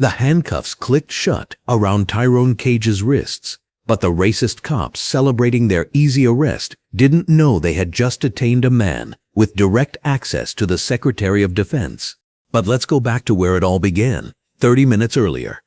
The handcuffs clicked shut around Tyrone Cage's wrists, but the racist cops celebrating their easy arrest didn't know they had just detained a man with direct access to the Secretary of Defense. But let's go back to where it all began, 30 minutes earlier.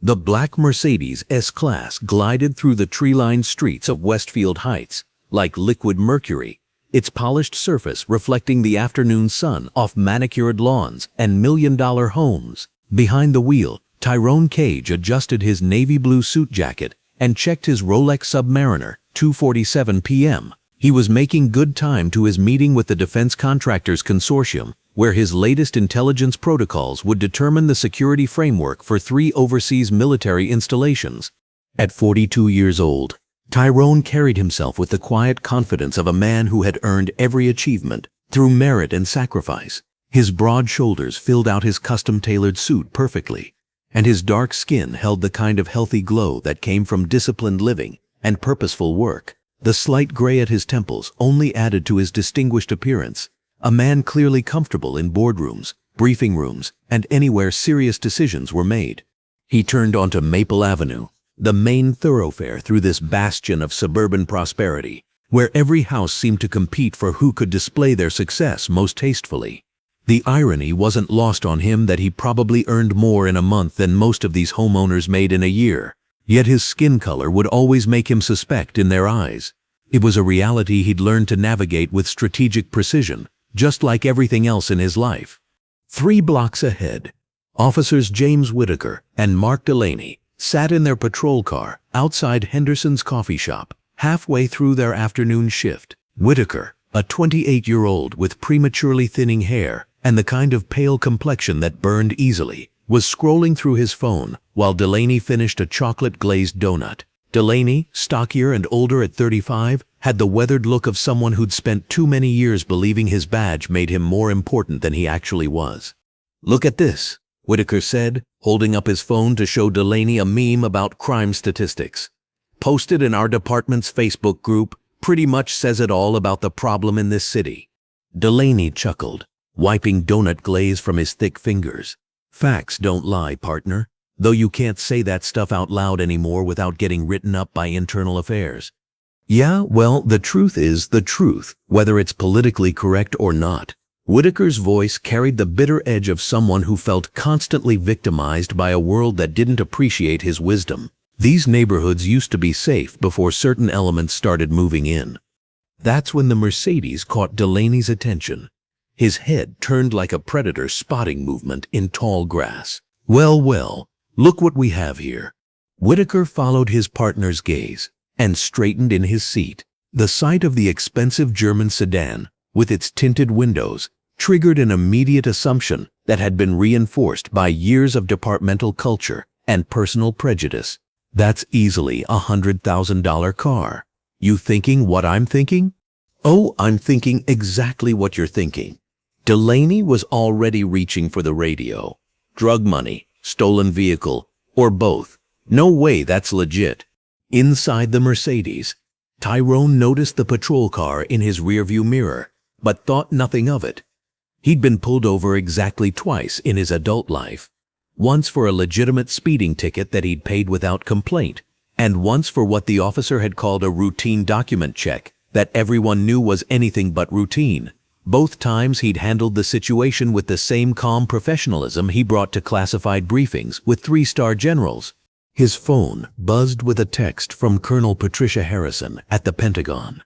The black Mercedes S-Class glided through the tree-lined streets of Westfield Heights like liquid mercury, its polished surface reflecting the afternoon sun off manicured lawns and million-dollar homes. Behind the wheel, Tyrone Cage adjusted his navy blue suit jacket and checked his Rolex Submariner, 2:47 p.m. He was making good time to his meeting with the Defense Contractors Consortium, where his latest intelligence protocols would determine the security framework for 3 overseas military installations. At 42 years old, Tyrone carried himself with the quiet confidence of a man who had earned every achievement through merit and sacrifice. His broad shoulders filled out his custom-tailored suit perfectly, and his dark skin held the kind of healthy glow that came from disciplined living and purposeful work. The slight gray at his temples only added to his distinguished appearance, a man clearly comfortable in boardrooms, briefing rooms, and anywhere serious decisions were made. He turned onto Maple Avenue, the main thoroughfare through this bastion of suburban prosperity, where every house seemed to compete for who could display their success most tastefully. The irony wasn't lost on him that he probably earned more in a month than most of these homeowners made in a year, yet his skin color would always make him suspect in their eyes. It was a reality he'd learned to navigate with strategic precision, just like everything else in his life. 3 blocks ahead, Officers James Whitaker and Mark Delaney sat in their patrol car outside Henderson's coffee shop, halfway through their afternoon shift. Whitaker, a 28-year-old with prematurely thinning hair and the kind of pale complexion that burned easily, was scrolling through his phone while Delaney finished a chocolate-glazed donut. Delaney, stockier and older at 35, had the weathered look of someone who'd spent too many years believing his badge made him more important than he actually was. "Look at this," Whitaker said, holding up his phone to show Delaney a meme about crime statistics. "Posted in our department's Facebook group, pretty much says it all about the problem in this city." Delaney chuckled, wiping donut glaze from his thick fingers. "Facts don't lie, partner, though you can't say that stuff out loud anymore without getting written up by internal affairs." "Yeah, well, the truth is the truth, whether it's politically correct or not." Whitaker's voice carried the bitter edge of someone who felt constantly victimized by a world that didn't appreciate his wisdom. These neighborhoods used to be safe before certain elements started moving in. That's when the Mercedes caught Delaney's attention. His head turned like a predator spotting movement in tall grass. Well, look what we have here." Whitaker followed his partner's gaze and straightened in his seat. The sight of the expensive German sedan, with its tinted windows, triggered an immediate assumption that had been reinforced by years of departmental culture and personal prejudice. "That's easily a $100,000 car. You thinking what I'm thinking?" "Oh, I'm thinking exactly what you're thinking." Delaney was already reaching for the radio. Drug money, stolen vehicle, or both. No way that's legit. Inside the Mercedes, Tyrone noticed the patrol car in his rearview mirror, but thought nothing of it. He'd been pulled over exactly twice in his adult life. Once for a legitimate speeding ticket that he'd paid without complaint, and once for what the officer had called a routine document check that everyone knew was anything but routine. Both times he'd handled the situation with the same calm professionalism he brought to classified briefings with 3-star generals. His phone buzzed with a text from Colonel Patricia Harrison at the Pentagon.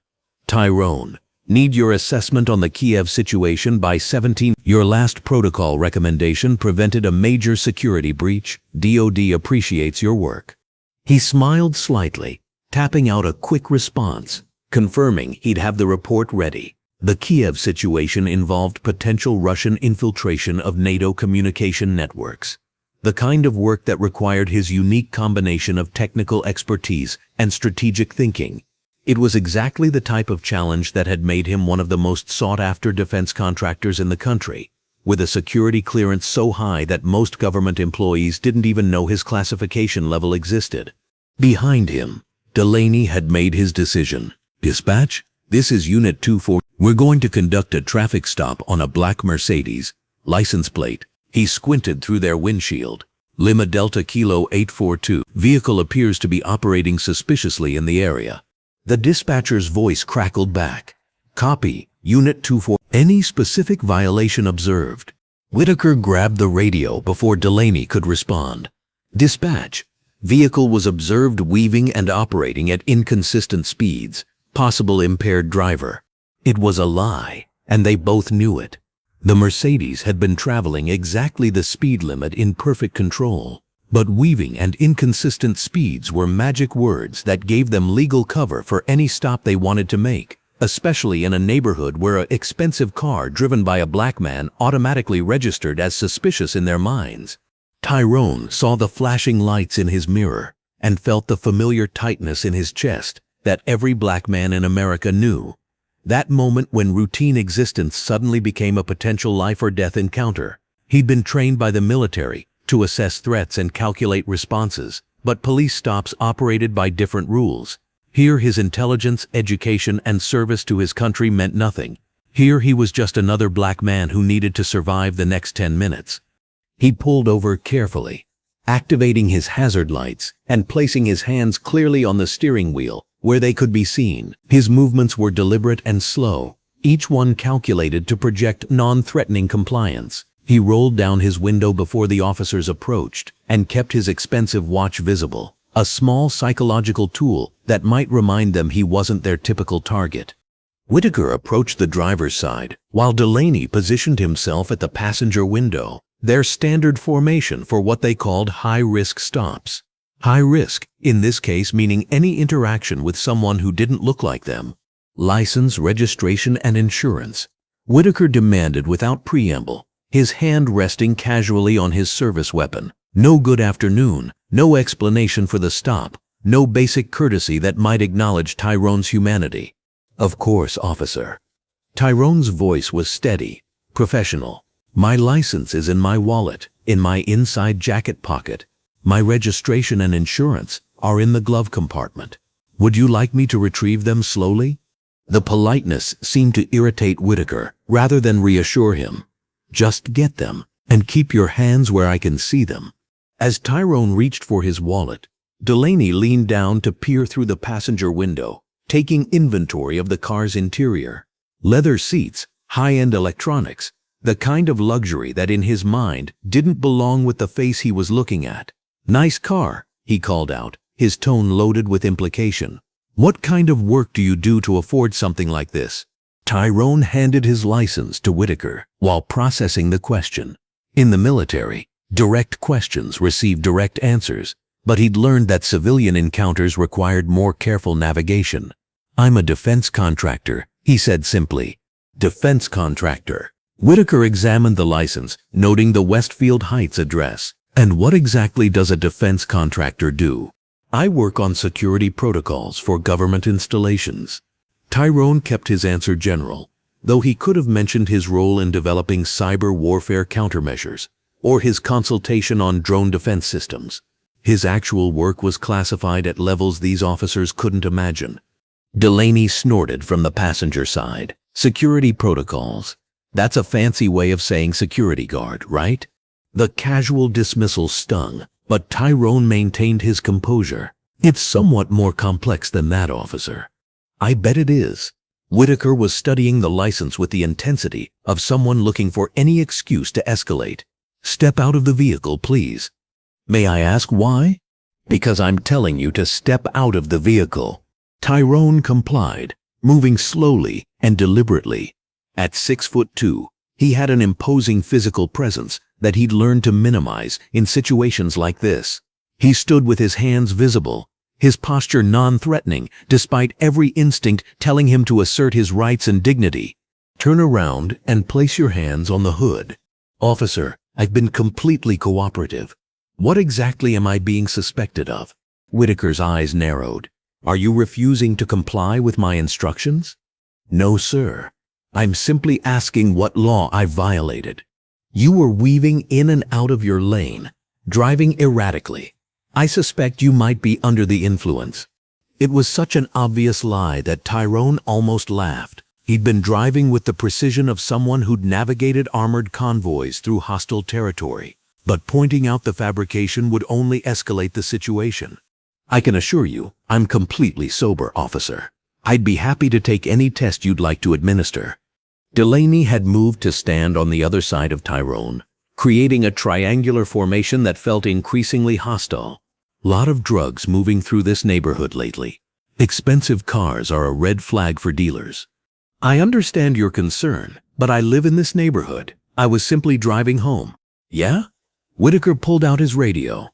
"Tyrone, need your assessment on the Kiev situation by 17. Your last protocol recommendation prevented a major security breach. DoD appreciates your work." He smiled slightly, tapping out a quick response, confirming he'd have the report ready. The Kiev situation involved potential Russian infiltration of NATO communication networks, the kind of work that required his unique combination of technical expertise and strategic thinking. It was exactly the type of challenge that had made him one of the most sought-after defense contractors in the country, with a security clearance so high that most government employees didn't even know his classification level existed. Behind him, Delaney had made his decision. "Dispatch, this is Unit 24. We're going to conduct a traffic stop on a black Mercedes. License plate." He squinted through their windshield. Lima Delta Kilo 842. Vehicle appears to be operating suspiciously in the area. The dispatcher's voice crackled back. Copy, Unit 24. Any specific violation observed? Whitaker grabbed the radio before Delaney could respond. Dispatch. Vehicle was observed weaving and operating at inconsistent speeds. Possible impaired driver. It was a lie, and they both knew it. The Mercedes had been traveling exactly the speed limit in perfect control, but weaving and inconsistent speeds were magic words that gave them legal cover for any stop they wanted to make, especially in a neighborhood where an expensive car driven by a black man automatically registered as suspicious in their minds. Tyrone saw the flashing lights in his mirror and felt the familiar tightness in his chest that every black man in America knew. That moment when routine existence suddenly became a potential life or death encounter. He'd been trained by the military to assess threats and calculate responses, but police stops operated by different rules. Here his intelligence, education, and service to his country meant nothing. Here he was just another black man who needed to survive the next 10 minutes. He pulled over carefully, activating his hazard lights and placing his hands clearly on the steering wheel where they could be seen. His movements were deliberate and slow, each one calculated to project non-threatening compliance. He rolled down his window before the officers approached and kept his expensive watch visible, a small psychological tool that might remind them he wasn't their typical target. Whitaker approached the driver's side, while Delaney positioned himself at the passenger window, their standard formation for what they called high-risk stops. High risk, in this case meaning any interaction with someone who didn't look like them. License, registration, and insurance. Whitaker demanded without preamble, his hand resting casually on his service weapon. No good afternoon, no explanation for the stop, no basic courtesy that might acknowledge Tyrone's humanity. Of course, officer. Tyrone's voice was steady, professional. My license is in my wallet, in my inside jacket pocket. My registration and insurance are in the glove compartment. Would you like me to retrieve them slowly? The politeness seemed to irritate Whitaker rather than reassure him. Just get them and keep your hands where I can see them. As Tyrone reached for his wallet, Delaney leaned down to peer through the passenger window, taking inventory of the car's interior. Leather seats, high-end electronics, the kind of luxury that in his mind didn't belong with the face he was looking at. Nice car, he called out, his tone loaded with implication. What kind of work do you do to afford something like this? Tyrone handed his license to Whitaker while processing the question. In the military, direct questions receive direct answers, but he'd learned that civilian encounters required more careful navigation. I'm a defense contractor, he said simply. Defense contractor. Whitaker examined the license, noting the Westfield Heights address. And what exactly does a defense contractor do? I work on security protocols for government installations. Tyrone kept his answer general, though he could have mentioned his role in developing cyber warfare countermeasures or his consultation on drone defense systems. His actual work was classified at levels these officers couldn't imagine. Delaney snorted from the passenger side. Security protocols. That's a fancy way of saying security guard, right? The casual dismissal stung, but Tyrone maintained his composure. It's somewhat more complex than that, officer. I bet it is. Whitaker was studying the license with the intensity of someone looking for any excuse to escalate. Step out of the vehicle, please. May I ask why? Because I'm telling you to step out of the vehicle. Tyrone complied, moving slowly and deliberately. At 6'2", he had an imposing physical presence that he'd learned to minimize in situations like this. He stood with his hands visible, his posture non-threatening despite every instinct telling him to assert his rights and dignity. Turn around and place your hands on the hood. Officer, I've been completely cooperative. What exactly am I being suspected of? Whitaker's eyes narrowed. Are you refusing to comply with my instructions? No, sir. I'm simply asking what law I violated. You were weaving in and out of your lane, driving erratically. I suspect you might be under the influence. It was such an obvious lie that Tyrone almost laughed. He'd been driving with the precision of someone who'd navigated armored convoys through hostile territory. but pointing out the fabrication would only escalate the situation. I can assure you, I'm completely sober, officer. I'd be happy to take any test you'd like to administer. Delaney had moved to stand on the other side of Tyrone, creating a triangular formation that felt increasingly hostile. Lot of drugs moving through this neighborhood lately. Expensive cars are a red flag for dealers. I understand your concern, but I live in this neighborhood. I was simply driving home. Yeah? Whitaker pulled out his radio.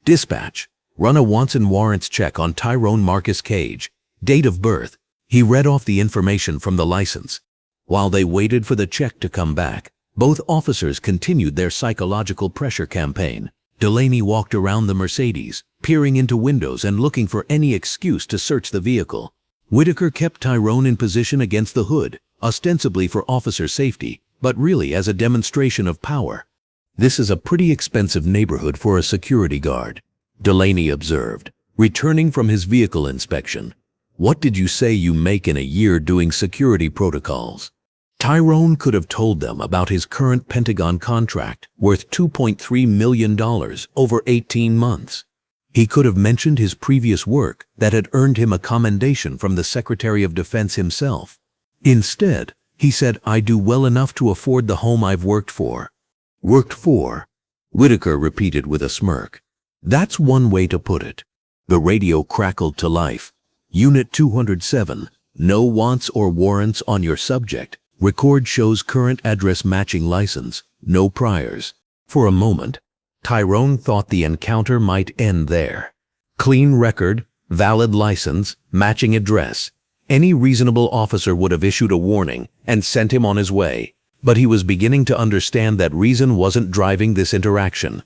Dispatch, run a wants and warrants check on Tyrone Marcus Cage. Date of birth. He read off the information from the license. While they waited for the check to come back, both officers continued their psychological pressure campaign. Delaney walked around the Mercedes, peering into windows and looking for any excuse to search the vehicle. Whitaker kept Tyrone in position against the hood, ostensibly for officer safety, but really as a demonstration of power. This is a pretty expensive neighborhood for a security guard, Delaney observed, returning from his vehicle inspection. What did you say you make in a year doing security protocols? Tyrone could have told them about his current Pentagon contract worth $2.3 million over 18 months. He could have mentioned his previous work that had earned him a commendation from the Secretary of Defense himself. Instead, he said, I do well enough to afford the home I've worked for. Worked for? Whitaker repeated with a smirk. That's one way to put it. The radio crackled to life. Unit 207, no wants or warrants on your subject. Record shows current address matching license, no priors. For a moment, Tyrone thought the encounter might end there. Clean record, valid license, matching address. Any reasonable officer would have issued a warning and sent him on his way. But he was beginning to understand that reason wasn't driving this interaction.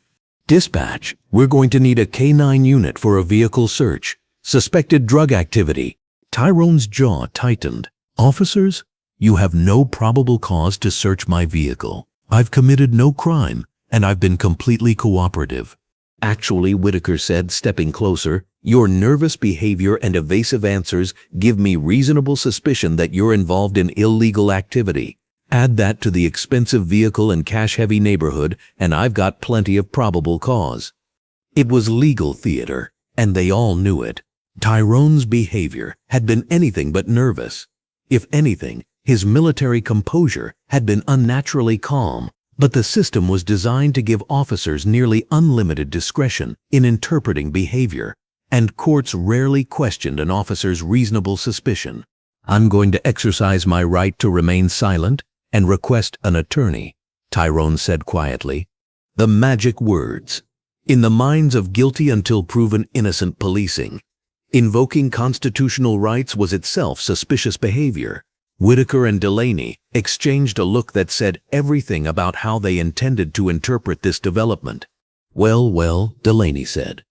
Dispatch, we're going to need a K9 unit for a vehicle search. Suspected drug activity. Tyrone's jaw tightened. Officers, you have no probable cause to search my vehicle. I've committed no crime, and I've been completely cooperative. Actually, Whitaker said, stepping closer, your nervous behavior and evasive answers give me reasonable suspicion that you're involved in illegal activity. Add that to the expensive vehicle and cash-heavy neighborhood, and I've got plenty of probable cause. It was legal theater, and they all knew it. Tyrone's behavior had been anything but nervous. If anything, his military composure had been unnaturally calm, but the system was designed to give officers nearly unlimited discretion in interpreting behavior, and courts rarely questioned an officer's reasonable suspicion. I'm going to exercise my right to remain silent and request an attorney, Tyrone said quietly. The magic words. In the minds of guilty until proven innocent policing, invoking constitutional rights was itself suspicious behavior. Whitaker and Delaney exchanged a look that said everything about how they intended to interpret this development. Well, Delaney said.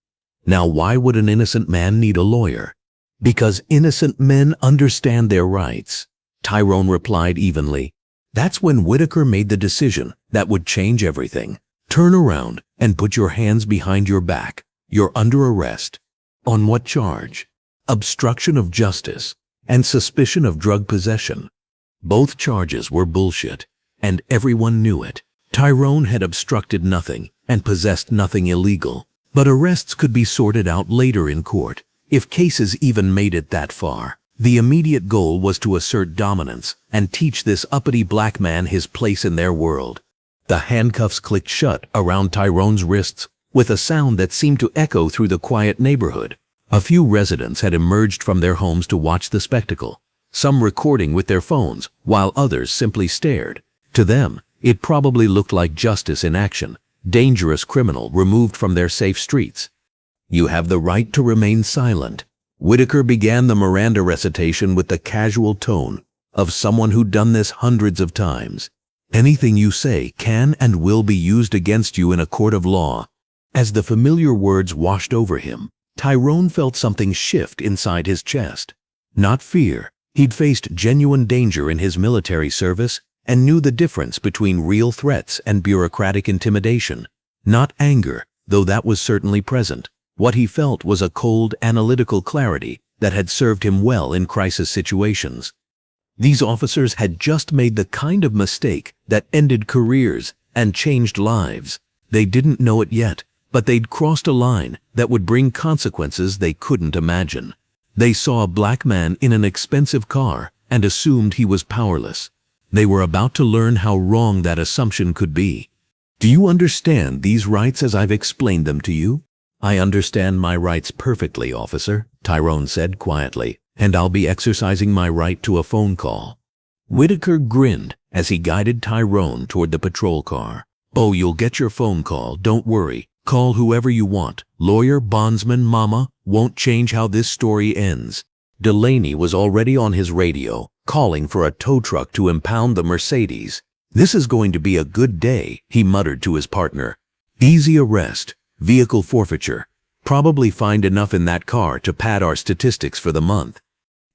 Now why would an innocent man need a lawyer? Because innocent men understand their rights, Tyrone replied evenly. That's when Whitaker made the decision that would change everything. Turn around and put your hands behind your back. You're under arrest. On what charge? Obstruction of justice and suspicion of drug possession. Both charges were bullshit, and everyone knew it. Tyrone had obstructed nothing and possessed nothing illegal, but arrests could be sorted out later in court, if cases even made it that far. The immediate goal was to assert dominance and teach this uppity black man his place in their world. The handcuffs clicked shut around Tyrone's wrists with a sound that seemed to echo through the quiet neighborhood. A few residents had emerged from their homes to watch the spectacle, some recording with their phones, while others simply stared. To them, it probably looked like justice in action, dangerous criminal removed from their safe streets. You have the right to remain silent. Whitaker began the Miranda recitation with the casual tone of someone who'd done this hundreds of times. Anything you say can and will be used against you in a court of law. As the familiar words washed over him, Tyrone felt something shift inside his chest. Not fear. He'd faced genuine danger in his military service and knew the difference between real threats and bureaucratic intimidation. Not anger, though that was certainly present. What he felt was a cold, analytical clarity that had served him well in crisis situations. These officers had just made the kind of mistake that ended careers and changed lives. They didn't know it yet, but they'd crossed a line that would bring consequences they couldn't imagine. They saw a black man in an expensive car and assumed he was powerless. They were about to learn how wrong that assumption could be. Do you understand these rights as I've explained them to you? I understand my rights perfectly, officer, Tyrone said quietly, and I'll be exercising my right to a phone call. Whitaker grinned as he guided Tyrone toward the patrol car. Oh, you'll get your phone call, don't worry. Call whoever you want. Lawyer, bondsman, mama, won't change how this story ends. Delaney was already on his radio, calling for a tow truck to impound the Mercedes. This is going to be a good day, he muttered to his partner. Easy arrest, vehicle forfeiture. Probably find enough in that car to pad our statistics for the month.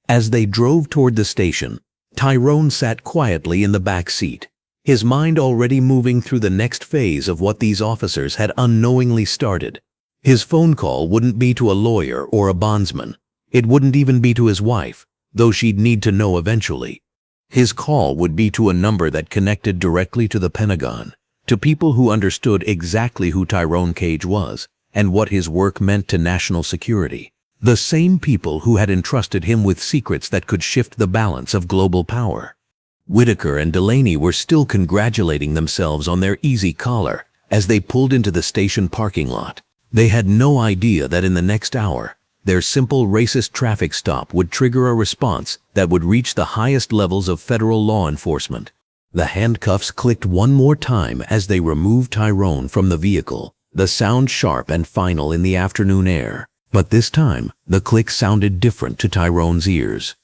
As they drove toward the station, Tyrone sat quietly in the back seat, his mind already moving through the next phase of what these officers had unknowingly started. His phone call wouldn't be to a lawyer or a bondsman. It wouldn't even be to his wife, though she'd need to know eventually. His call would be to a number that connected directly to the Pentagon, to people who understood exactly who Tyrone Cage was and what his work meant to national security. The same people who had entrusted him with secrets that could shift the balance of global power. Whitaker and Delaney were still congratulating themselves on their easy collar as they pulled into the station parking lot. They had no idea that in the next hour, their simple racist traffic stop would trigger a response that would reach the highest levels of federal law enforcement. The handcuffs clicked one more time as they removed Tyrone from the vehicle, the sound sharp and final in the afternoon air. But this time, the click sounded different to Tyrone's ears.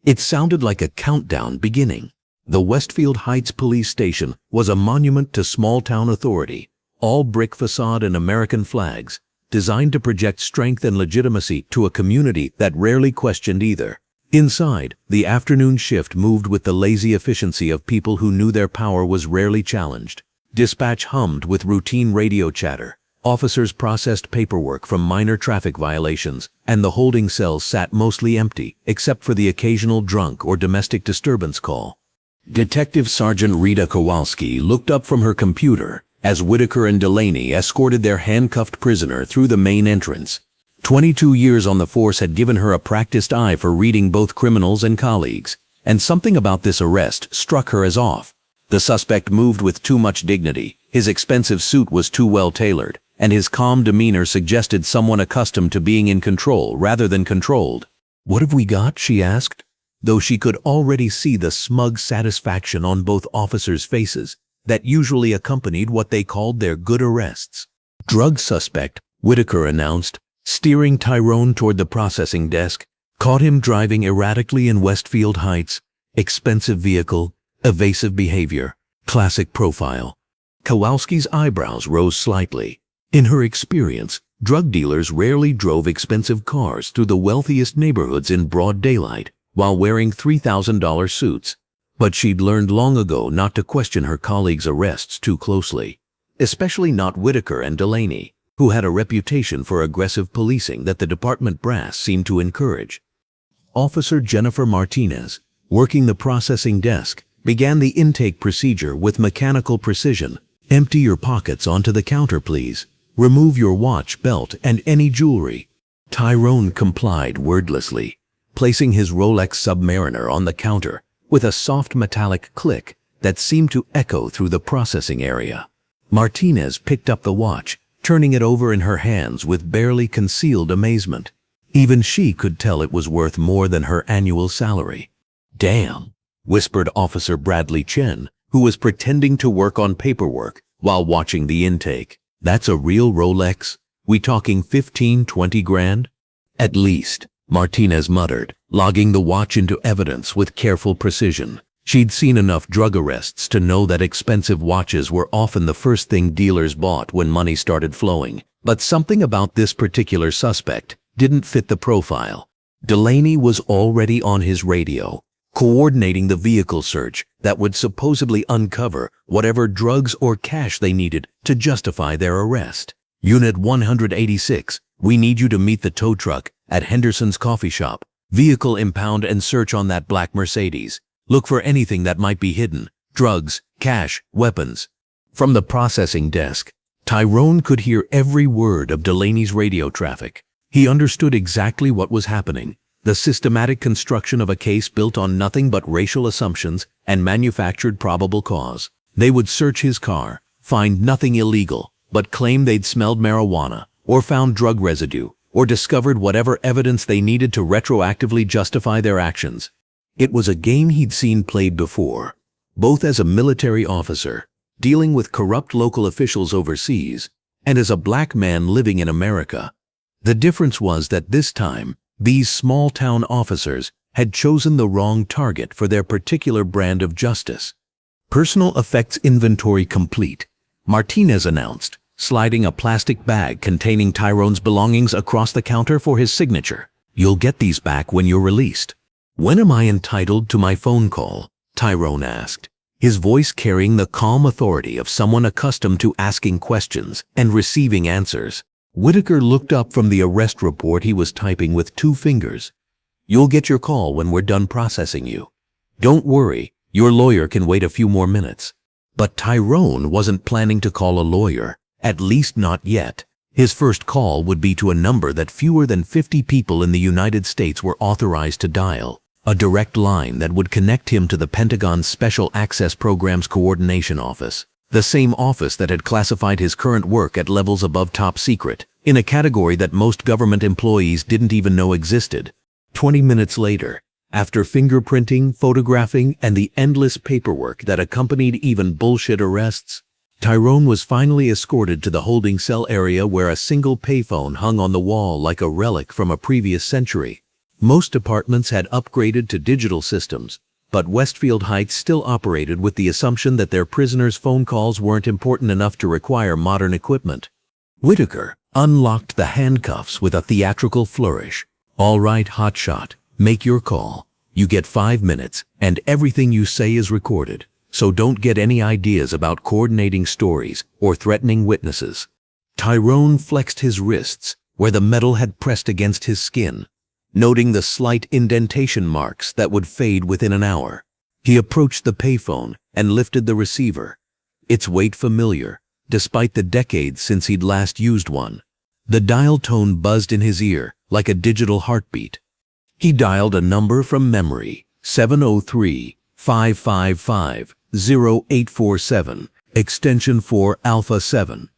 It sounded like a countdown beginning. The Westfield Heights police station was a monument to small-town authority, all brick facade and American flags, designed to project strength and legitimacy to a community that rarely questioned either. Inside, the afternoon shift moved with the lazy efficiency of people who knew their power was rarely challenged. Dispatch hummed with routine radio chatter. Officers processed paperwork from minor traffic violations, and the holding cells sat mostly empty, except for the occasional drunk or domestic disturbance call. Detective Sergeant Rita Kowalski looked up from her computer as Whitaker and Delaney escorted their handcuffed prisoner through the main entrance. 22 years on the force had given her a practiced eye for reading both criminals and colleagues, and something about this arrest struck her as off. The suspect moved with too much dignity, his expensive suit was too well tailored, and his calm demeanor suggested someone accustomed to being in control rather than controlled. "What have we got?" she asked, though she could already see the smug satisfaction on both officers' faces that usually accompanied what they called their good arrests. "Drug suspect," Whitaker announced, steering Tyrone toward the processing desk. "Caught him driving erratically in Westfield Heights. Expensive vehicle, evasive behavior, classic profile." Kowalski's eyebrows rose slightly. In her experience, drug dealers rarely drove expensive cars through the wealthiest neighborhoods in broad daylight while wearing $3,000 suits. But she'd learned long ago not to question her colleagues' arrests too closely, especially not Whitaker and Delaney, who had a reputation for aggressive policing that the department brass seemed to encourage. Officer Jennifer Martinez, working the processing desk, began the intake procedure with mechanical precision. "Empty your pockets onto the counter, please. Remove your watch, belt, and any jewelry." Tyrone complied wordlessly, placing his Rolex Submariner on the counter with a soft metallic click that seemed to echo through the processing area. Martinez picked up the watch, turning it over in her hands with barely concealed amazement. Even she could tell it was worth more than her annual salary. "Damn," whispered Officer Bradley Chen, who was pretending to work on paperwork while watching the intake. "That's a real Rolex? We talking 15, 20 grand?" "At least," Martinez muttered, logging the watch into evidence with careful precision. She'd seen enough drug arrests to know that expensive watches were often the first thing dealers bought when money started flowing. But something about this particular suspect didn't fit the profile. Delaney was already on his radio, coordinating the vehicle search that would supposedly uncover whatever drugs or cash they needed to justify their arrest. "Unit 186, we need you to meet the tow truck at Henderson's coffee shop. Vehicle impound and search on that black Mercedes. Look for anything that might be hidden, drugs, cash, weapons." From the processing desk, Tyrone could hear every word of Delaney's radio traffic. He understood exactly what was happening. The systematic construction of a case built on nothing but racial assumptions and manufactured probable cause. They would search his car, find nothing illegal, but claim they'd smelled marijuana, or found drug residue, or discovered whatever evidence they needed to retroactively justify their actions. It was a game he'd seen played before, both as a military officer, dealing with corrupt local officials overseas, and as a black man living in America. The difference was that this time, these small-town officers had chosen the wrong target for their particular brand of justice. Personal effects inventory complete, Martinez announced, sliding a plastic bag containing Tyrone's belongings across the counter for his signature. You'll get these back when you're released. When am I entitled to my phone call? Tyrone asked, his voice carrying the calm authority of someone accustomed to asking questions and receiving answers. Whitaker looked up from the arrest report he was typing with 2 fingers. You'll get your call when we're done processing you. Don't worry, your lawyer can wait a few more minutes. But Tyrone wasn't planning to call a lawyer, at least not yet. His first call would be to a number that fewer than 50 people in the United States were authorized to dial, a direct line that would connect him to the Pentagon's Special Access Programs Coordination Office. The same office that had classified his current work at levels above top secret, in a category that most government employees didn't even know existed. 20 minutes later, after fingerprinting, photographing, and the endless paperwork that accompanied even bullshit arrests, Tyrone was finally escorted to the holding cell area where a single payphone hung on the wall like a relic from a previous century. Most departments had upgraded to digital systems, but Westfield Heights still operated with the assumption that their prisoners' phone calls weren't important enough to require modern equipment. Whitaker unlocked the handcuffs with a theatrical flourish. All right, hotshot, make your call. You get 5 minutes, and everything you say is recorded, so don't get any ideas about coordinating stories or threatening witnesses. Tyrone flexed his wrists where the metal had pressed against his skin, noting the slight indentation marks that would fade within an hour. He approached the payphone and lifted the receiver, its weight familiar, despite the decades since he'd last used one. The dial tone buzzed in his ear like a digital heartbeat. He dialed a number from memory, 703-555-0847, extension 4 Alpha 7.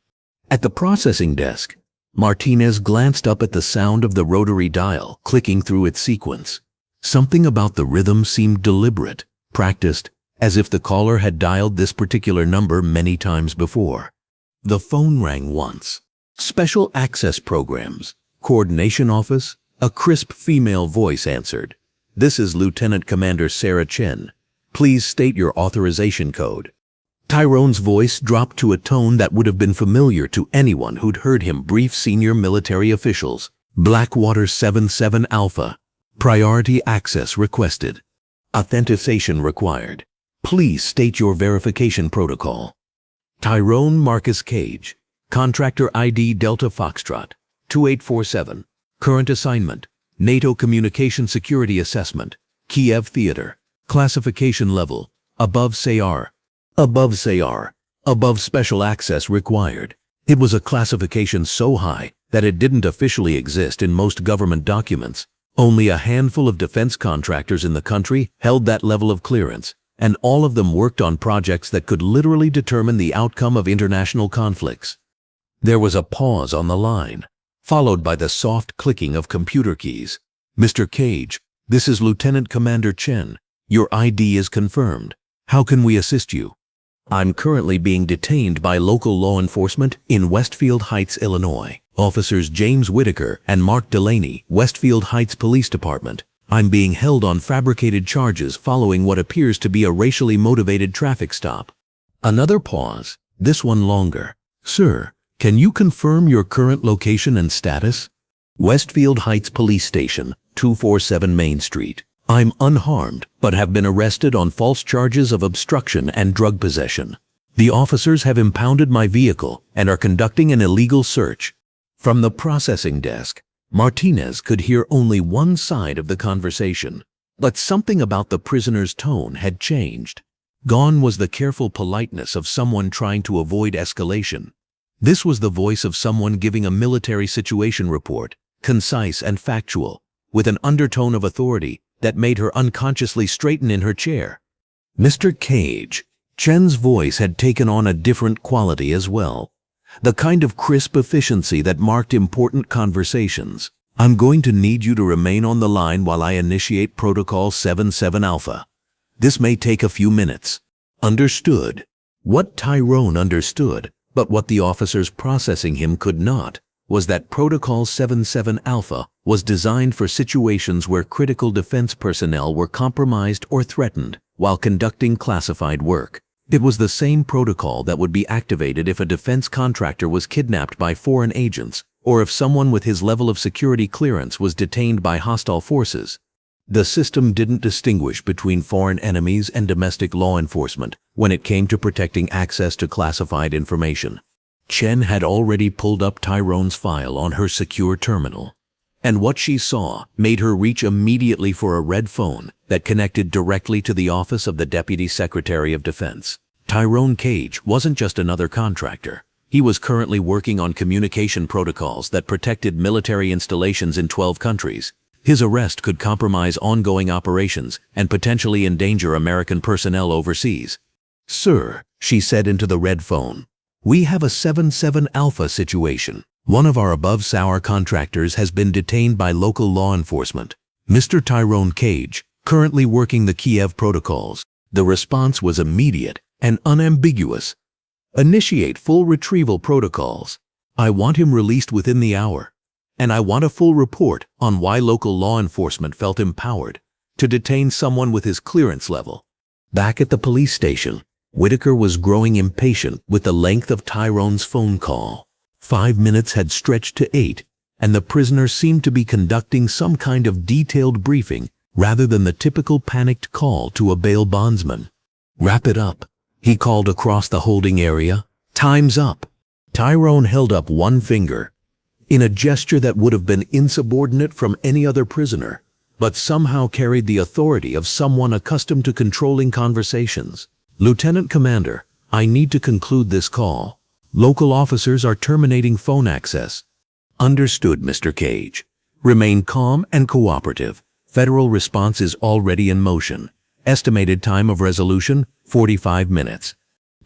At the processing desk, Martinez glanced up at the sound of the rotary dial clicking through its sequence. Something about the rhythm seemed deliberate, practiced, as if the caller had dialed this particular number many times before. The phone rang once. Special Access Programs, Coordination Office, a crisp female voice answered. This is Lieutenant Commander Sarah Chen. Please state your authorization code. Tyrone's voice dropped to a tone that would have been familiar to anyone who'd heard him brief senior military officials. Blackwater 77 Alpha. Priority access requested. Authentication required. Please state your verification protocol. Tyrone Marcus Cage. Contractor ID Delta Foxtrot. 2847. Current assignment. NATO Communication Security Assessment. Kiev Theater. Classification level. Above SAR. Above SAR. Above special access required. It was a classification so high that it didn't officially exist in most government documents. Only a handful of defense contractors in the country held that level of clearance, and all of them worked on projects that could literally determine the outcome of international conflicts. There was a pause on the line, followed by the soft clicking of computer keys. Mr. Cage, this is Lieutenant Commander Chen. Your ID is confirmed. How can we assist you? I'm currently being detained by local law enforcement in Westfield Heights, Illinois. Officers James Whitaker and Mark Delaney, Westfield Heights Police Department. I'm being held on fabricated charges following what appears to be a racially motivated traffic stop. Another pause, this one longer. Sir, can you confirm your current location and status? Westfield Heights Police Station, 247 Main Street. I'm unharmed, but have been arrested on false charges of obstruction and drug possession. The officers have impounded my vehicle and are conducting an illegal search. From the processing desk, Martinez could hear only one side of the conversation, but something about the prisoner's tone had changed. Gone was the careful politeness of someone trying to avoid escalation. This was the voice of someone giving a military situation report, concise and factual, with an undertone of authority that made her unconsciously straighten in her chair. Mr. Cage. Chen's voice had taken on a different quality as well. The kind of crisp efficiency that marked important conversations. I'm going to need you to remain on the line while I initiate Protocol 77 Alpha. This may take a few minutes. Understood. What Tyrone understood, but what the officers processing him could not, was that Protocol 77 Alpha was designed for situations where critical defense personnel were compromised or threatened while conducting classified work. It was the same protocol that would be activated if a defense contractor was kidnapped by foreign agents or if someone with his level of security clearance was detained by hostile forces. The system didn't distinguish between foreign enemies and domestic law enforcement when it came to protecting access to classified information. Chen had already pulled up Tyrone's file on her secure terminal, and what she saw made her reach immediately for a red phone that connected directly to the office of the Deputy Secretary of Defense. Tyrone Cage wasn't just another contractor. He was currently working on communication protocols that protected military installations in 12 countries. His arrest could compromise ongoing operations and potentially endanger American personnel overseas. "Sir," she said into the red phone, "we have a 77 Alpha situation. One of our above-sour contractors has been detained by local law enforcement. Mr. Tyrone Cage, currently working the Kiev protocols." The response was immediate and unambiguous. "Initiate full retrieval protocols. I want him released within the hour. And I want a full report on why local law enforcement felt empowered to detain someone with his clearance level." Back at the police station, Whitaker was growing impatient with the length of Tyrone's phone call. 5 minutes had stretched to 8, and the prisoner seemed to be conducting some kind of detailed briefing rather than the typical panicked call to a bail bondsman. "Wrap it up," he called across the holding area. "Time's up." Tyrone held up one finger, in a gesture that would have been insubordinate from any other prisoner, but somehow carried the authority of someone accustomed to controlling conversations. "Lieutenant Commander, I need to conclude this call. Local officers are terminating phone access." "Understood, Mr. Cage. Remain calm and cooperative. Federal response is already in motion. Estimated time of resolution, 45 minutes.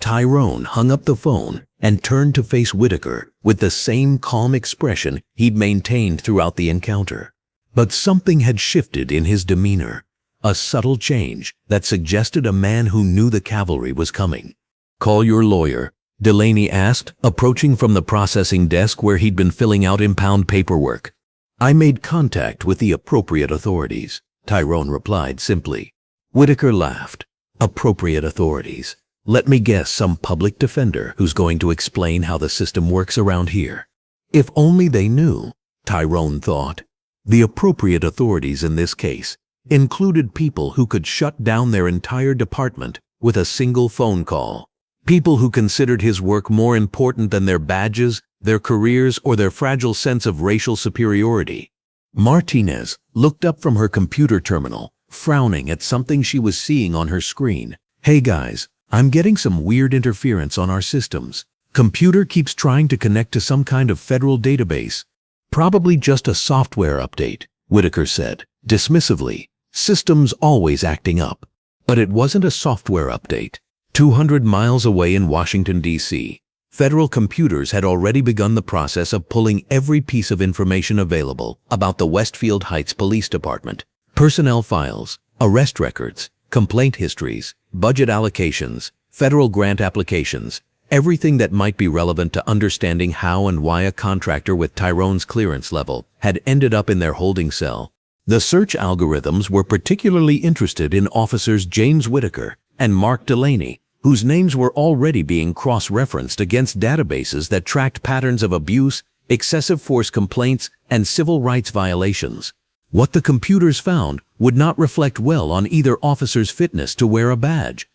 Tyrone hung up the phone and turned to face Whitaker with the same calm expression he'd maintained throughout the encounter. But something had shifted in his demeanor, a subtle change that suggested a man who knew the cavalry was coming. "Call your lawyer," Delaney asked, approaching from the processing desk where he'd been filling out impound paperwork. "I made contact with the appropriate authorities," Tyrone replied simply. Whitaker laughed. "Appropriate authorities. Let me guess, some public defender who's going to explain how the system works around here." If only they knew, Tyrone thought. The appropriate authorities in this case included people who could shut down their entire department with a single phone call. People who considered his work more important than their badges, their careers, or their fragile sense of racial superiority. Martinez looked up from her computer terminal, frowning at something she was seeing on her screen. "Hey guys, I'm getting some weird interference on our systems. Computer keeps trying to connect to some kind of federal database." "Probably just a software update," Whitaker said, dismissively. "Systems always acting up." But it wasn't a software update. 200 miles away in Washington, D.C., federal computers had already begun the process of pulling every piece of information available about the Westfield Heights Police Department. Personnel files, arrest records, complaint histories, budget allocations, federal grant applications, everything that might be relevant to understanding how and why a contractor with Tyrone's clearance level had ended up in their holding cell. The search algorithms were particularly interested in officers James Whitaker and Mark Delaney, whose names were already being cross-referenced against databases that tracked patterns of abuse, excessive force complaints, and civil rights violations. What the computers found would not reflect well on either officer's fitness to wear a badge.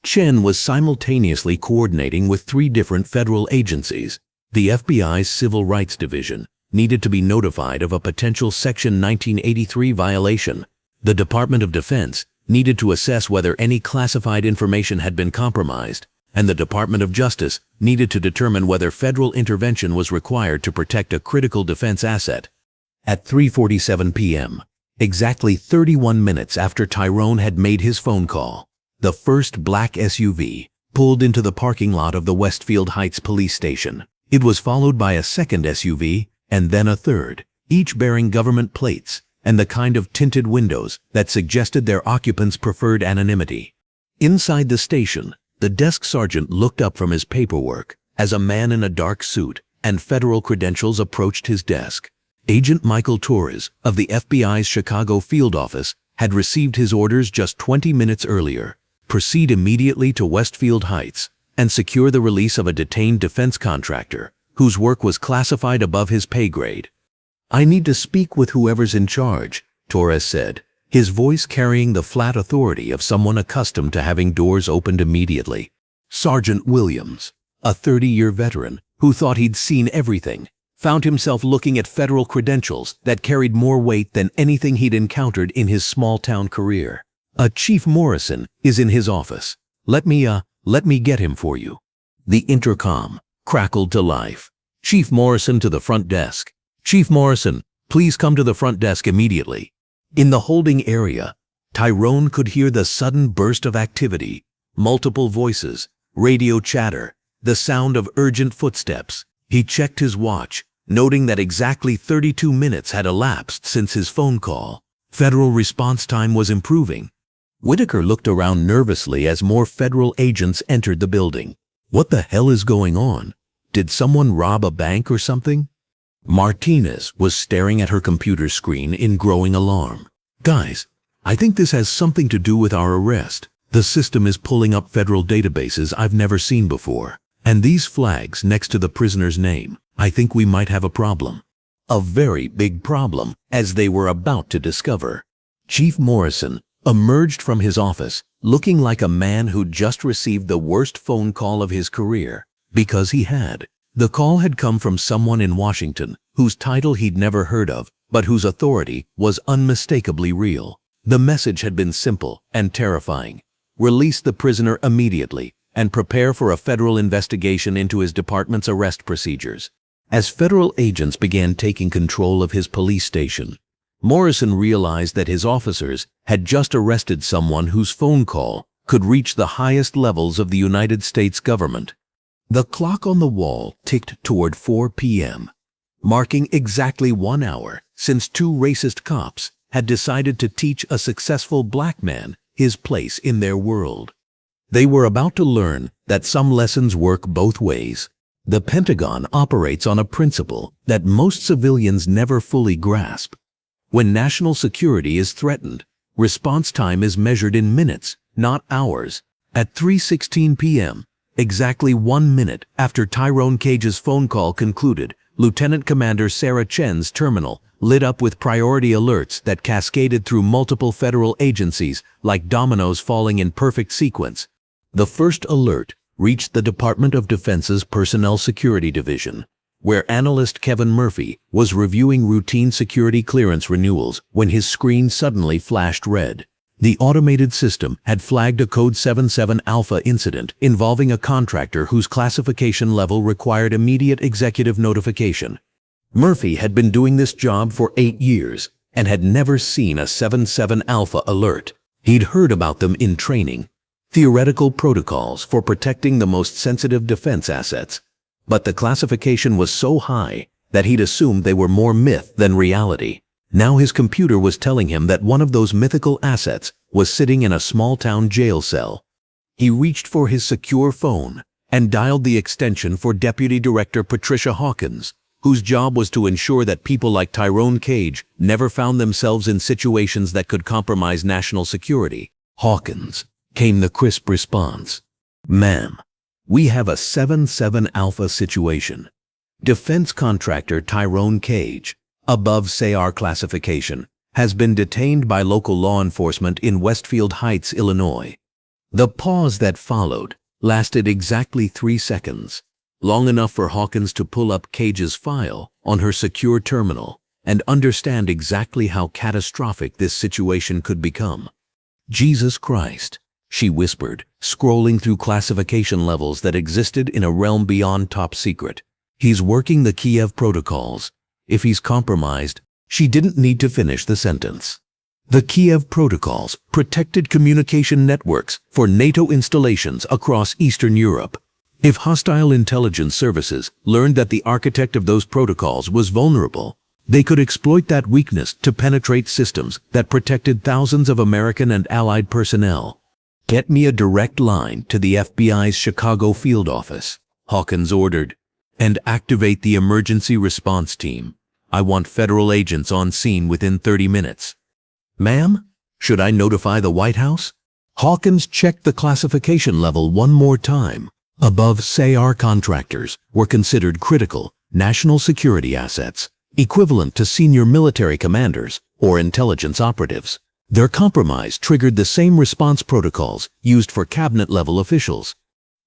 Chen was simultaneously coordinating with 3 different federal agencies. The FBI's Civil Rights Division needed to be notified of a potential Section 1983 violation. The Department of Defense needed to assess whether any classified information had been compromised, and the Department of Justice needed to determine whether federal intervention was required to protect a critical defense asset. At 3:47 p.m., exactly 31 minutes after Tyrone had made his phone call, the first black SUV pulled into the parking lot of the Westfield Heights police station. It was followed by a second SUV and then a third, each bearing government plates and the kind of tinted windows that suggested their occupants preferred anonymity. Inside the station, the desk sergeant looked up from his paperwork as a man in a dark suit and federal credentials approached his desk. Agent Michael Torres of the FBI's Chicago field office had received his orders just 20 minutes earlier. Proceed immediately to Westfield Heights and secure the release of a detained defense contractor whose work was classified above his pay grade. I need to speak with whoever's in charge, Torres said, his voice carrying the flat authority of someone accustomed to having doors opened immediately. Sergeant Williams, a 30-year veteran who thought he'd seen everything, found himself looking at federal credentials that carried more weight than anything he'd encountered in his small-town career. Chief Morrison is in his office. Let me get him for you. The intercom crackled to life. Chief Morrison to the front desk. Chief Morrison, please come to the front desk immediately. In the holding area, Tyrone could hear the sudden burst of activity, multiple voices, radio chatter, the sound of urgent footsteps. He checked his watch, noting that exactly 32 minutes had elapsed since his phone call. Federal response time was improving. Whitaker looked around nervously as more federal agents entered the building. What the hell is going on? Did someone rob a bank or something? Martinez was staring at her computer screen in growing alarm. Guys, I think this has something to do with our arrest. The system is pulling up federal databases I've never seen before. And these flags next to the prisoner's name, I think we might have a problem. A very big problem, as they were about to discover. Chief Morrison emerged from his office looking like a man who'd just received the worst phone call of his career. Because he had. The call had come from someone in Washington whose title he'd never heard of, but whose authority was unmistakably real. The message had been simple and terrifying. Release the prisoner immediately and prepare for a federal investigation into his department's arrest procedures. As federal agents began taking control of his police station, Morrison realized that his officers had just arrested someone whose phone call could reach the highest levels of the United States government. The clock on the wall ticked toward 4 p.m., marking exactly 1 hour since two racist cops had decided to teach a successful black man his place in their world. They were about to learn that some lessons work both ways. The Pentagon operates on a principle that most civilians never fully grasp. When national security is threatened, response time is measured in minutes, not hours. At 3:16 p.m., exactly 1 minute after Tyrone Cage's phone call concluded, Lieutenant Commander Sarah Chen's terminal lit up with priority alerts that cascaded through multiple federal agencies like dominoes falling in perfect sequence. The first alert reached the Department of Defense's Personnel Security Division, where analyst Kevin Murphy was reviewing routine security clearance renewals when his screen suddenly flashed red. The automated system had flagged a Code 77 Alpha incident involving a contractor whose classification level required immediate executive notification. Murphy had been doing this job for 8 years and had never seen a 77 Alpha alert. He'd heard about them in training, theoretical protocols for protecting the most sensitive defense assets, but the classification was so high that he'd assumed they were more myth than reality. Now his computer was telling him that one of those mythical assets was sitting in a small-town jail cell. He reached for his secure phone and dialed the extension for Deputy Director Patricia Hawkins, whose job was to ensure that people like Tyrone Cage never found themselves in situations that could compromise national security. Hawkins, came the crisp response. Ma'am, we have a 77 Alpha situation. Defense contractor Tyrone Cage, above SAR classification, has been detained by local law enforcement in Westfield Heights, Illinois. The pause that followed lasted exactly 3 seconds, long enough for Hawkins to pull up Cage's file on her secure terminal and understand exactly how catastrophic this situation could become. Jesus Christ, she whispered, scrolling through classification levels that existed in a realm beyond top secret. He's working the Kiev protocols. If he's compromised, she didn't need to finish the sentence. The Kiev protocols protected communication networks for NATO installations across Eastern Europe. If hostile intelligence services learned that the architect of those protocols was vulnerable, they could exploit that weakness to penetrate systems that protected thousands of American and Allied personnel. "Get me a direct line to the FBI's Chicago field office," Hawkins ordered, "and activate the emergency response team. I want federal agents on scene within 30 minutes. "Ma'am, should I notify the White House?" Hawkins checked the classification level one more time. Above SAR contractors were considered critical national security assets, equivalent to senior military commanders or intelligence operatives. Their compromise triggered the same response protocols used for cabinet-level officials.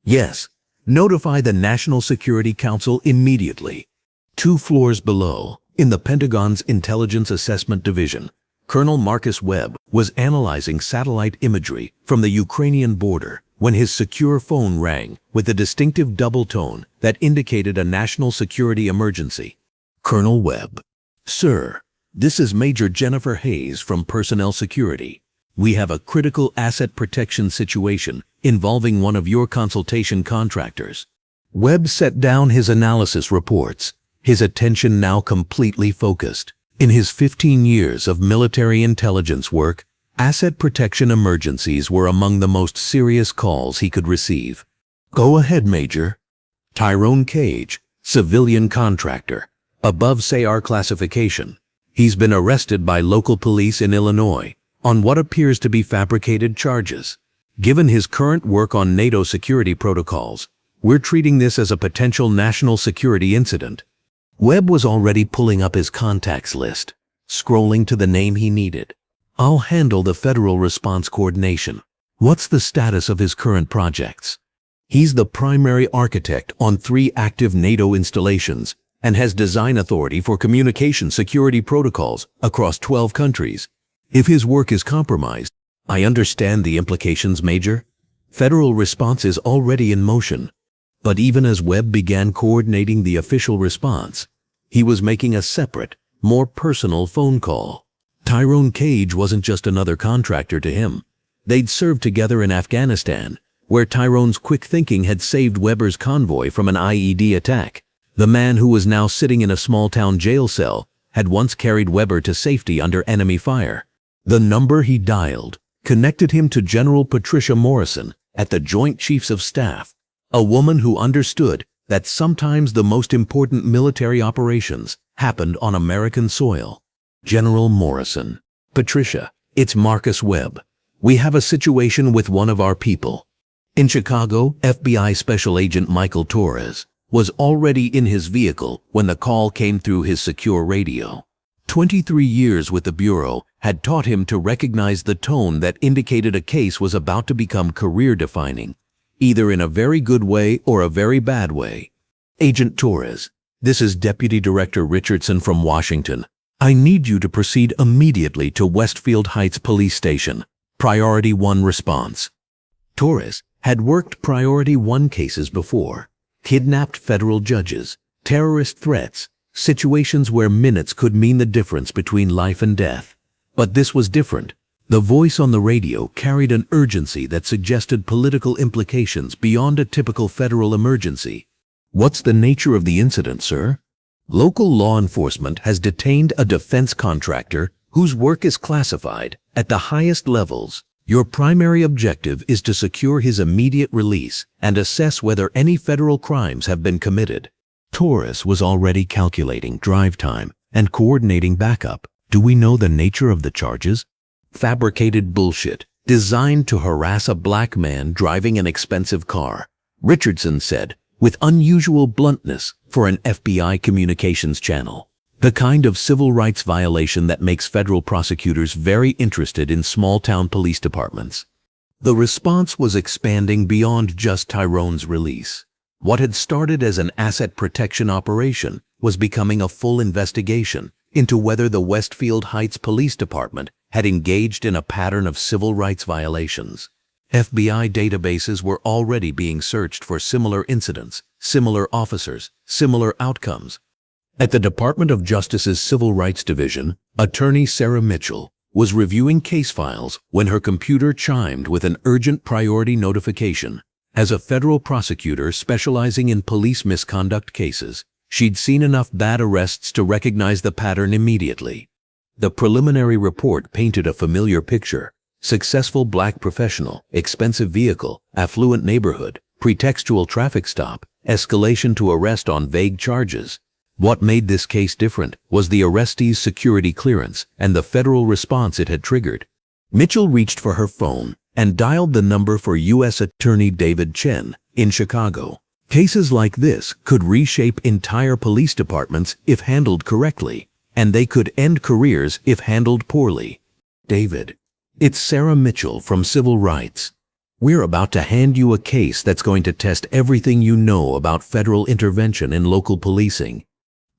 "Yes, notify the National Security Council immediately." 2 floors below, in the Pentagon's Intelligence Assessment Division, Colonel Marcus Webb was analyzing satellite imagery from the Ukrainian border when his secure phone rang with a distinctive double tone that indicated a national security emergency. "Colonel Webb." "Sir, this is Major Jennifer Hayes from Personnel Security. We have a critical asset protection situation involving one of your consultation contractors." Webb set down his analysis reports, his attention now completely focused. In his 15 years of military intelligence work, asset protection emergencies were among the most serious calls he could receive. "Go ahead, Major." Tyrone Cage, civilian contractor, above SAR classification. He's been arrested by local police in Illinois on what appears to be fabricated charges. Given his current work on NATO security protocols, we're treating this as a potential national security incident. Webb was already pulling up his contacts list, scrolling to the name he needed. "I'll handle the federal response coordination." What's the status of his current projects? He's the primary architect on 3 active NATO installations and has design authority for communication security protocols across 12 countries. If his work is compromised, I understand the implications, Major. Federal response is already in motion. But even as Webb began coordinating the official response, he was making a separate, more personal phone call. Tyrone Cage wasn't just another contractor to him. They'd served together in Afghanistan, where Tyrone's quick thinking had saved Webber's convoy from an IED attack. The man who was now sitting in a small-town jail cell had once carried Webber to safety under enemy fire. The number he dialed connected him to General Patricia Morrison at the Joint Chiefs of Staff, a woman who understood that sometimes the most important military operations happened on American soil. "General Morrison." "Patricia, it's Marcus Webb. We have a situation with one of our people." In Chicago, FBI Special Agent Michael Torres was already in his vehicle when the call came through his secure radio. 23 years with the Bureau had taught him to recognize the tone that indicated a case was about to become career-defining, either in a very good way or a very bad way. "Agent Torres, this is Deputy Director Richardson from Washington. I need you to proceed immediately to Westfield Heights Police Station. Priority 1 response." Torres had worked Priority 1 cases before. Kidnapped federal judges, terrorist threats, situations where minutes could mean the difference between life and death. But this was different. The voice on the radio carried an urgency that suggested political implications beyond a typical federal emergency. "What's the nature of the incident, sir?" "Local law enforcement has detained a defense contractor whose work is classified at the highest levels. Your primary objective is to secure his immediate release and assess whether any federal crimes have been committed." Torres was already calculating drive time and coordinating backup. "Do we know the nature of the charges?" "Fabricated bullshit, designed to harass a black man driving an expensive car," Richardson said, with unusual bluntness for an FBI communications channel. "The kind of civil rights violation that makes federal prosecutors very interested in small-town police departments." The response was expanding beyond just Tyrone's release. What had started as an asset protection operation was becoming a full investigation into whether the Westfield Heights Police Department had engaged in a pattern of civil rights violations. FBI databases were already being searched for similar incidents, similar officers, similar outcomes. At the Department of Justice's Civil Rights Division, attorney Sarah Mitchell was reviewing case files when her computer chimed with an urgent priority notification. As a federal prosecutor specializing in police misconduct cases, she'd seen enough bad arrests to recognize the pattern immediately. The preliminary report painted a familiar picture: successful black professional, expensive vehicle, affluent neighborhood, pretextual traffic stop, escalation to arrest on vague charges. What made this case different was the arrestee's security clearance and the federal response it had triggered. Mitchell reached for her phone and dialed the number for U.S. Attorney David Chen in Chicago. Cases like this could reshape entire police departments if handled correctly, and they could end careers if handled poorly. David, it's Sarah Mitchell from Civil Rights. We're about to hand you a case that's going to test everything you know about federal intervention in local policing.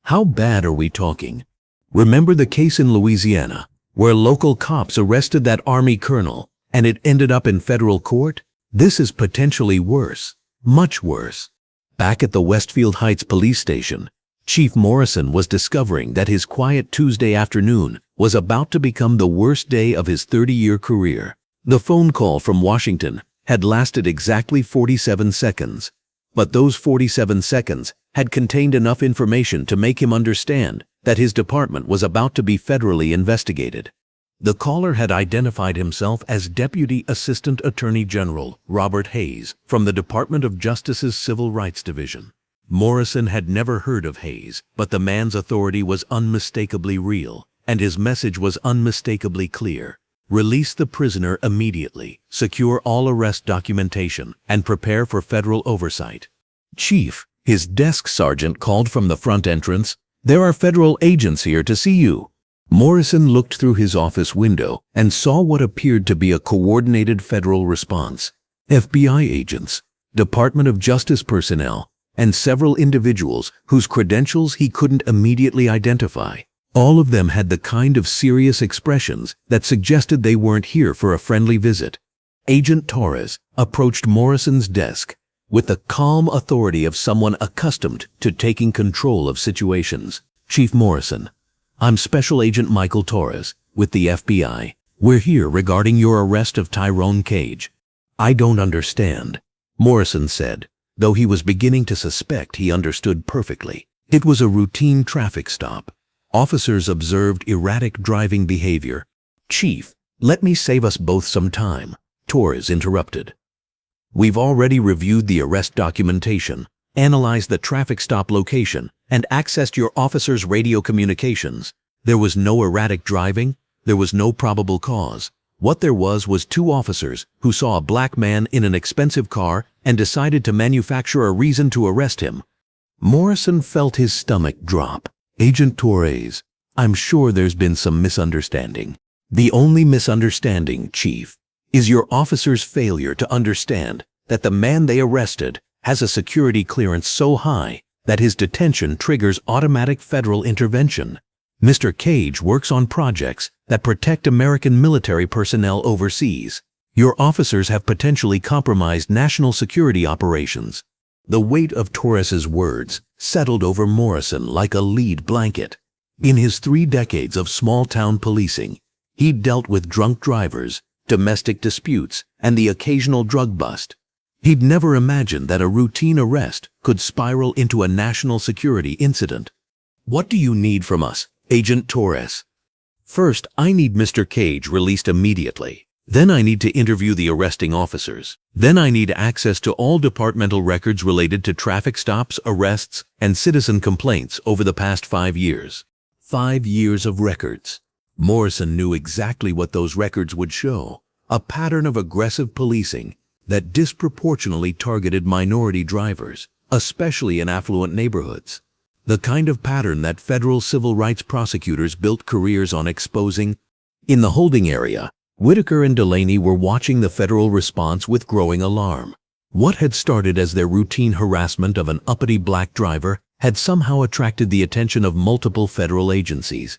How bad are we talking? Remember the case in Louisiana, where local cops arrested that Army colonel and it ended up in federal court? This is potentially worse, much worse. Back at the Westfield Heights police station, Chief Morrison was discovering that his quiet Tuesday afternoon was about to become the worst day of his 30-year career. The phone call from Washington had lasted exactly 47 seconds, but those 47 seconds had contained enough information to make him understand that his department was about to be federally investigated. The caller had identified himself as Deputy Assistant Attorney General Robert Hayes from the Department of Justice's Civil Rights Division. Morrison had never heard of Hayes, but the man's authority was unmistakably real, and his message was unmistakably clear. Release the prisoner immediately, secure all arrest documentation, and prepare for federal oversight. Chief, his desk sergeant called from the front entrance, "There are federal agents here to see you." Morrison looked through his office window and saw what appeared to be a coordinated federal response. FBI agents, Department of Justice personnel, and several individuals whose credentials he couldn't immediately identify. All of them had the kind of serious expressions that suggested they weren't here for a friendly visit. Agent Torres approached Morrison's desk with the calm authority of someone accustomed to taking control of situations. "Chief Morrison, I'm Special Agent Michael Torres with the FBI. We're here regarding your arrest of Tyrone Cage." "I don't understand," Morrison said, though he was beginning to suspect he understood perfectly. It was a routine traffic stop. Officers observed erratic driving behavior. "Chief, let me save us both some time," Torres interrupted. "We've already reviewed the arrest documentation, analyzed the traffic stop location, and accessed your officer's radio communications. There was no erratic driving. There was no probable cause. What there was two officers who saw a black man in an expensive car and decided to manufacture a reason to arrest him." Morrison felt his stomach drop. "Agent Torres, I'm sure there's been some misunderstanding. The only misunderstanding, Chief, is your officer's failure to understand that the man they arrested has a security clearance so high that his detention triggers automatic federal intervention. Mr. Cage works on projects that protect American military personnel overseas. Your officers have potentially compromised national security operations." The weight of Torres's words settled over Morrison like a lead blanket. In his 3 decades of small-town policing, he'd dealt with drunk drivers, domestic disputes, and the occasional drug bust. He'd never imagined that a routine arrest could spiral into a national security incident. "What do you need from us, Agent Torres?" "First, I need Mr. Cage released immediately. Then I need to interview the arresting officers. Then I need access to all departmental records related to traffic stops, arrests, and citizen complaints over the past 5 years. 5 years of records. Morrison knew exactly what those records would show: a pattern of aggressive policing that disproportionately targeted minority drivers, especially in affluent neighborhoods. The kind of pattern that federal civil rights prosecutors built careers on exposing. In the holding area, Whitaker and Delaney were watching the federal response with growing alarm. What had started as their routine harassment of an uppity black driver had somehow attracted the attention of multiple federal agencies.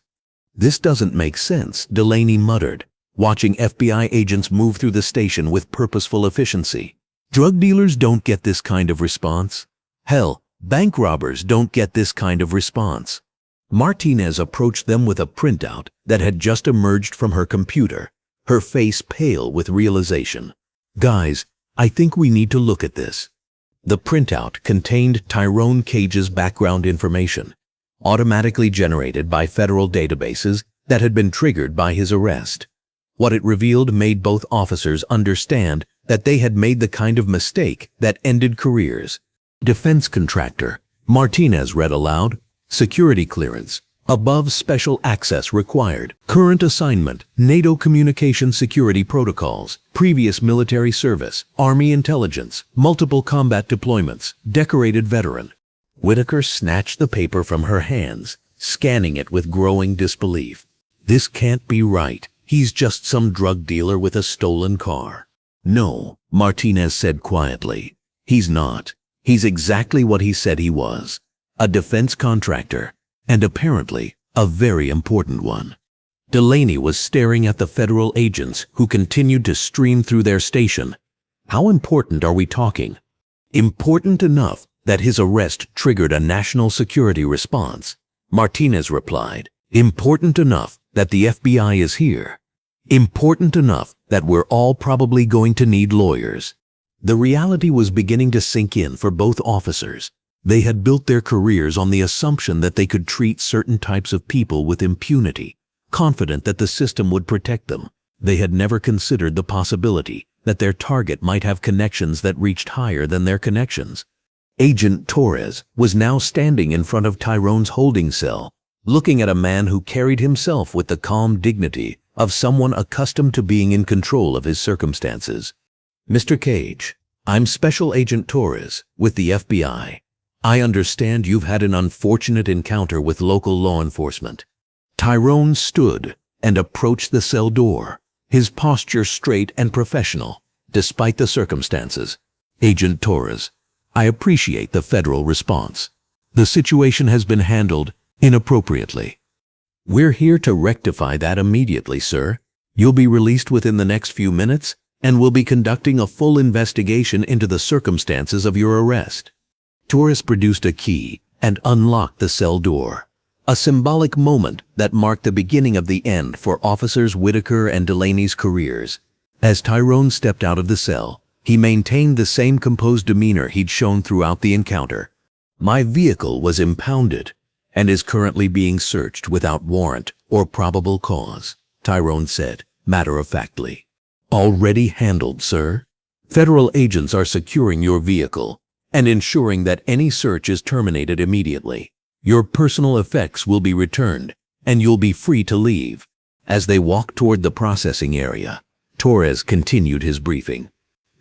"This doesn't make sense," Delaney muttered. watching FBI agents move through the station with purposeful efficiency. Drug dealers don't get this kind of response. Hell, bank robbers don't get this kind of response. Martinez approached them with a printout that had just emerged from her computer, her face pale with realization. "Guys, I think we need to look at this." The printout contained Tyrone Cage's background information, automatically generated by federal databases that had been triggered by his arrest. What it revealed made both officers understand that they had made the kind of mistake that ended careers. "Defense contractor," Martinez read aloud. "Security clearance. Above special access required. Current assignment, NATO communication security protocols. Previous military service, Army intelligence, multiple combat deployments, decorated veteran." Whitaker snatched the paper from her hands, scanning it with growing disbelief. "This can't be right. He's just some drug dealer with a stolen car." "No," Martinez said quietly. "He's not. He's exactly what he said he was. A defense contractor, and apparently a very important one." Delaney was staring at the federal agents who continued to stream through their station. "How important are we talking?" "Important enough that his arrest triggered a national security response," Martinez replied. "Important enough that the FBI is here. Important enough that we're all probably going to need lawyers." The reality was beginning to sink in for both officers. They had built their careers on the assumption that they could treat certain types of people with impunity, confident that the system would protect them. They had never considered the possibility that their target might have connections that reached higher than their connections. Agent Torres was now standing in front of Tyrone's holding cell, looking at a man who carried himself with the calm dignity of someone accustomed to being in control of his circumstances. "Mr. Cage, I'm Special Agent Torres with the FBI. I understand you've had an unfortunate encounter with local law enforcement." Tyrone stood and approached the cell door, his posture straight and professional, despite the circumstances. "Agent Torres, I appreciate the federal response. The situation has been handled inappropriately. We're here to rectify that immediately, sir. You'll be released within the next few minutes, and we'll be conducting a full investigation into the circumstances of your arrest." Torres produced a key and unlocked the cell door, a symbolic moment that marked the beginning of the end for Officers Whitaker and Delaney's careers. As Tyrone stepped out of the cell, he maintained the same composed demeanor he'd shown throughout the encounter. "My vehicle was impounded and is currently being searched without warrant or probable cause," Tyrone said, matter-of-factly. "Already handled, sir. Federal agents are securing your vehicle and ensuring that any search is terminated immediately. Your personal effects will be returned, and you'll be free to leave." As they walked toward the processing area, Torres continued his briefing.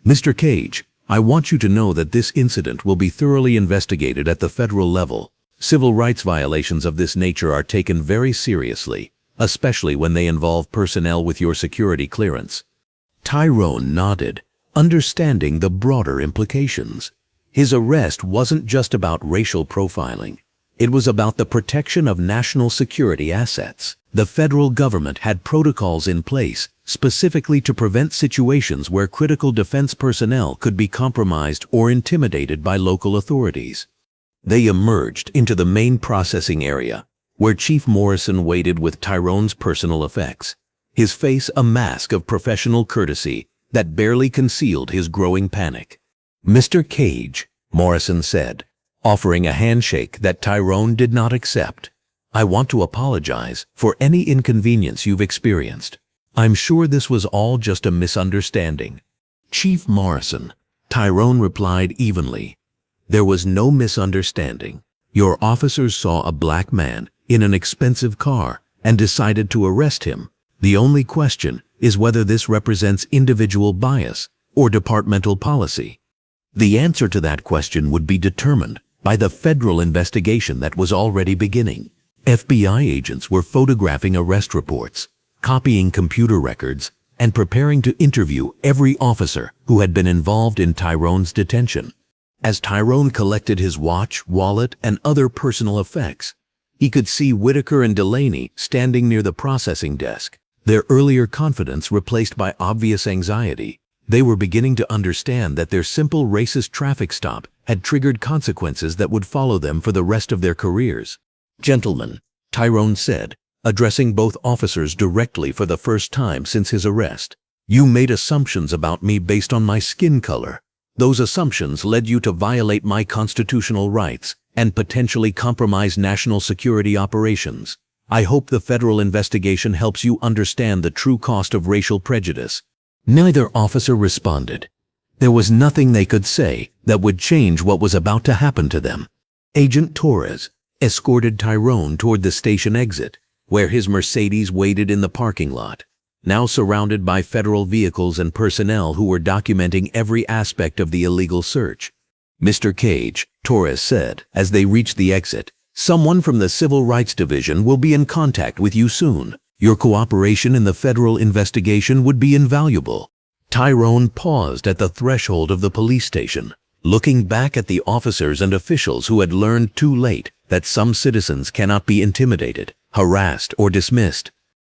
"Mr. Cage, I want you to know that this incident will be thoroughly investigated at the federal level. Civil rights violations of this nature are taken very seriously, especially when they involve personnel with your security clearance." Tyrone nodded, understanding the broader implications. His arrest wasn't just about racial profiling. It was about the protection of national security assets. The federal government had protocols in place specifically to prevent situations where critical defense personnel could be compromised or intimidated by local authorities. They emerged into the main processing area, where Chief Morrison waited with Tyrone's personal effects, his face a mask of professional courtesy that barely concealed his growing panic. "Mr. Cage," Morrison said, offering a handshake that Tyrone did not accept, "I want to apologize for any inconvenience you've experienced. I'm sure this was all just a misunderstanding." "Chief Morrison," Tyrone replied evenly, "there was no misunderstanding. Your officers saw a black man in an expensive car and decided to arrest him. The only question is whether this represents individual bias or departmental policy. The answer to that question would be determined by the federal investigation that was already beginning. FBI agents were photographing arrest reports, copying computer records, and preparing to interview every officer who had been involved in Tyrone's detention. As Tyrone collected his watch, wallet, and other personal effects, he could see Whitaker and Delaney standing near the processing desk, their earlier confidence replaced by obvious anxiety. They were beginning to understand that their simple racist traffic stop had triggered consequences that would follow them for the rest of their careers. "Gentlemen," Tyrone said, addressing both officers directly for the first time since his arrest, "you made assumptions about me based on my skin color. Those assumptions led you to violate my constitutional rights and potentially compromise national security operations. I hope the federal investigation helps you understand the true cost of racial prejudice." Neither officer responded. There was nothing they could say that would change what was about to happen to them. Agent Torres escorted Tyrone toward the station exit, where his Mercedes waited in the parking lot, now surrounded by federal vehicles and personnel who were documenting every aspect of the illegal search. "Mr. Cage," Torres said as they reached the exit, "someone from the Civil Rights Division will be in contact with you soon. Your cooperation in the federal investigation would be invaluable." Tyrone paused at the threshold of the police station, looking back at the officers and officials who had learned too late that some citizens cannot be intimidated, harassed, or dismissed.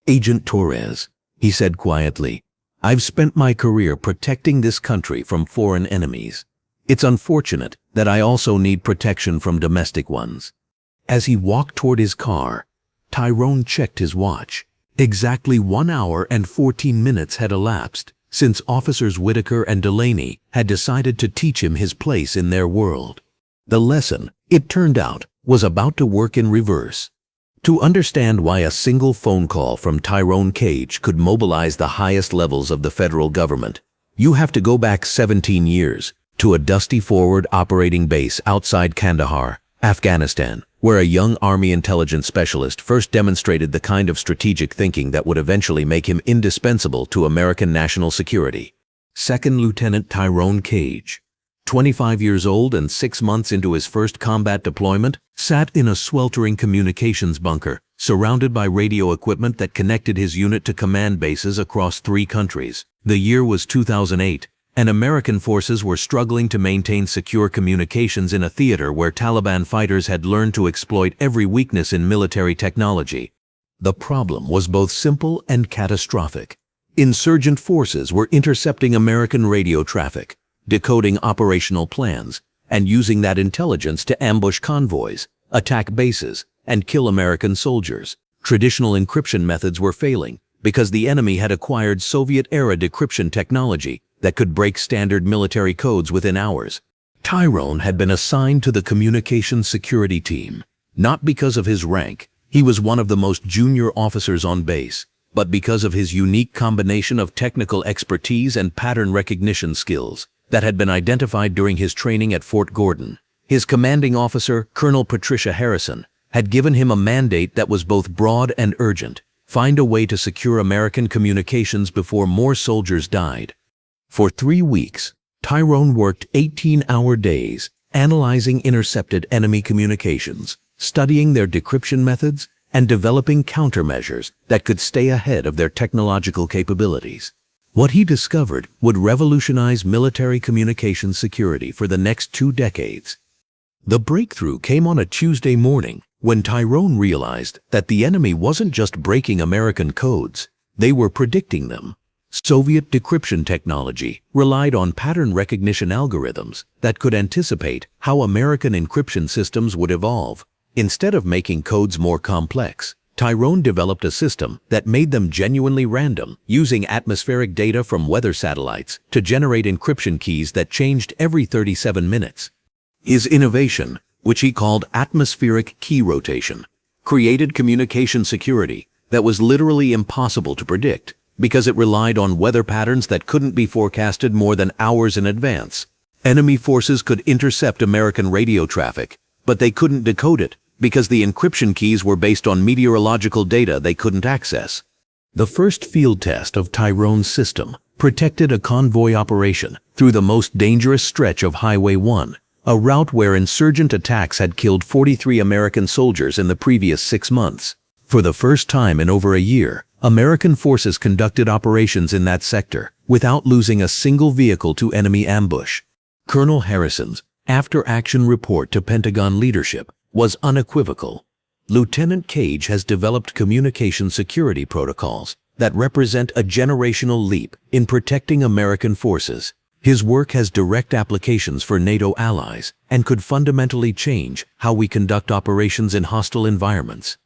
"Agent Torres," he said quietly, "I've spent my career protecting this country from foreign enemies. It's unfortunate that I also need protection from domestic ones." As he walked toward his car, Tyrone checked his watch. Exactly 1 hour and 14 minutes had elapsed since Officers Whitaker and Delaney had decided to teach him his place in their world. The lesson, it turned out, was about to work in reverse. To understand why a single phone call from Tyrone Cage could mobilize the highest levels of the federal government, you have to go back 17 years to a dusty forward operating base outside Kandahar, Afghanistan, where a young Army intelligence specialist first demonstrated the kind of strategic thinking that would eventually make him indispensable to American national security. Second Lieutenant Tyrone Cage, 25 years old and 6 months into his first combat deployment, sat in a sweltering communications bunker, surrounded by radio equipment that connected his unit to command bases across 3 countries. The year was 2008. And American forces were struggling to maintain secure communications in a theater where Taliban fighters had learned to exploit every weakness in military technology. The problem was both simple and catastrophic. Insurgent forces were intercepting American radio traffic, decoding operational plans, and using that intelligence to ambush convoys, attack bases, and kill American soldiers. Traditional encryption methods were failing because the enemy had acquired Soviet-era decryption technology that could break standard military codes within hours. Tyrone had been assigned to the communications security team, not because of his rank, he was one of the most junior officers on base, but because of his unique combination of technical expertise and pattern recognition skills that had been identified during his training at Fort Gordon. His commanding officer, Colonel Patricia Harrison, had given him a mandate that was both broad and urgent: find a way to secure American communications before more soldiers died. For 3 weeks, Tyrone worked 18-hour days, analyzing intercepted enemy communications, studying their decryption methods, and developing countermeasures that could stay ahead of their technological capabilities. What he discovered would revolutionize military communications security for the next 2 decades. The breakthrough came on a Tuesday morning when Tyrone realized that the enemy wasn't just breaking American codes, they were predicting them. Soviet decryption technology relied on pattern recognition algorithms that could anticipate how American encryption systems would evolve. Instead of making codes more complex, Tyrone developed a system that made them genuinely random, using atmospheric data from weather satellites to generate encryption keys that changed every 37 minutes. His innovation, which he called atmospheric key rotation, created communication security that was literally impossible to predict, because it relied on weather patterns that couldn't be forecasted more than hours in advance. Enemy forces could intercept American radio traffic, but they couldn't decode it because the encryption keys were based on meteorological data they couldn't access. The first field test of Tyrone's system protected a convoy operation through the most dangerous stretch of Highway 1, a route where insurgent attacks had killed 43 American soldiers in the previous 6 months. For the first time in over a year, American forces conducted operations in that sector without losing a single vehicle to enemy ambush. Colonel Harrison's after-action report to Pentagon leadership was unequivocal. Lieutenant Cage has developed communication security protocols that represent a generational leap in protecting American forces. His work has direct applications for NATO allies and could fundamentally change how we conduct operations in hostile environments.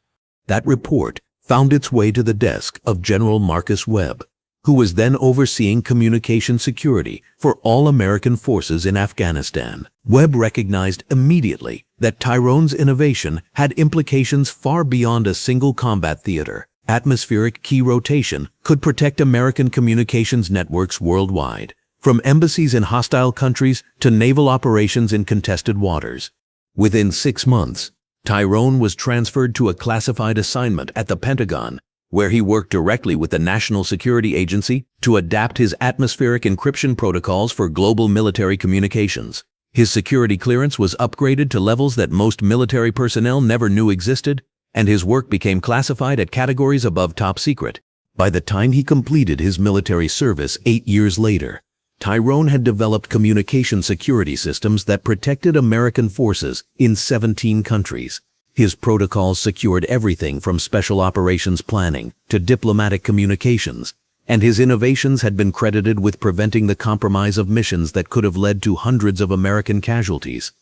That report found its way to the desk of General Marcus Webb, who was then overseeing communication security for all American forces in Afghanistan. Webb recognized immediately that Tyrone's innovation had implications far beyond a single combat theater. Atmospheric key rotation could protect American communications networks worldwide, from embassies in hostile countries to naval operations in contested waters. Within 6 months, Tyrone was transferred to a classified assignment at the Pentagon, where he worked directly with the National Security Agency to adapt his atmospheric encryption protocols for global military communications. His security clearance was upgraded to levels that most military personnel never knew existed, and his work became classified at categories above top secret. By the time he completed his military service 8 years later, Tyrone had developed communication security systems that protected American forces in 17 countries. His protocols secured everything from special operations planning to diplomatic communications, and his innovations had been credited with preventing the compromise of missions that could have led to hundreds of American casualties.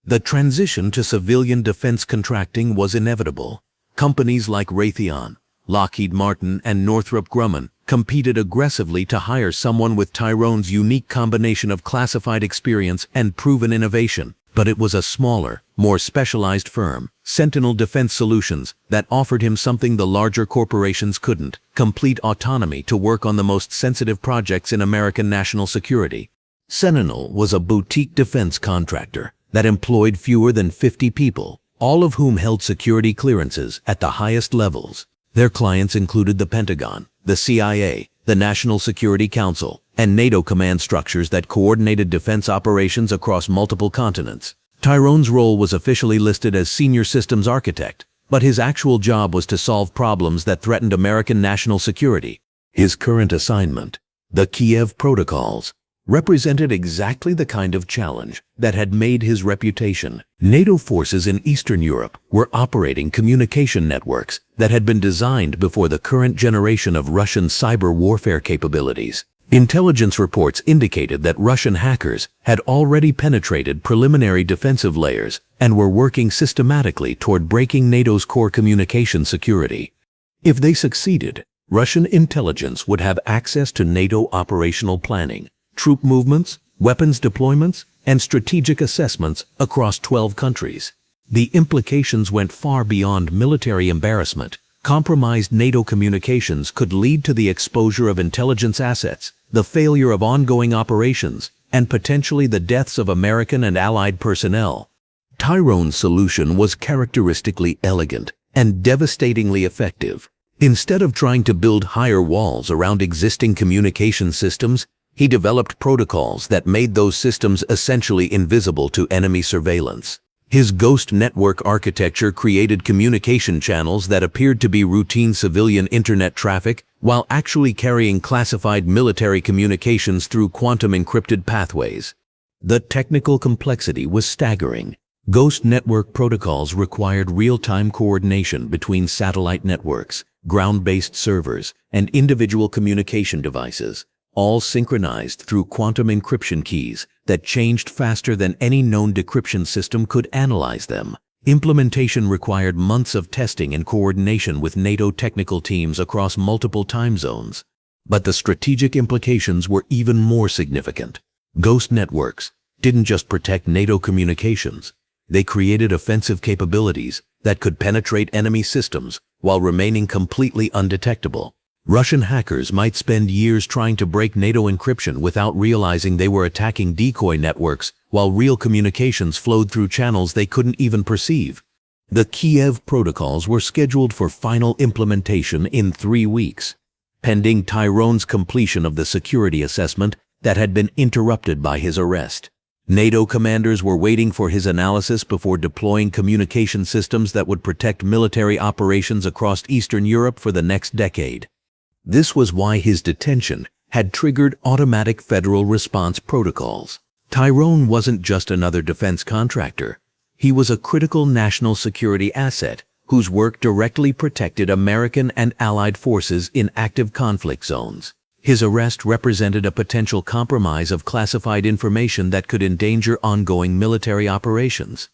The transition to civilian defense contracting was inevitable. Companies like Raytheon, Lockheed Martin, and Northrop Grumman competed aggressively to hire someone with Tyrone's unique combination of classified experience and proven innovation. But it was a smaller, more specialized firm, Sentinel Defense Solutions, that offered him something the larger corporations couldn't: complete autonomy to work on the most sensitive projects in American national security. Sentinel was a boutique defense contractor that employed fewer than 50 people, all of whom held security clearances at the highest levels. Their clients included the Pentagon, the CIA, the National Security Council, and NATO command structures that coordinated defense operations across multiple continents. Tyrone's role was officially listed as Senior Systems Architect, but his actual job was to solve problems that threatened American national security. His current assignment, the Kiev Protocols, represented exactly the kind of challenge that had made his reputation. NATO forces in Eastern Europe were operating communication networks that had been designed before the current generation of Russian cyber warfare capabilities. Intelligence reports indicated that Russian hackers had already penetrated preliminary defensive layers and were working systematically toward breaking NATO's core communication security. If they succeeded, Russian intelligence would have access to NATO operational planning, troop movements, weapons deployments, and strategic assessments across 12 countries. The implications went far beyond military embarrassment. Compromised NATO communications could lead to the exposure of intelligence assets, the failure of ongoing operations, and potentially the deaths of American and Allied personnel. Tyrone's solution was characteristically elegant and devastatingly effective. Instead of trying to build higher walls around existing communication systems, he developed protocols that made those systems essentially invisible to enemy surveillance. His ghost network architecture created communication channels that appeared to be routine civilian internet traffic while actually carrying classified military communications through quantum-encrypted pathways. The technical complexity was staggering. Ghost network protocols required real-time coordination between satellite networks, ground-based servers, and individual communication devices, all synchronized through quantum encryption keys that changed faster than any known decryption system could analyze them. Implementation required months of testing and coordination with NATO technical teams across multiple time zones. But the strategic implications were even more significant. Ghost networks didn't just protect NATO communications. They created offensive capabilities that could penetrate enemy systems while remaining completely undetectable. Russian hackers might spend years trying to break NATO encryption without realizing they were attacking decoy networks, while real communications flowed through channels they couldn't even perceive. The Kiev protocols were scheduled for final implementation in 3 weeks, pending Tyrone's completion of the security assessment that had been interrupted by his arrest. NATO commanders were waiting for his analysis before deploying communication systems that would protect military operations across Eastern Europe for the next decade. This was why his detention had triggered automatic federal response protocols. Tyrone wasn't just another defense contractor. He was a critical national security asset whose work directly protected American and Allied forces in active conflict zones. His arrest represented a potential compromise of classified information that could endanger ongoing military operations.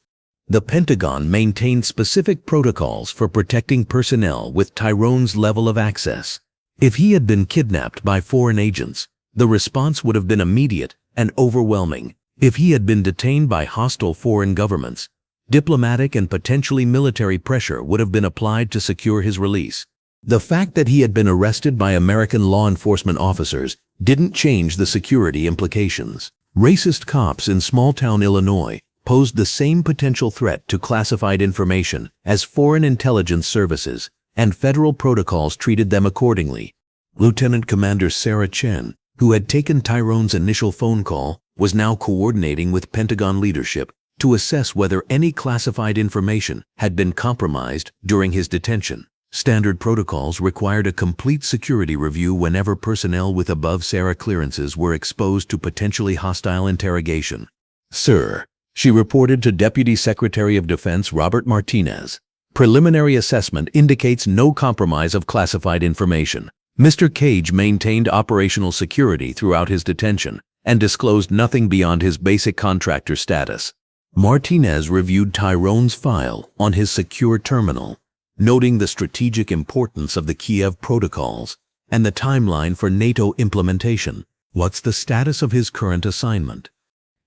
The Pentagon maintained specific protocols for protecting personnel with Tyrone's level of access. If he had been kidnapped by foreign agents, the response would have been immediate and overwhelming. If he had been detained by hostile foreign governments, diplomatic and potentially military pressure would have been applied to secure his release. The fact that he had been arrested by American law enforcement officers didn't change the security implications. Racist cops in small-town Illinois posed the same potential threat to classified information as foreign intelligence services, and federal protocols treated them accordingly. Lieutenant Commander Sarah Chen, who had taken Tyrone's initial phone call, was now coordinating with Pentagon leadership to assess whether any classified information had been compromised during his detention. Standard protocols required a complete security review whenever personnel with above SARA clearances were exposed to potentially hostile interrogation. "Sir," she reported to Deputy Secretary of Defense Robert Martinez, "preliminary assessment indicates no compromise of classified information. Mr. Cage maintained operational security throughout his detention and disclosed nothing beyond his basic contractor status." Martinez reviewed Tyrone's file on his secure terminal, noting the strategic importance of the Kiev protocols and the timeline for NATO implementation. What's the status of his current assignment?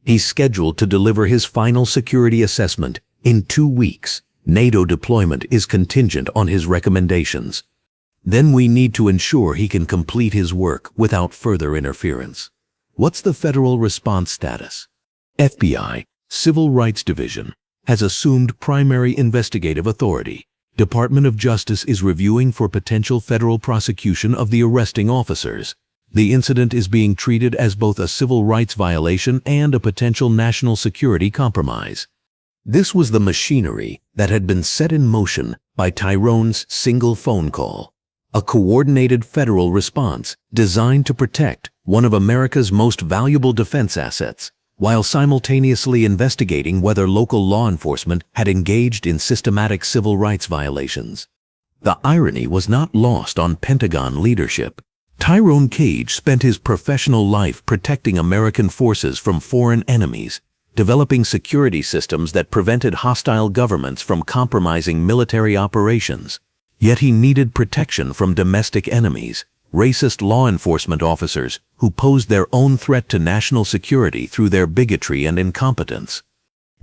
He's scheduled to deliver his final security assessment in 2 weeks. NATO deployment is contingent on his recommendations. Then we need to ensure he can complete his work without further interference. What's the federal response status? FBI, Civil Rights Division, has assumed primary investigative authority. Department of Justice is reviewing for potential federal prosecution of the arresting officers. The incident is being treated as both a civil rights violation and a potential national security compromise. This was the machinery that had been set in motion by Tyrone's single phone call, a coordinated federal response designed to protect one of America's most valuable defense assets, while simultaneously investigating whether local law enforcement had engaged in systematic civil rights violations. The irony was not lost on Pentagon leadership. Tyrone Cage spent his professional life protecting American forces from foreign enemies, developing security systems that prevented hostile governments from compromising military operations. Yet he needed protection from domestic enemies, racist law enforcement officers who posed their own threat to national security through their bigotry and incompetence.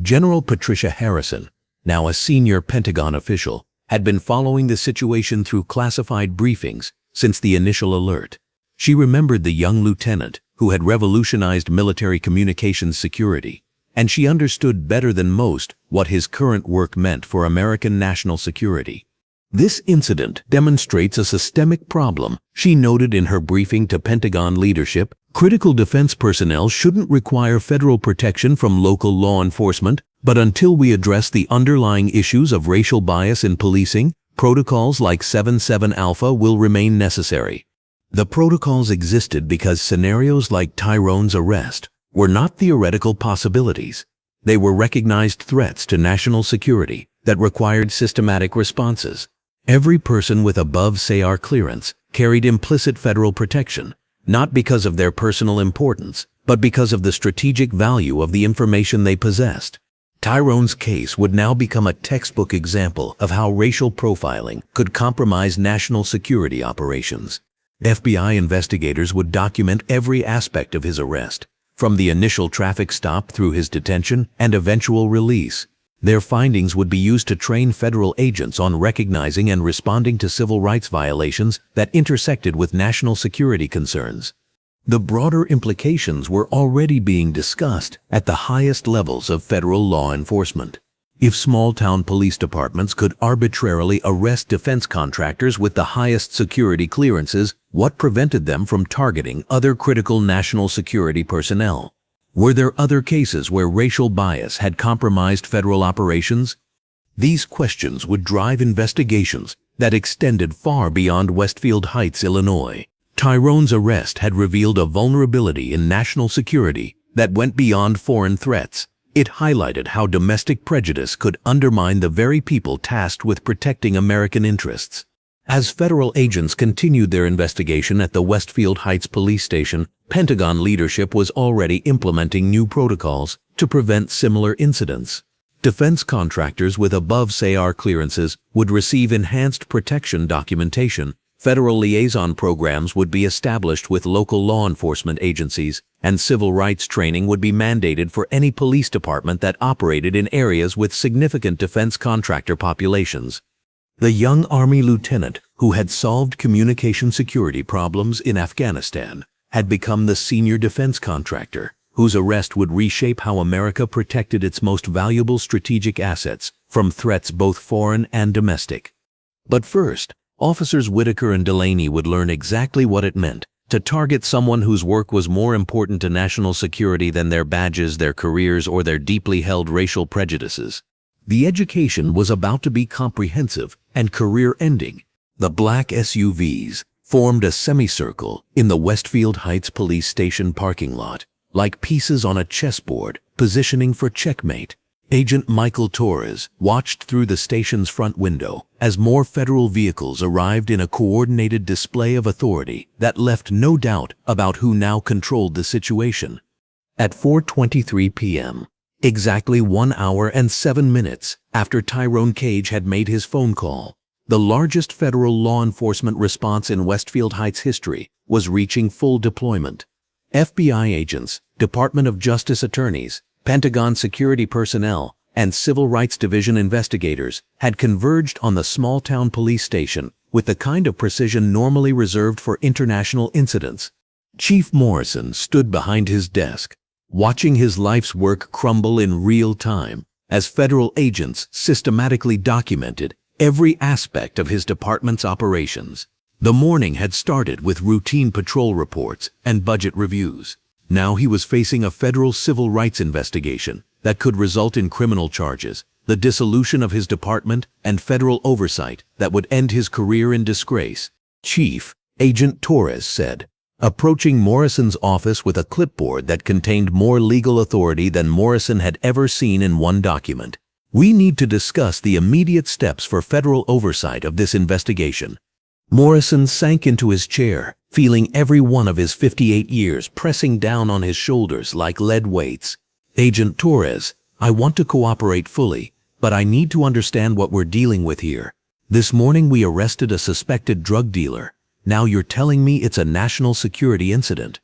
General Patricia Harrison, now a senior Pentagon official, had been following the situation through classified briefings since the initial alert. She remembered the young lieutenant who had revolutionized military communications security, and she understood better than most what his current work meant for American national security. This incident demonstrates a systemic problem, she noted in her briefing to Pentagon leadership. Critical defense personnel shouldn't require federal protection from local law enforcement, but until we address the underlying issues of racial bias in policing, protocols like 77 Alpha will remain necessary. The protocols existed because scenarios like Tyrone's arrest were not theoretical possibilities. They were recognized threats to national security that required systematic responses. Every person with above SAR clearance carried implicit federal protection, not because of their personal importance, but because of the strategic value of the information they possessed. Tyrone's case would now become a textbook example of how racial profiling could compromise national security operations. FBI investigators would document every aspect of his arrest, from the initial traffic stop through his detention and eventual release. Their findings would be used to train federal agents on recognizing and responding to civil rights violations that intersected with national security concerns. The broader implications were already being discussed at the highest levels of federal law enforcement. If small-town police departments could arbitrarily arrest defense contractors with the highest security clearances, what prevented them from targeting other critical national security personnel? Were there other cases where racial bias had compromised federal operations? These questions would drive investigations that extended far beyond Westfield Heights, Illinois. Tyrone's arrest had revealed a vulnerability in national security that went beyond foreign threats. It highlighted how domestic prejudice could undermine the very people tasked with protecting American interests. As federal agents continued their investigation at the Westfield Heights police station, Pentagon leadership was already implementing new protocols to prevent similar incidents. Defense contractors with above SAR clearances would receive enhanced protection documentation. Federal liaison programs would be established with local law enforcement agencies, and civil rights training would be mandated for any police department that operated in areas with significant defense contractor populations. The young Army lieutenant who had solved communication security problems in Afghanistan had become the senior defense contractor, whose arrest would reshape how America protected its most valuable strategic assets from threats both foreign and domestic. But first, Officers Whitaker and Delaney would learn exactly what it meant to target someone whose work was more important to national security than their badges, their careers, or their deeply held racial prejudices. The education was about to be comprehensive and career-ending. The black SUVs formed a semicircle in the Westfield Heights police station parking lot, like pieces on a chessboard, positioning for checkmate. Agent Michael Torres watched through the station's front window as more federal vehicles arrived in a coordinated display of authority that left no doubt about who now controlled the situation. At 4:23 p.m., exactly 1 hour and 7 minutes after Tyrone Cage had made his phone call, the largest federal law enforcement response in Westfield Heights history was reaching full deployment. FBI agents, Department of Justice attorneys, Pentagon security personnel, and Civil Rights Division investigators had converged on the small-town police station with the kind of precision normally reserved for international incidents. Chief Morrison stood behind his desk, watching his life's work crumble in real time as federal agents systematically documented every aspect of his department's operations. The morning had started with routine patrol reports and budget reviews. Now he was facing a federal civil rights investigation that could result in criminal charges, the dissolution of his department, and federal oversight that would end his career in disgrace. Chief, Agent Torres said, approaching Morrison's office with a clipboard that contained more legal authority than Morrison had ever seen in one document. We need to discuss the immediate steps for federal oversight of this investigation. Morrison sank into his chair, feeling every one of his 58 years pressing down on his shoulders like lead weights. Agent Torres, I want to cooperate fully, but I need to understand what we're dealing with here. This morning we arrested a suspected drug dealer. Now you're telling me it's a national security incident.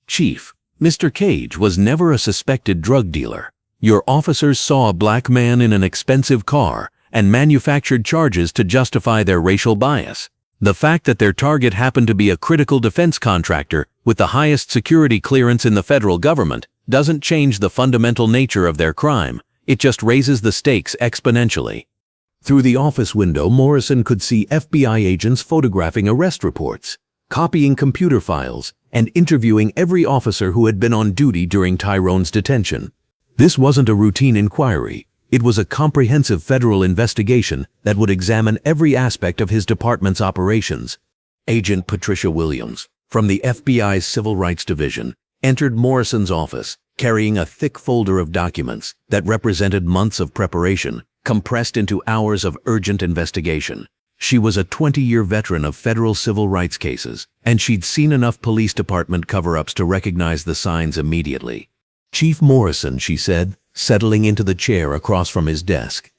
Chief, Mr. Cage was never a suspected drug dealer. Your officers saw a black man in an expensive car and manufactured charges to justify their racial bias. The fact that their target happened to be a critical defense contractor with the highest security clearance in the federal government doesn't change the fundamental nature of their crime. It just raises the stakes exponentially. Through the office window, Morrison could see FBI agents photographing arrest reports, copying computer files, and interviewing every officer who had been on duty during Tyrone's detention. This wasn't a routine inquiry. It was a comprehensive federal investigation that would examine every aspect of his department's operations. Agent Patricia Williams, from the FBI's Civil Rights Division, entered Morrison's office, carrying a thick folder of documents that represented months of preparation, compressed into hours of urgent investigation. She was a 20-year veteran of federal civil rights cases, and she'd seen enough police department cover-ups to recognize the signs immediately. Chief Morrison, she said, settling into the chair across from his desk.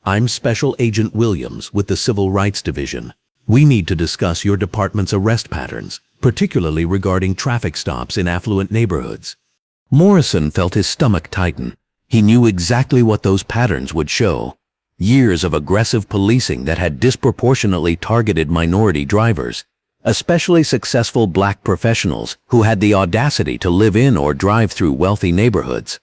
I'm Special Agent Williams with the Civil Rights Division. We need to discuss your department's arrest patterns, particularly regarding traffic stops in affluent neighborhoods. Morrison felt his stomach tighten. He knew exactly what those patterns would show. Years of aggressive policing that had disproportionately targeted minority drivers, especially successful black professionals who had the audacity to live in or drive through wealthy neighborhoods.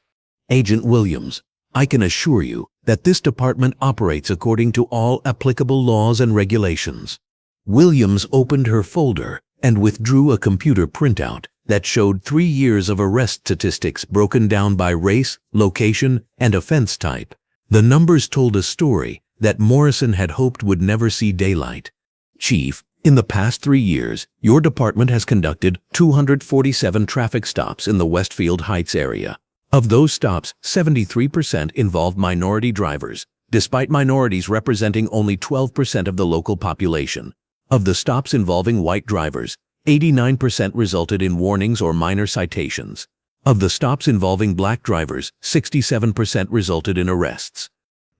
Agent Williams, I can assure you that this department operates according to all applicable laws and regulations. Williams opened her folder and withdrew a computer printout that showed 3 years of arrest statistics broken down by race, location, and offense type. The numbers told a story that Morrison had hoped would never see daylight. Chief, in the past 3 years, your department has conducted 247 traffic stops in the Westfield Heights area. Of those stops, 73% involved minority drivers, despite minorities representing only 12% of the local population. Of the stops involving white drivers, 89% resulted in warnings or minor citations. Of the stops involving black drivers, 67% resulted in arrests.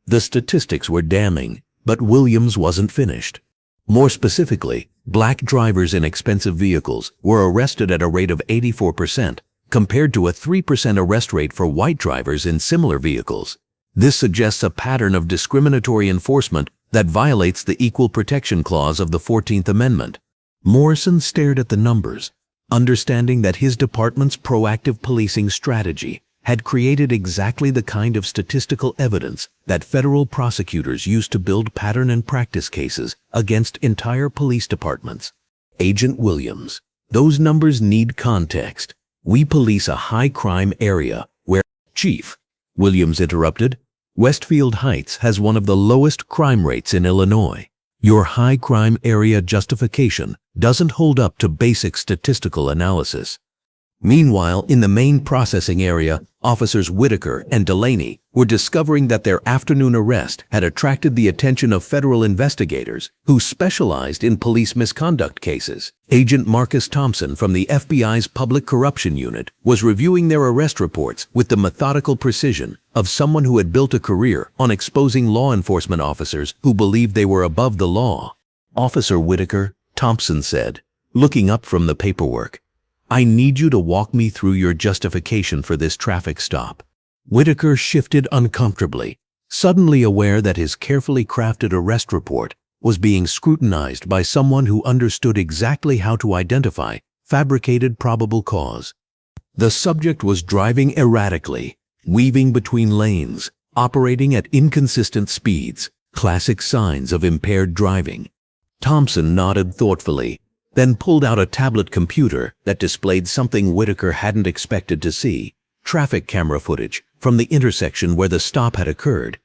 The statistics were damning, but Williams wasn't finished. More specifically, black drivers in expensive vehicles were arrested at a rate of 84%, compared to a 3% arrest rate for white drivers in similar vehicles. This suggests a pattern of discriminatory enforcement that violates the Equal Protection Clause of the 14th Amendment. Morrison stared at the numbers, understanding that his department's proactive policing strategy had created exactly the kind of statistical evidence that federal prosecutors used to build pattern and practice cases against entire police departments. Agent Williams, those numbers need context. We police a high-crime area where— Chief, Williams interrupted, Westfield Heights has one of the lowest crime rates in Illinois. Your high-crime area justification doesn't hold up to basic statistical analysis. Meanwhile, in the main processing area, Officers Whitaker and Delaney were discovering that their afternoon arrest had attracted the attention of federal investigators who specialized in police misconduct cases. Agent Marcus Thompson from the FBI's Public Corruption Unit was reviewing their arrest reports with the methodical precision of someone who had built a career on exposing law enforcement officers who believed they were above the law. Officer Whitaker, Thompson said, looking up from the paperwork, I need you to walk me through your justification for this traffic stop. Whitaker shifted uncomfortably, suddenly aware that his carefully crafted arrest report was being scrutinized by someone who understood exactly how to identify fabricated probable cause. The subject was driving erratically, weaving between lanes, operating at inconsistent speeds, classic signs of impaired driving. Thompson nodded thoughtfully, then pulled out a tablet computer that displayed something Whitaker hadn't expected to see: traffic camera footage from the intersection where the stop had occurred.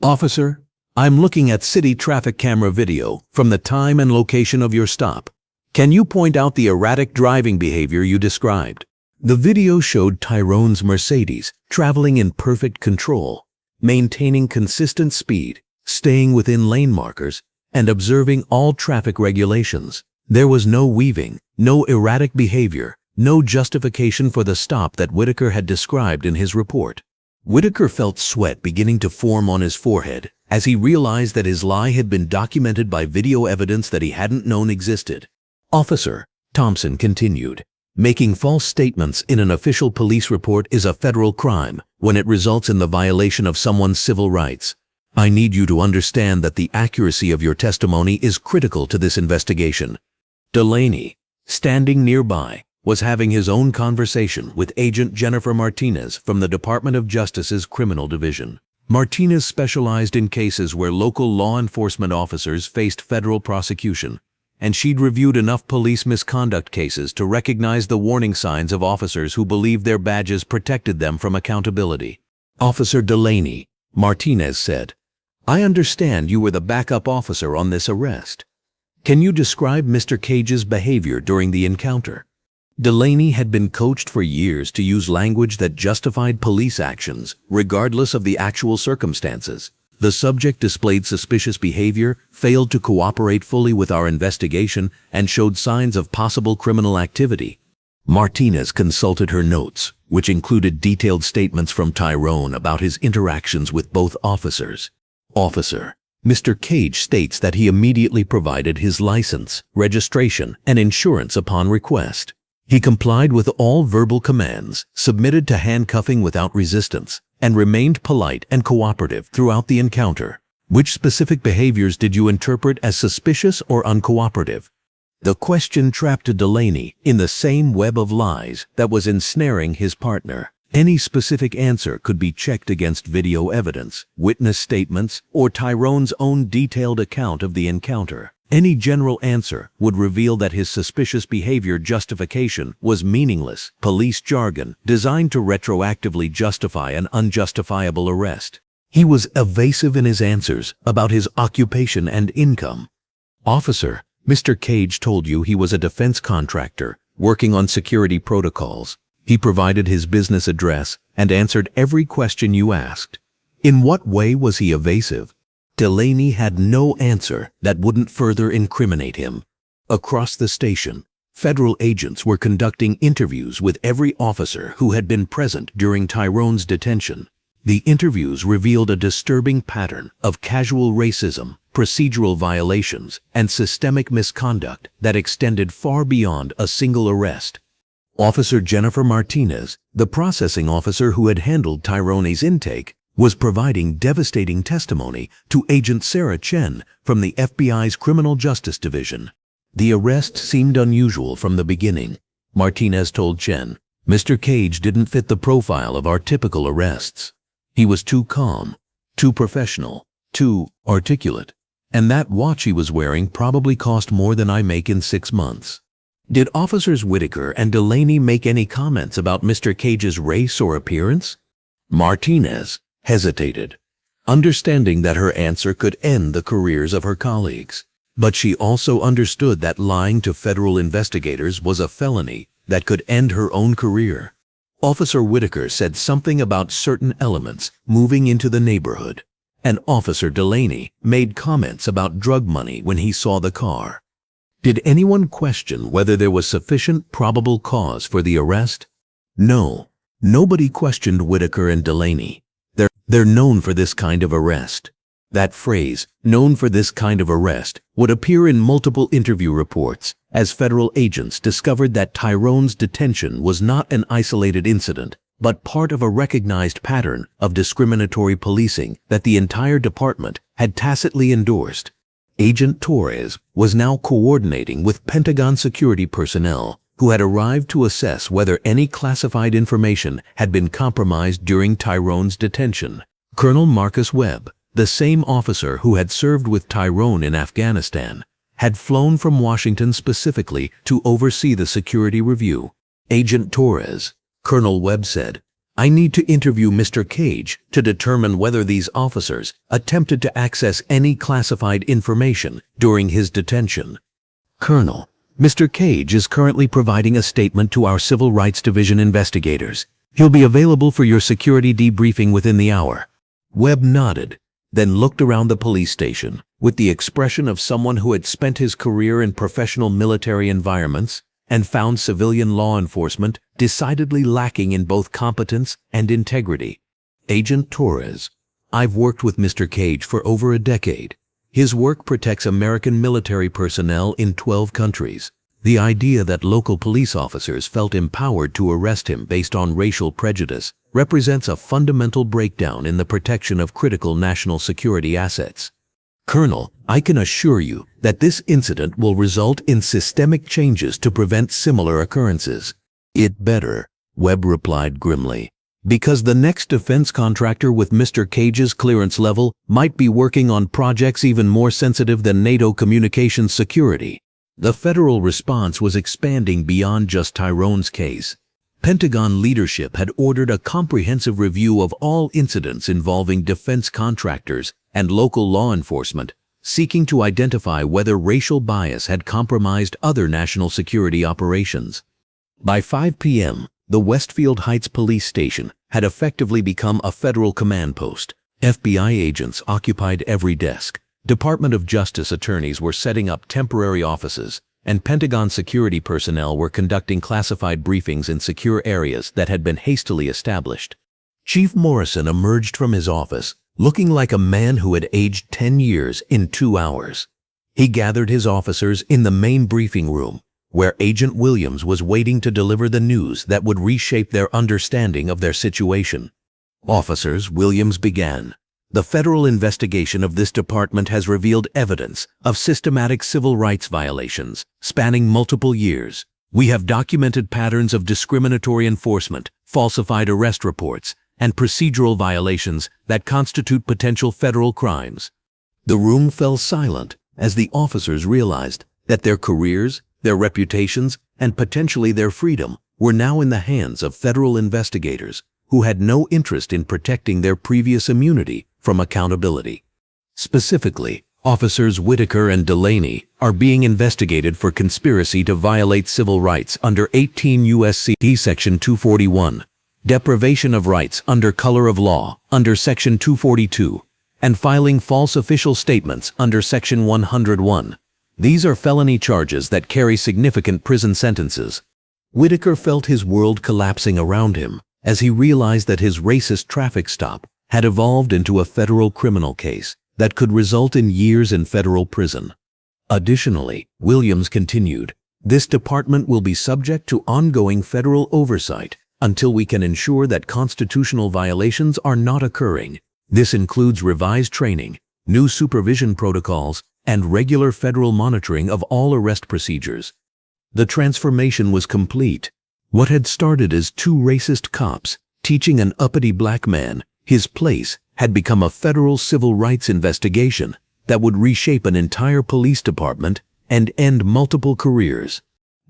Officer, I'm looking at city traffic camera video from the time and location of your stop. Can you point out the erratic driving behavior you described? The video showed Tyrone's Mercedes traveling in perfect control, maintaining consistent speed, staying within lane markers, and observing all traffic regulations. There was no weaving, no erratic behavior, no justification for the stop that Whitaker had described in his report. Whitaker felt sweat beginning to form on his forehead as he realized that his lie had been documented by video evidence that he hadn't known existed. Officer, Thompson continued, making false statements in an official police report is a federal crime when it results in the violation of someone's civil rights. I need you to understand that the accuracy of your testimony is critical to this investigation. Delaney, standing nearby, was having his own conversation with Agent Jennifer Martinez from the Department of Justice's Criminal Division. Martinez specialized in cases where local law enforcement officers faced federal prosecution, and she'd reviewed enough police misconduct cases to recognize the warning signs of officers who believed their badges protected them from accountability. Officer Delaney, Martinez said, I understand you were the backup officer on this arrest. Can you describe Mr. Cage's behavior during the encounter? Delaney had been coached for years to use language that justified police actions, regardless of the actual circumstances. The subject displayed suspicious behavior, failed to cooperate fully with our investigation, and showed signs of possible criminal activity. Martinez consulted her notes, which included detailed statements from Tyrone about his interactions with both officers. Officer, Mr. Cage states that he immediately provided his license, registration, and insurance upon request. He complied with all verbal commands, submitted to handcuffing without resistance, and remained polite and cooperative throughout the encounter. Which specific behaviors did you interpret as suspicious or uncooperative? The question trapped Delaney in the same web of lies that was ensnaring his partner. Any specific answer could be checked against video evidence, witness statements, or Tyrone's own detailed account of the encounter. Any general answer would reveal that his suspicious behavior justification was meaningless police jargon designed to retroactively justify an unjustifiable arrest. He was evasive in his answers about his occupation and income. Officer, Mr. Cage told you he was a defense contractor working on security protocols. He provided his business address and answered every question you asked. In what way was he evasive? Delaney had no answer that wouldn't further incriminate him. Across the station, federal agents were conducting interviews with every officer who had been present during Tyrone's detention. The interviews revealed a disturbing pattern of casual racism, procedural violations, and systemic misconduct that extended far beyond a single arrest. Officer Jennifer Martinez, the processing officer who had handled Tyrone's intake, was providing devastating testimony to Agent Sarah Chen from the FBI's Criminal Justice Division. The arrest seemed unusual from the beginning. Martinez told Chen, "Mr. Cage didn't fit the profile of our typical arrests. He was too calm, too professional, too articulate, and that watch he was wearing probably cost more than I make in 6 months." Did Officers Whitaker and Delaney make any comments about Mr. Cage's race or appearance? Martinez hesitated, understanding that her answer could end the careers of her colleagues. But she also understood that lying to federal investigators was a felony that could end her own career. Officer Whitaker said something about certain elements moving into the neighborhood, and Officer Delaney made comments about drug money when he saw the car. Did anyone question whether there was sufficient probable cause for the arrest? No, nobody questioned Whitaker and Delaney. They're known for this kind of arrest. That phrase, "known for this kind of arrest," would appear in multiple interview reports as federal agents discovered that Tyrone's detention was not an isolated incident, but part of a recognized pattern of discriminatory policing that the entire department had tacitly endorsed. Agent Torres was now coordinating with Pentagon security personnel who had arrived to assess whether any classified information had been compromised during Tyrone's detention. Colonel Marcus Webb, the same officer who had served with Tyrone in Afghanistan, had flown from Washington specifically to oversee the security review. Agent Torres, Colonel Webb said, "I need to interview Mr. Cage to determine whether these officers attempted to access any classified information during his detention." "Colonel, Mr. Cage is currently providing a statement to our Civil Rights Division investigators. He'll be available for your security debriefing within the hour." Webb nodded, then looked around the police station with the expression of someone who had spent his career in professional military environments and found civilian law enforcement decidedly lacking in both competence and integrity. "Agent Torres, I've worked with Mr. Cage for over a decade. His work protects American military personnel in 12 countries. The idea that local police officers felt empowered to arrest him based on racial prejudice represents a fundamental breakdown in the protection of critical national security assets. Colonel, I can assure you that this incident will result in systemic changes to prevent similar occurrences." "It better," Webb replied grimly, "because the next defense contractor with Mr. Cage's clearance level might be working on projects even more sensitive than NATO communications security." The federal response was expanding beyond just Tyrone's case. Pentagon leadership had ordered a comprehensive review of all incidents involving defense contractors and local law enforcement, seeking to identify whether racial bias had compromised other national security operations. By 5 p.m., the Westfield Heights police station had effectively become a federal command post. FBI agents occupied every desk. Department of Justice attorneys were setting up temporary offices, and Pentagon security personnel were conducting classified briefings in secure areas that had been hastily established. Chief Morrison emerged from his office, looking like a man who had aged 10 years in 2 hours. He gathered his officers in the main briefing room, where Agent Williams was waiting to deliver the news that would reshape their understanding of their situation. "Officers," Williams began, "the federal investigation of this department has revealed evidence of systematic civil rights violations spanning multiple years. We have documented patterns of discriminatory enforcement, falsified arrest reports, and procedural violations that constitute potential federal crimes." The room fell silent as the officers realized that their careers, their reputations, and potentially their freedom were now in the hands of federal investigators who had no interest in protecting their previous immunity from accountability. Specifically, Officers Whitaker and Delaney are being investigated for conspiracy to violate civil rights under 18 U.S.C. Section 241. deprivation of rights under color of law under Section 242, and filing false official statements under Section 101. These are felony charges that carry significant prison sentences. Whitaker felt his world collapsing around him as he realized that his racist traffic stop had evolved into a federal criminal case that could result in years in federal prison. Additionally, Williams continued, "This department will be subject to ongoing federal oversight until we can ensure that constitutional violations are not occurring. This includes revised training, new supervision protocols, and regular federal monitoring of all arrest procedures." The transformation was complete. What had started as two racist cops teaching an uppity black man his place had become a federal civil rights investigation that would reshape an entire police department and end multiple careers.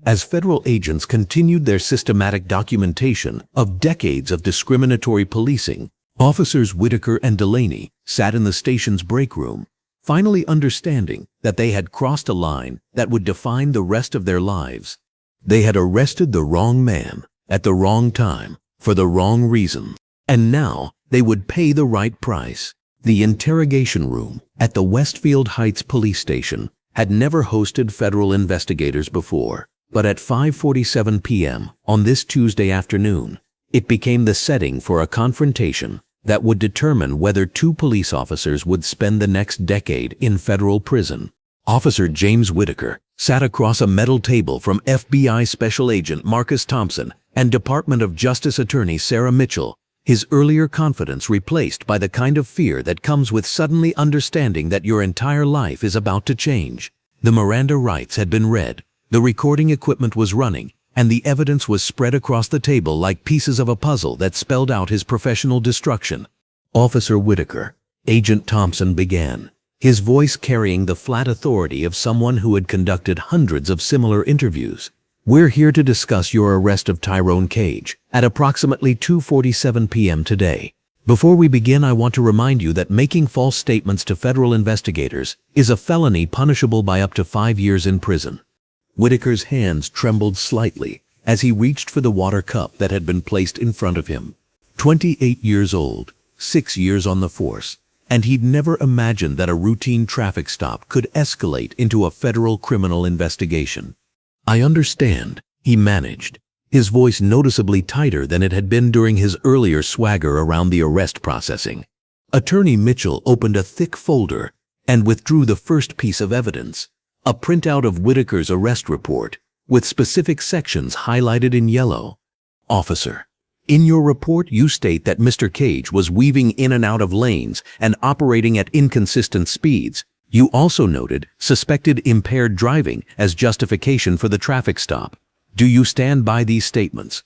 As federal agents continued their systematic documentation of decades of discriminatory policing, Officers Whitaker and Delaney sat in the station's break room, finally understanding that they had crossed a line that would define the rest of their lives. They had arrested the wrong man at the wrong time for the wrong reasons, and now they would pay the right price. The interrogation room at the Westfield Heights police station had never hosted federal investigators before, but at 5:47 p.m. on this Tuesday afternoon, it became the setting for a confrontation that would determine whether two police officers would spend the next decade in federal prison. Officer James Whitaker sat across a metal table from FBI Special Agent Marcus Thompson and Department of Justice Attorney Sarah Mitchell, his earlier confidence replaced by the kind of fear that comes with suddenly understanding that your entire life is about to change. The Miranda rights had been read, the recording equipment was running, and the evidence was spread across the table like pieces of a puzzle that spelled out his professional destruction. "Officer Whitaker," Agent Thompson began, his voice carrying the flat authority of someone who had conducted hundreds of similar interviews. "We're here to discuss your arrest of Tyrone Cage at approximately 2:47 p.m. today. Before we begin, I want to remind you that making false statements to federal investigators is a felony punishable by up to 5 years in prison." Whitaker's hands trembled slightly as he reached for the water cup that had been placed in front of him. 28 years old, 6 years on the force, and he'd never imagined that a routine traffic stop could escalate into a federal criminal investigation. "I understand," he managed, his voice noticeably tighter than it had been during his earlier swagger around the arrest processing. Attorney Mitchell opened a thick folder and withdrew the first piece of evidence, a printout of Whitaker's arrest report with specific sections highlighted in yellow. "Officer, in your report you state that Mr. Cage was weaving in and out of lanes and operating at inconsistent speeds. You also noted suspected impaired driving as justification for the traffic stop. Do you stand by these statements?"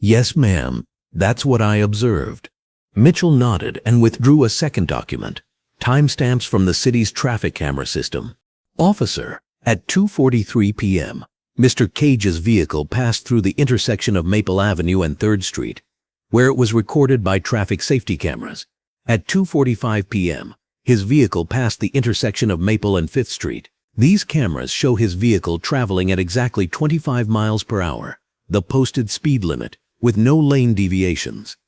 "Yes, ma'am. That's what I observed." Mitchell nodded and withdrew a second document, timestamps from the city's traffic camera system. "Officer, at 2:43 p.m., Mr. Cage's vehicle passed through the intersection of Maple Avenue and 3rd Street, where it was recorded by traffic safety cameras. At 2:45 p.m., his vehicle passed the intersection of Maple and 5th Street. These cameras show his vehicle traveling at exactly 25 miles per hour, the posted speed limit, with no lane deviations.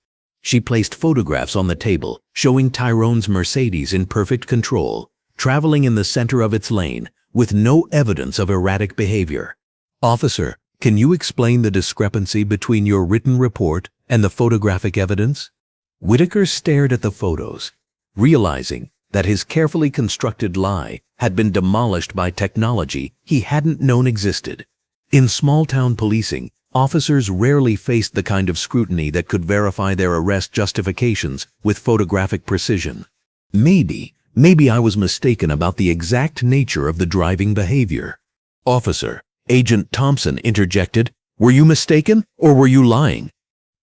She placed photographs on the table showing Tyrone's Mercedes in perfect control, traveling in the center of its lane with no evidence of erratic behavior. "Officer, can you explain the discrepancy between your written report and the photographic evidence?" Whitaker stared at the photos, realizing that his carefully constructed lie had been demolished by technology he hadn't known existed. In small-town policing, officers rarely faced the kind of scrutiny that could verify their arrest justifications with photographic precision. Maybe I was mistaken about the exact nature of the driving behavior." "Officer," Agent Thompson interjected, "were you mistaken or were you lying?"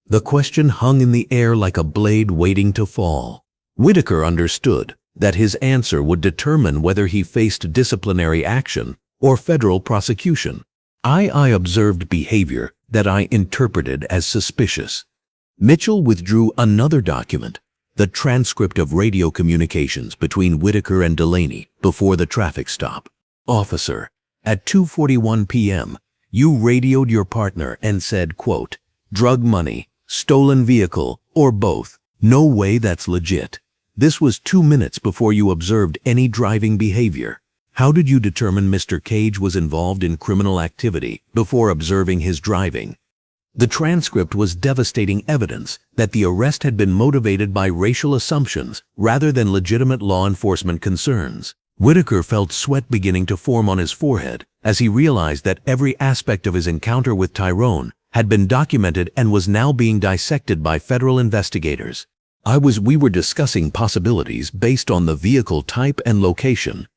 The question hung in the air like a blade waiting to fall. Whitaker understood that his answer would determine whether he faced disciplinary action or federal prosecution. I observed behavior that I interpreted as suspicious." Mitchell withdrew another document, the transcript of radio communications between Whitaker and Delaney before the traffic stop. "Officer, at 2:41 p.m., you radioed your partner and said, quote, 'drug money, stolen vehicle, or both. No way that's legit. This was 2 minutes before you observed any driving behavior. How did you determine Mr. Cage was involved in criminal activity before observing his driving? The transcript was devastating evidence that the arrest had been motivated by racial assumptions rather than legitimate law enforcement concerns. Whitaker felt sweat beginning to form on his forehead as he realized that every aspect of his encounter with Tyrone had been documented and was now being dissected by federal investigators. We were discussing possibilities based on the vehicle type and location.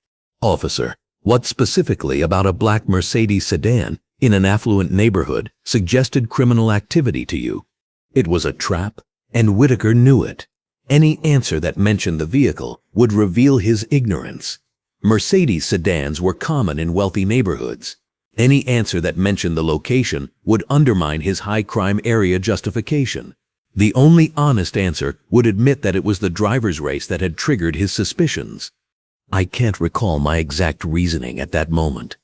Officer, what specifically about a black Mercedes sedan in an affluent neighborhood suggested criminal activity to you? It was a trap, and Whitaker knew it. Any answer that mentioned the vehicle would reveal his ignorance. Mercedes sedans were common in wealthy neighborhoods. Any answer that mentioned the location would undermine his high crime area justification. The only honest answer would admit that it was the driver's race that had triggered his suspicions. I can't recall my exact reasoning at that moment.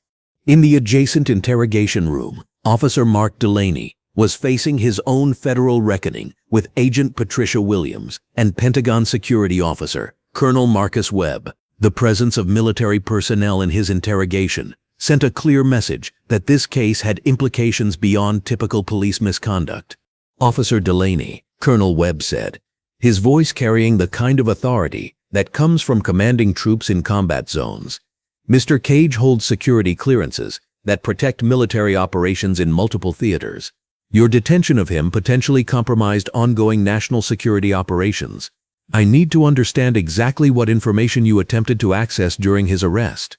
In the adjacent interrogation room, Officer Mark Delaney was facing his own federal reckoning with Agent Patricia Williams and Pentagon Security Officer Colonel Marcus Webb. The presence of military personnel in his interrogation sent a clear message that this case had implications beyond typical police misconduct. Officer Delaney, Colonel Webb said, his voice carrying the kind of authority that comes from commanding troops in combat zones. Mr. Cage holds security clearances that protect military operations in multiple theaters. Your detention of him potentially compromised ongoing national security operations. I need to understand exactly what information you attempted to access during his arrest.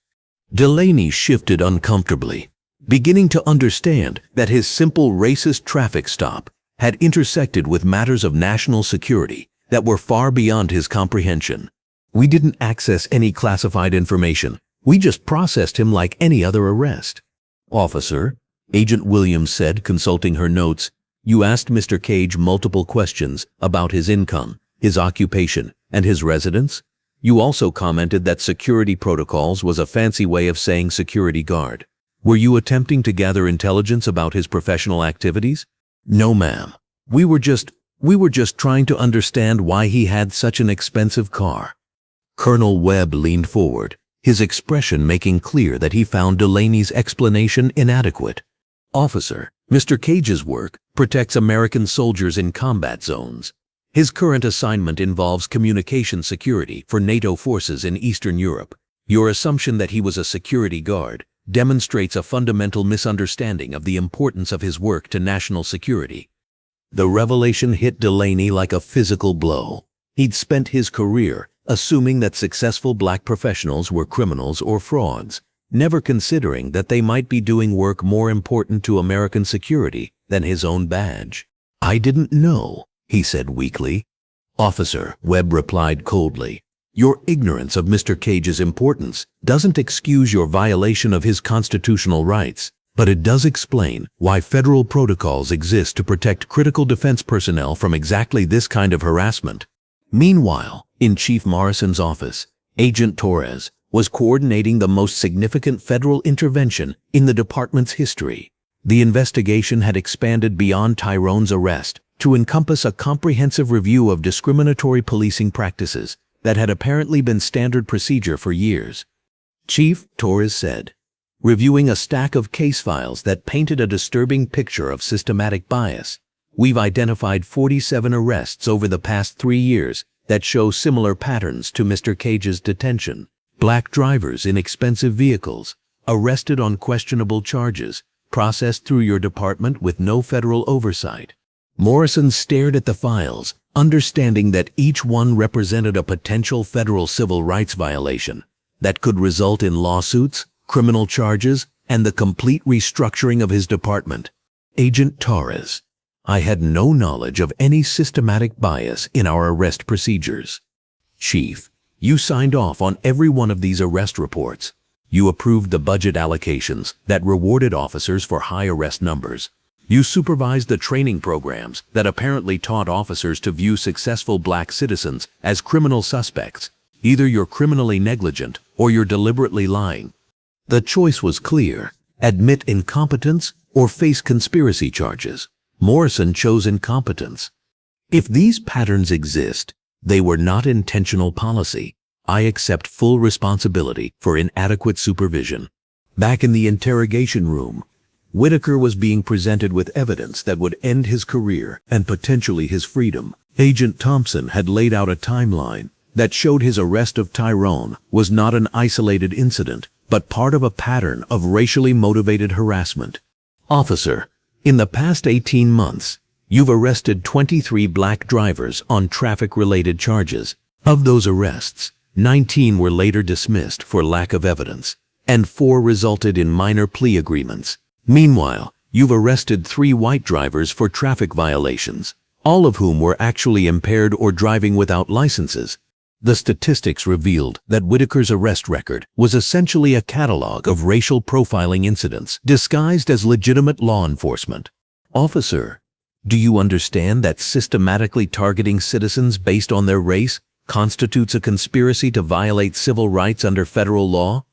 Delaney shifted uncomfortably, beginning to understand that his simple racist traffic stop had intersected with matters of national security that were far beyond his comprehension. We didn't access any classified information. We just processed him like any other arrest. Officer, Agent Williams said, consulting her notes, you asked Mr. Cage multiple questions about his income, his occupation, and his residence. You also commented that security protocols was a fancy way of saying security guard. Were you attempting to gather intelligence about his professional activities? No, ma'am. We were just trying to understand why he had such an expensive car. Colonel Webb leaned forward, his expression making clear that he found Delaney's explanation inadequate. Officer, Mr. Cage's work protects American soldiers in combat zones. His current assignment involves communication security for NATO forces in Eastern Europe. Your assumption that he was a security guard demonstrates a fundamental misunderstanding of the importance of his work to national security. The revelation hit Delaney like a physical blow. He'd spent his career assuming that successful black professionals were criminals or frauds, never considering that they might be doing work more important to American security than his own badge. I didn't know, he said weakly. Officer, Webb replied coldly, your ignorance of Mr. Cage's importance doesn't excuse your violation of his constitutional rights, but it does explain why federal protocols exist to protect critical defense personnel from exactly this kind of harassment. Meanwhile, in Chief Morrison's office, Agent Torres was coordinating the most significant federal intervention in the department's history. The investigation had expanded beyond Tyrone's arrest to encompass a comprehensive review of discriminatory policing practices that had apparently been standard procedure for years. Chief, Torres said, reviewing a stack of case files that painted a disturbing picture of systematic bias, we've identified 47 arrests over the past 3 years that show similar patterns to Mr. Cage's detention. Black drivers in expensive vehicles, arrested on questionable charges, processed through your department with no federal oversight. Morrison stared at the files, understanding that each one represented a potential federal civil rights violation that could result in lawsuits, criminal charges, and the complete restructuring of his department. Agent Torres, I had no knowledge of any systematic bias in our arrest procedures. Chief, you signed off on every one of these arrest reports. You approved the budget allocations that rewarded officers for high arrest numbers. You supervised the training programs that apparently taught officers to view successful black citizens as criminal suspects. Either you're criminally negligent or you're deliberately lying. The choice was clear: admit incompetence or face conspiracy charges. Morrison chose incompetence. If these patterns exist, they were not intentional policy. I accept full responsibility for inadequate supervision. Back in the interrogation room, Whitaker was being presented with evidence that would end his career and potentially his freedom. Agent Thompson had laid out a timeline that showed his arrest of Tyrone was not an isolated incident, but part of a pattern of racially motivated harassment. Officer, in the past 18 months, you've arrested 23 black drivers on traffic-related charges. Of those arrests, 19 were later dismissed for lack of evidence, and 4 resulted in minor plea agreements. Meanwhile, you've arrested 3 white drivers for traffic violations, all of whom were actually impaired or driving without licenses. The statistics revealed that Whitaker's arrest record was essentially a catalog of racial profiling incidents disguised as legitimate law enforcement. Officer, do you understand that systematically targeting citizens based on their race constitutes a conspiracy to violate civil rights under federal law?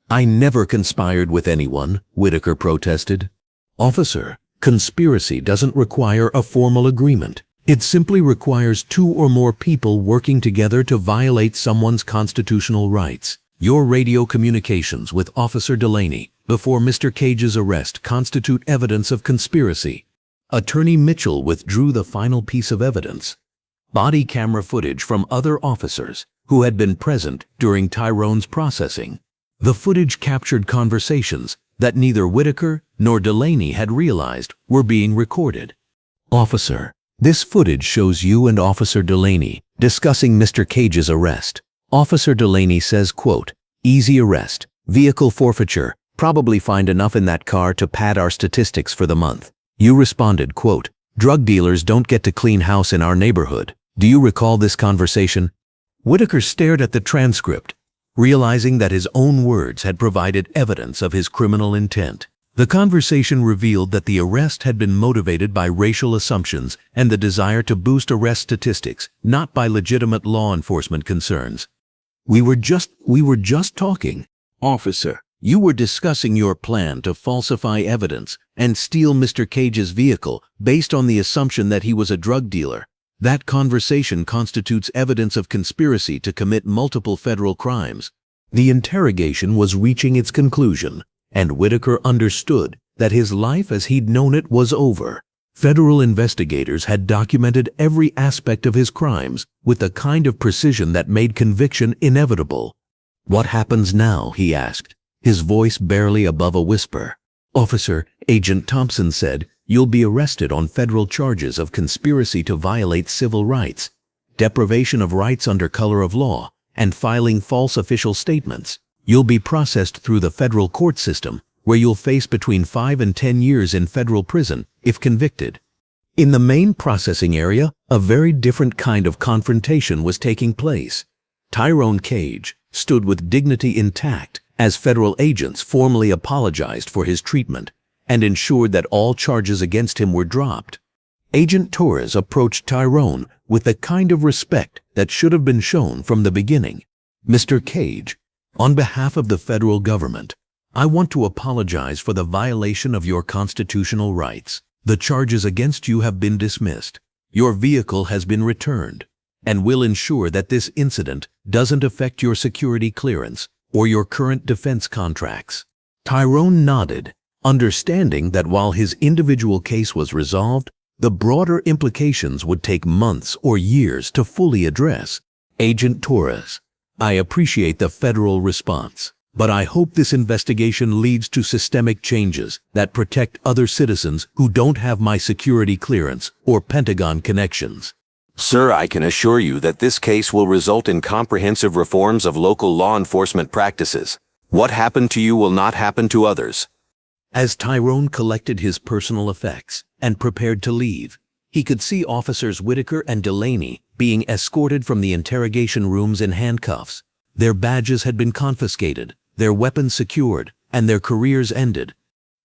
I never conspired with anyone, Whitaker protested. Officer, conspiracy doesn't require a formal agreement. It simply requires 2 or more people working together to violate someone's constitutional rights. Your radio communications with Officer Delaney before Mr. Cage's arrest constitute evidence of conspiracy. Attorney Mitchell withdrew the final piece of evidence: body camera footage from other officers who had been present during Tyrone's processing. The footage captured conversations that neither Whitaker nor Delaney had realized were being recorded. Officer, this footage shows you and Officer Delaney discussing Mr. Cage's arrest. Officer Delaney says, quote, "Easy arrest, vehicle forfeiture, probably find enough in that car to pad our statistics for the month." You responded, quote, "Drug dealers don't get to clean house in our neighborhood. Do you recall this conversation?" Whitaker stared at the transcript, realizing that his own words had provided evidence of his criminal intent. The conversation revealed that the arrest had been motivated by racial assumptions and the desire to boost arrest statistics, not by legitimate law enforcement concerns. We were just talking. Officer, you were discussing your plan to falsify evidence and steal Mr. Cage's vehicle based on the assumption that he was a drug dealer. That conversation constitutes evidence of conspiracy to commit multiple federal crimes. The interrogation was reaching its conclusion, and Whitaker understood that his life as he'd known it was over. Federal investigators had documented every aspect of his crimes with the kind of precision that made conviction inevitable. "What happens now?" he asked, his voice barely above a whisper. "Officer," Agent Thompson said, "you'll be arrested on federal charges of conspiracy to violate civil rights, deprivation of rights under color of law, and filing false official statements. You'll be processed through the federal court system, where you'll face between 5 and 10 years in federal prison if convicted." In the main processing area, a very different kind of confrontation was taking place. Tyrone Cage stood with dignity intact as federal agents formally apologized for his treatment and ensured that all charges against him were dropped. Agent Torres approached Tyrone with the kind of respect that should have been shown from the beginning. "Mr. Cage, on behalf of the federal government, I want to apologize for the violation of your constitutional rights. The charges against you have been dismissed. Your vehicle has been returned, and will ensure that this incident doesn't affect your security clearance or your current defense contracts." Tyrone nodded, understanding that while his individual case was resolved, the broader implications would take months or years to fully address. "Agent Torres, I appreciate the federal response, but I hope this investigation leads to systemic changes that protect other citizens who don't have my security clearance or Pentagon connections." Sir, I can assure you that this case will result in comprehensive reforms of local law enforcement practices. What happened to you will not happen to others. As Tyrone collected his personal effects and prepared to leave, he could see Officers Whitaker and Delaney being escorted from the interrogation rooms in handcuffs. Their badges had been confiscated, their weapons secured, and their careers ended.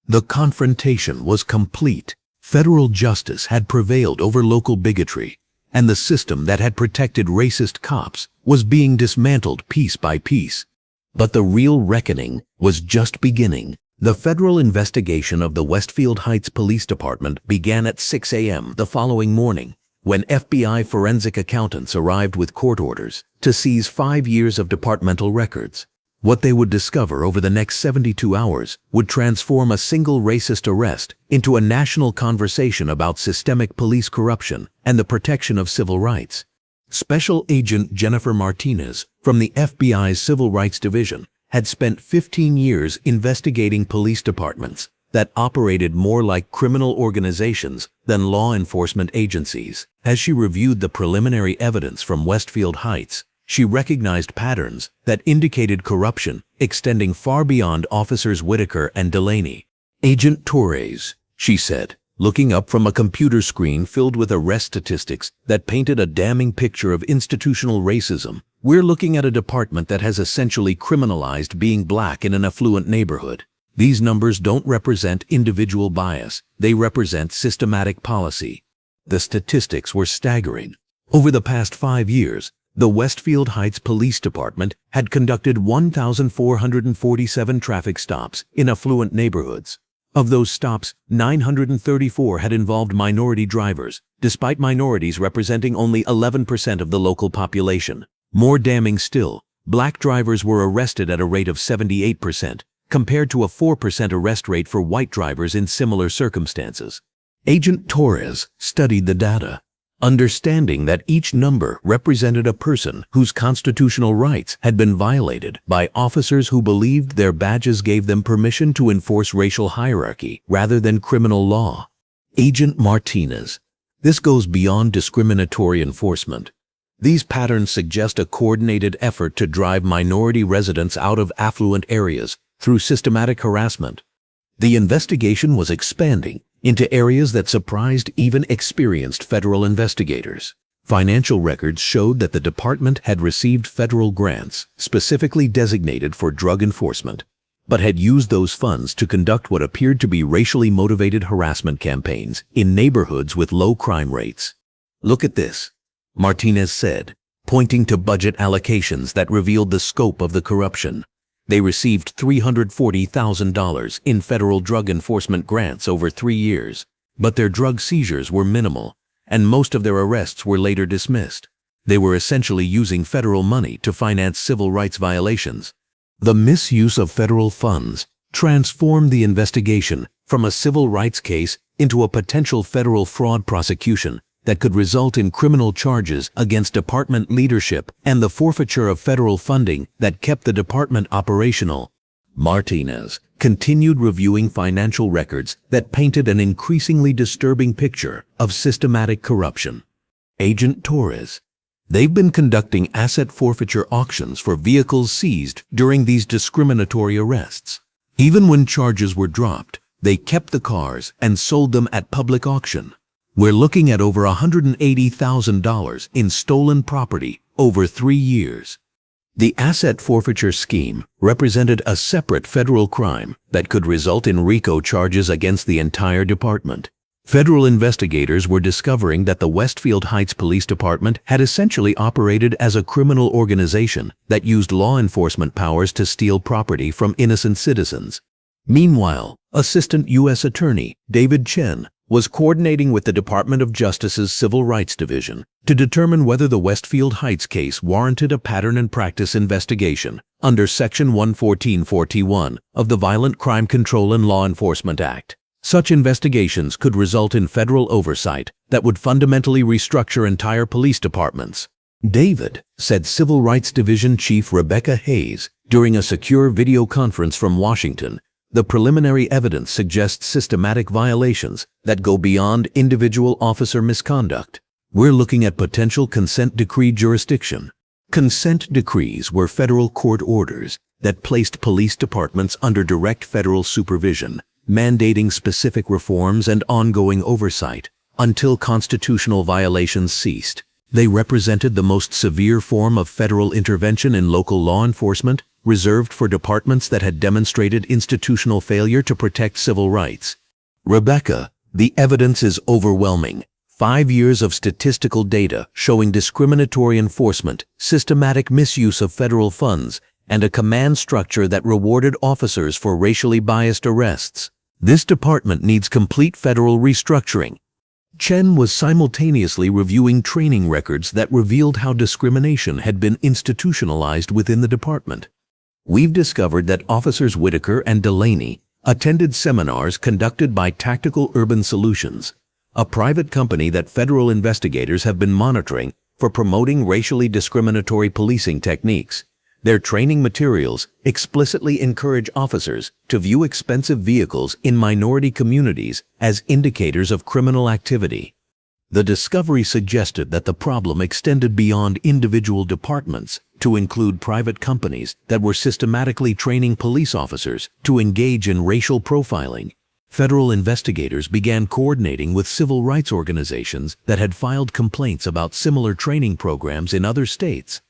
The confrontation was complete. Federal justice had prevailed over local bigotry, and the system that had protected racist cops was being dismantled piece by piece. But the real reckoning was just beginning. The federal investigation of the Westfield Heights Police Department began at 6 a.m. the following morning, when FBI forensic accountants arrived with court orders to seize 5 years of departmental records. What they would discover over the next 72 hours would transform a single racist arrest into a national conversation about systemic police corruption and the protection of civil rights. Special Agent Jennifer Martinez from the FBI's Civil Rights Division had spent 15 years investigating police departments that operated more like criminal organizations than law enforcement agencies. As she reviewed the preliminary evidence from Westfield Heights, she recognized patterns that indicated corruption extending far beyond Officers Whitaker and Delaney. "Agent Torres," she said, looking up from a computer screen filled with arrest statistics that painted a damning picture of institutional racism, "we're looking at a department that has essentially criminalized being black in an affluent neighborhood. These numbers don't represent individual bias, they represent systematic policy." The statistics were staggering. Over the past 5 years, the Westfield Heights Police Department had conducted 1,447 traffic stops in affluent neighborhoods. Of those stops, 934 had involved minority drivers, despite minorities representing only 11% of the local population. More damning still, black drivers were arrested at a rate of 78%, compared to a 4% arrest rate for white drivers in similar circumstances. Agent Torres studied the data, understanding that each number represented a person whose constitutional rights had been violated by officers who believed their badges gave them permission to enforce racial hierarchy rather than criminal law. Agent Martinez: "This goes beyond discriminatory enforcement. These patterns suggest a coordinated effort to drive minority residents out of affluent areas through systematic harassment." The investigation was expanding into areas that surprised even experienced federal investigators. Financial records showed that the department had received federal grants specifically designated for drug enforcement, but had used those funds to conduct what appeared to be racially motivated harassment campaigns in neighborhoods with low crime rates. "Look at this," Martinez said, pointing to budget allocations that revealed the scope of the corruption. They received $340,000 in federal drug enforcement grants over 3 years, but their drug seizures were minimal, and most of their arrests were later dismissed. They were essentially using federal money to finance civil rights violations. The misuse of federal funds transformed the investigation from a civil rights case into a potential federal fraud prosecution that could result in criminal charges against department leadership and the forfeiture of federal funding that kept the department operational. Martinez continued reviewing financial records that painted an increasingly disturbing picture of systematic corruption. Agent Torres: "They've been conducting asset forfeiture auctions for vehicles seized during these discriminatory arrests. Even when charges were dropped, they kept the cars and sold them at public auction. We're looking at over $180,000 in stolen property over 3 years." The asset forfeiture scheme represented a separate federal crime that could result in RICO charges against the entire department. Federal investigators were discovering that the Westfield Heights Police Department had essentially operated as a criminal organization that used law enforcement powers to steal property from innocent citizens. Meanwhile, Assistant U.S. Attorney David Chen was coordinating with the Department of Justice's Civil Rights Division to determine whether the Westfield Heights case warranted a pattern and practice investigation under Section 11441 of the Violent Crime Control and Law Enforcement Act. Such investigations could result in federal oversight that would fundamentally restructure entire police departments. David, said Civil Rights Division Chief Rebecca Hayes during a secure video conference from Washington, the preliminary evidence suggests systematic violations that go beyond individual officer misconduct. We're looking at potential consent decree jurisdiction. Consent decrees were federal court orders that placed police departments under direct federal supervision, mandating specific reforms and ongoing oversight until constitutional violations ceased. They represented the most severe form of federal intervention in local law enforcement, reserved for departments that had demonstrated institutional failure to protect civil rights. Rebecca, the evidence is overwhelming. 5 years of statistical data showing discriminatory enforcement, systematic misuse of federal funds, and a command structure that rewarded officers for racially biased arrests. This department needs complete federal restructuring. Chen was simultaneously reviewing training records that revealed how discrimination had been institutionalized within the department. We've discovered that Officers Whitaker and Delaney attended seminars conducted by Tactical Urban Solutions, a private company that federal investigators have been monitoring for promoting racially discriminatory policing techniques. Their training materials explicitly encourage officers to view expensive vehicles in minority communities as indicators of criminal activity. The discovery suggested that the problem extended beyond individual departments to include private companies that were systematically training police officers to engage in racial profiling. Federal investigators began coordinating with civil rights organizations that had filed complaints about similar training programs in other states.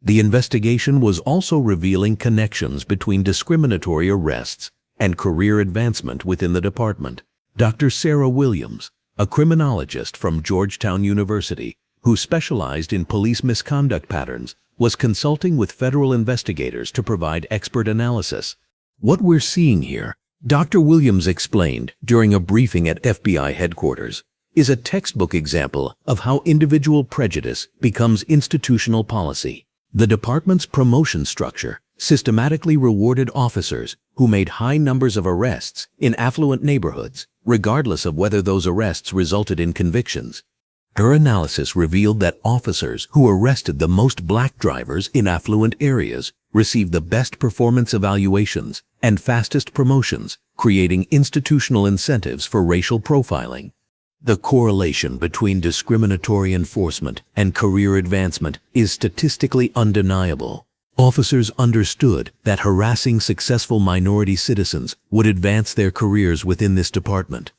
The investigation was also revealing connections between discriminatory arrests and career advancement within the department. Dr. Sarah Williams, a criminologist from Georgetown University who specialized in police misconduct patterns, was consulting with federal investigators to provide expert analysis. What we're seeing here, Dr. Williams explained during a briefing at FBI headquarters, is a textbook example of how individual prejudice becomes institutional policy. The department's promotion structure systematically rewarded officers who made high numbers of arrests in affluent neighborhoods, regardless of whether those arrests resulted in convictions. Her analysis revealed that officers who arrested the most black drivers in affluent areas received the best performance evaluations and fastest promotions, creating institutional incentives for racial profiling. The correlation between discriminatory enforcement and career advancement is statistically undeniable. Officers understood that harassing successful minority citizens would advance their careers within this department.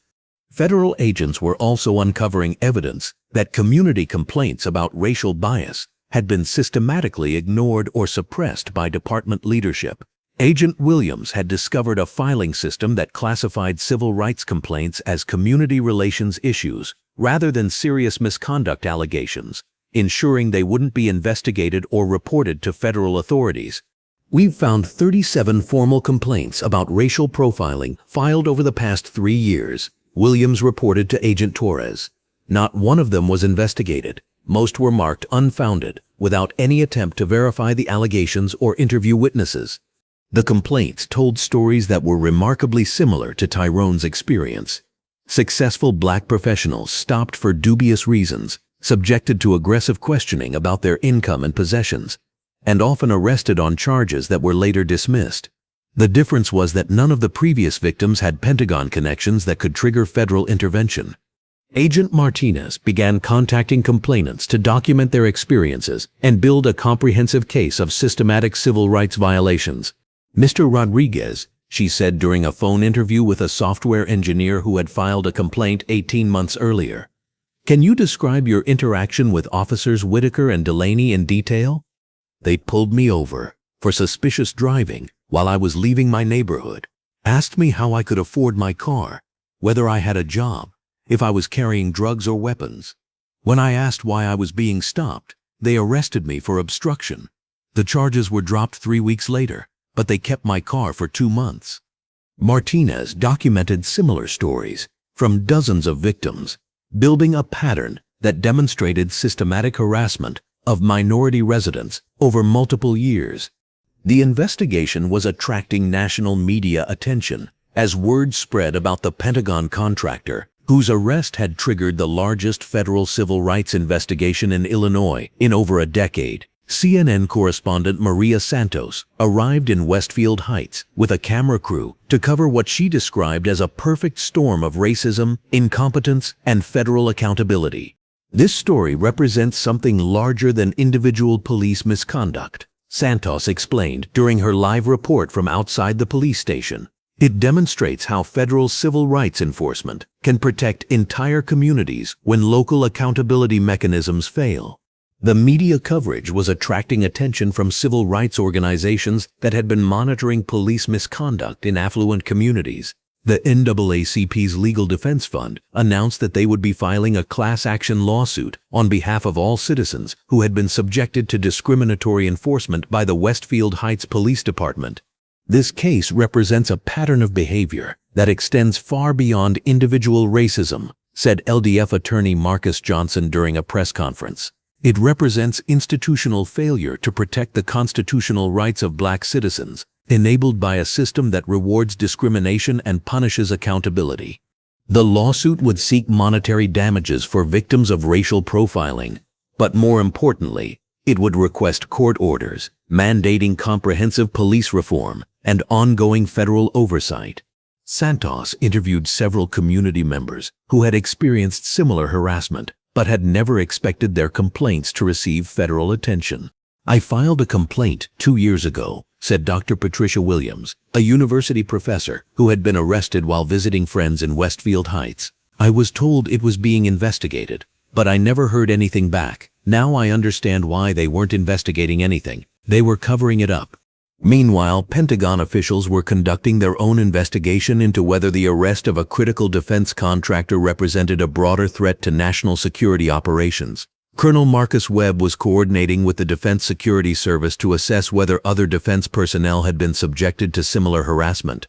Federal agents were also uncovering evidence that community complaints about racial bias had been systematically ignored or suppressed by department leadership. Agent Williams had discovered a filing system that classified civil rights complaints as community relations issues rather than serious misconduct allegations, ensuring they wouldn't be investigated or reported to federal authorities. We've found 37 formal complaints about racial profiling filed over the past 3 years, Williams reported to Agent Torres. Not one of them was investigated. Most were marked unfounded, without any attempt to verify the allegations or interview witnesses. The complaints told stories that were remarkably similar to Tyrone's experience. Successful black professionals stopped for dubious reasons, subjected to aggressive questioning about their income and possessions, and often arrested on charges that were later dismissed. The difference was that none of the previous victims had Pentagon connections that could trigger federal intervention. Agent Martinez began contacting complainants to document their experiences and build a comprehensive case of systematic civil rights violations. Mr. Rodriguez, she said during a phone interview with a software engineer who had filed a complaint 18 months earlier, "Can you describe your interaction with Officers Whitaker and Delaney in detail?" "They pulled me over for suspicious driving while I was leaving my neighborhood, asked me how I could afford my car, whether I had a job, if I was carrying drugs or weapons. When I asked why I was being stopped, they arrested me for obstruction. The charges were dropped 3 weeks later, but they kept my car for 2 months." Martinez documented similar stories from dozens of victims, building a pattern that demonstrated systematic harassment of minority residents over multiple years. The investigation was attracting national media attention as word spread about the Pentagon contractor, whose arrest had triggered the largest federal civil rights investigation in Illinois in over a decade. CNN correspondent Maria Santos arrived in Westfield Heights with a camera crew to cover what she described as a perfect storm of racism, incompetence, and federal accountability. This story represents something larger than individual police misconduct, Santos explained during her live report from outside the police station. It demonstrates how federal civil rights enforcement can protect entire communities when local accountability mechanisms fail. The media coverage was attracting attention from civil rights organizations that had been monitoring police misconduct in affluent communities. The NAACP's Legal Defense Fund announced that they would be filing a class action lawsuit on behalf of all citizens who had been subjected to discriminatory enforcement by the Westfield Heights Police Department. This case represents a pattern of behavior that extends far beyond individual racism, said LDF attorney Marcus Johnson during a press conference. It represents institutional failure to protect the constitutional rights of Black citizens, enabled by a system that rewards discrimination and punishes accountability. The lawsuit would seek monetary damages for victims of racial profiling, but more importantly, it would request court orders mandating comprehensive police reform and ongoing federal oversight. Santos interviewed several community members who had experienced similar harassment but had never expected their complaints to receive federal attention. "I filed a complaint 2 years ago," said Dr. Patricia Williams, a university professor who had been arrested while visiting friends in Westfield Heights. "I was told it was being investigated, but I never heard anything back. Now I understand why they weren't investigating anything. They were covering it up." Meanwhile, Pentagon officials were conducting their own investigation into whether the arrest of a critical defense contractor represented a broader threat to national security operations. Colonel Marcus Webb was coordinating with the Defense Security Service to assess whether other defense personnel had been subjected to similar harassment.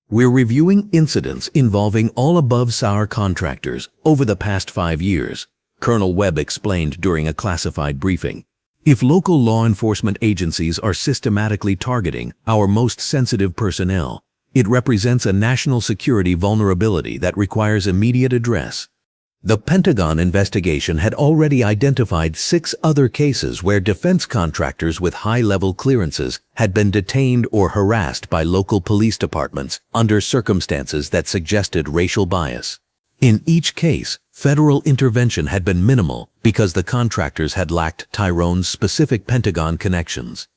"We're reviewing incidents involving all above SAR contractors over the past 5 years, Colonel Webb explained during a classified briefing. "If local law enforcement agencies are systematically targeting our most sensitive personnel, it represents a national security vulnerability that requires immediate address." The Pentagon investigation had already identified 6 other cases where defense contractors with high-level clearances had been detained or harassed by local police departments under circumstances that suggested racial bias. In each case, federal intervention had been minimal because the contractors had lacked Tyrone's specific Pentagon connections.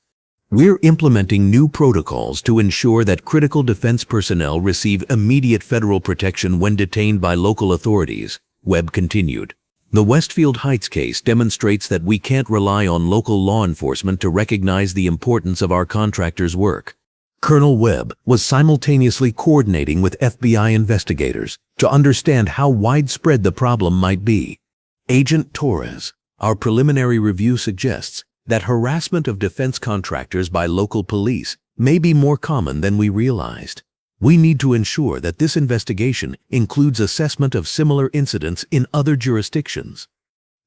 "We're implementing new protocols to ensure that critical defense personnel receive immediate federal protection when detained by local authorities," Webb continued. "The Westfield Heights case demonstrates that we can't rely on local law enforcement to recognize the importance of our contractors' work." Colonel Webb was simultaneously coordinating with FBI investigators to understand how widespread the problem might be. Agent Torres, "Our preliminary review suggests that harassment of defense contractors by local police may be more common than we realized. We need to ensure that this investigation includes assessment of similar incidents in other jurisdictions."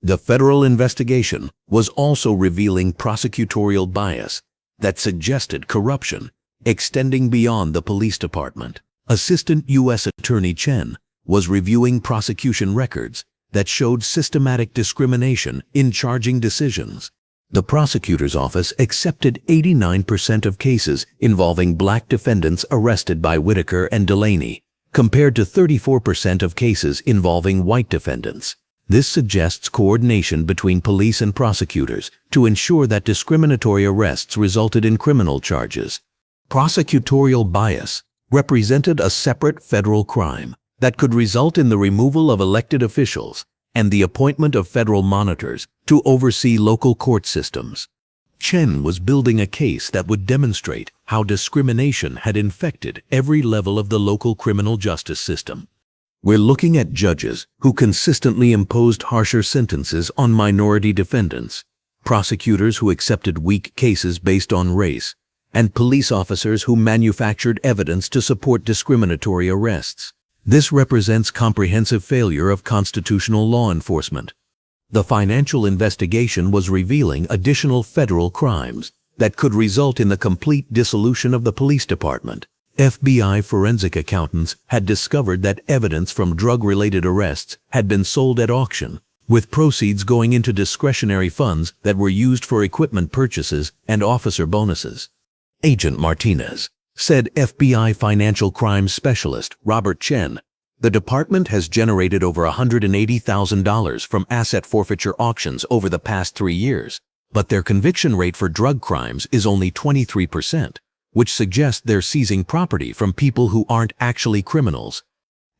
The federal investigation was also revealing prosecutorial bias that suggested corruption extending beyond the police department. Assistant U.S. Attorney Chen was reviewing prosecution records that showed systematic discrimination in charging decisions. The prosecutor's office accepted 89% of cases involving Black defendants arrested by Whitaker and Delaney, compared to 34% of cases involving white defendants. This suggests coordination between police and prosecutors to ensure that discriminatory arrests resulted in criminal charges. Prosecutorial bias represented a separate federal crime that could result in the removal of elected officials and the appointment of federal monitors to oversee local court systems. Chen was building a case that would demonstrate how discrimination had infected every level of the local criminal justice system. "We're looking at judges who consistently imposed harsher sentences on minority defendants, prosecutors who accepted weak cases based on race, and police officers who manufactured evidence to support discriminatory arrests. This represents comprehensive failure of constitutional law enforcement." The financial investigation was revealing additional federal crimes that could result in the complete dissolution of the police department. FBI forensic accountants had discovered that evidence from drug-related arrests had been sold at auction, with proceeds going into discretionary funds that were used for equipment purchases and officer bonuses. Agent Martinez said FBI financial crimes specialist Robert Chen, "The department has generated over $180,000 from asset forfeiture auctions over the past 3 years, but their conviction rate for drug crimes is only 23%, which suggests they're seizing property from people who aren't actually criminals."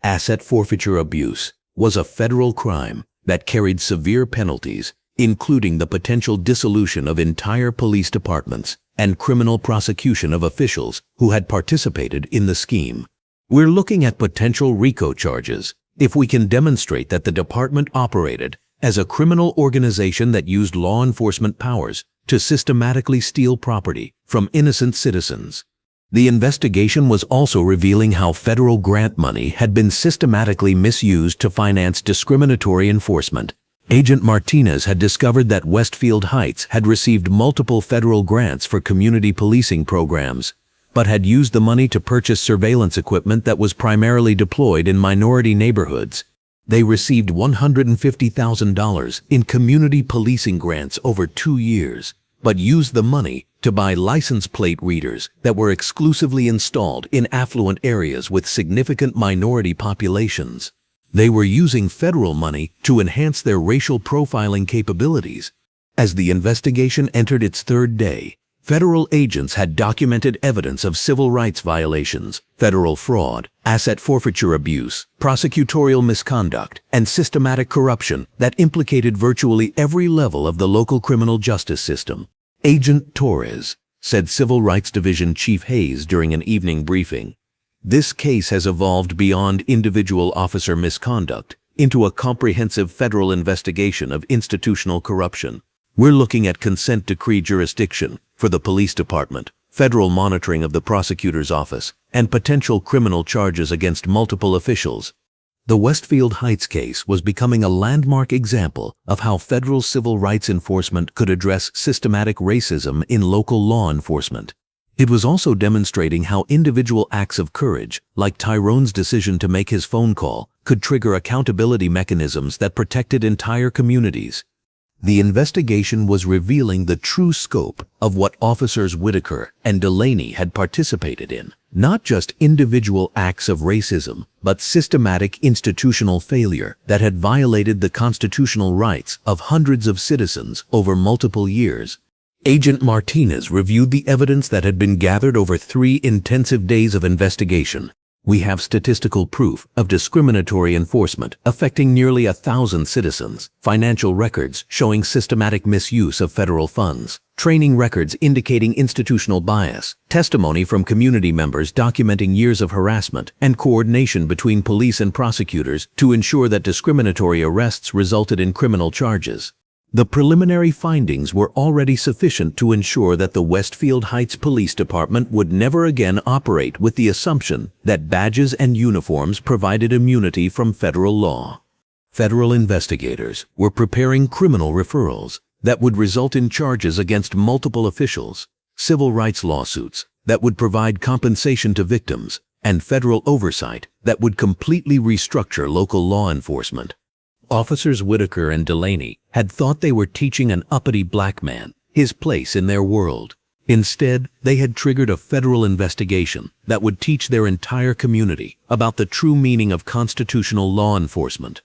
Asset forfeiture abuse was a federal crime that carried severe penalties, including the potential dissolution of entire police departments and criminal prosecution of officials who had participated in the scheme. We're looking at potential RICO charges if we can demonstrate that the department operated as a criminal organization that used law enforcement powers to systematically steal property from innocent citizens. The investigation was also revealing how federal grant money had been systematically misused to finance discriminatory enforcement. Agent Martinez had discovered that Westfield Heights had received multiple federal grants for community policing programs, but had used the money to purchase surveillance equipment that was primarily deployed in minority neighborhoods. They received $150,000 in community policing grants over 2 years, but used the money to buy license plate readers that were exclusively installed in affluent areas with significant minority populations. They were using federal money to enhance their racial profiling capabilities. As the investigation entered its third day, federal agents had documented evidence of civil rights violations, federal fraud, asset forfeiture abuse, prosecutorial misconduct, and systematic corruption that implicated virtually every level of the local criminal justice system. Agent Torres, said Civil Rights Division Chief Hayes during an evening briefing, "This case has evolved beyond individual officer misconduct into a comprehensive federal investigation of institutional corruption. We're looking at consent decree jurisdiction for the police department, federal monitoring of the prosecutor's office, and potential criminal charges against multiple officials." The Westfield Heights case was becoming a landmark example of how federal civil rights enforcement could address systematic racism in local law enforcement. It was also demonstrating how individual acts of courage, like Tyrone's decision to make his phone call, could trigger accountability mechanisms that protected entire communities. The investigation was revealing the true scope of what Officers Whitaker and Delaney had participated in. Not just individual acts of racism, but systematic institutional failure that had violated the constitutional rights of hundreds of citizens over multiple years. Agent Martinez reviewed the evidence that had been gathered over 3 intensive days of investigation. "We have statistical proof of discriminatory enforcement affecting nearly 1,000 citizens, financial records showing systematic misuse of federal funds, training records indicating institutional bias, testimony from community members documenting years of harassment, and coordination between police and prosecutors to ensure that discriminatory arrests resulted in criminal charges." The preliminary findings were already sufficient to ensure that the Westfield Heights Police Department would never again operate with the assumption that badges and uniforms provided immunity from federal law. Federal investigators were preparing criminal referrals that would result in charges against multiple officials, civil rights lawsuits that would provide compensation to victims, and federal oversight that would completely restructure local law enforcement. Officers Whitaker and Delaney had thought they were teaching an uppity black man his place in their world. Instead, they had triggered a federal investigation that would teach their entire community about the true meaning of constitutional law enforcement.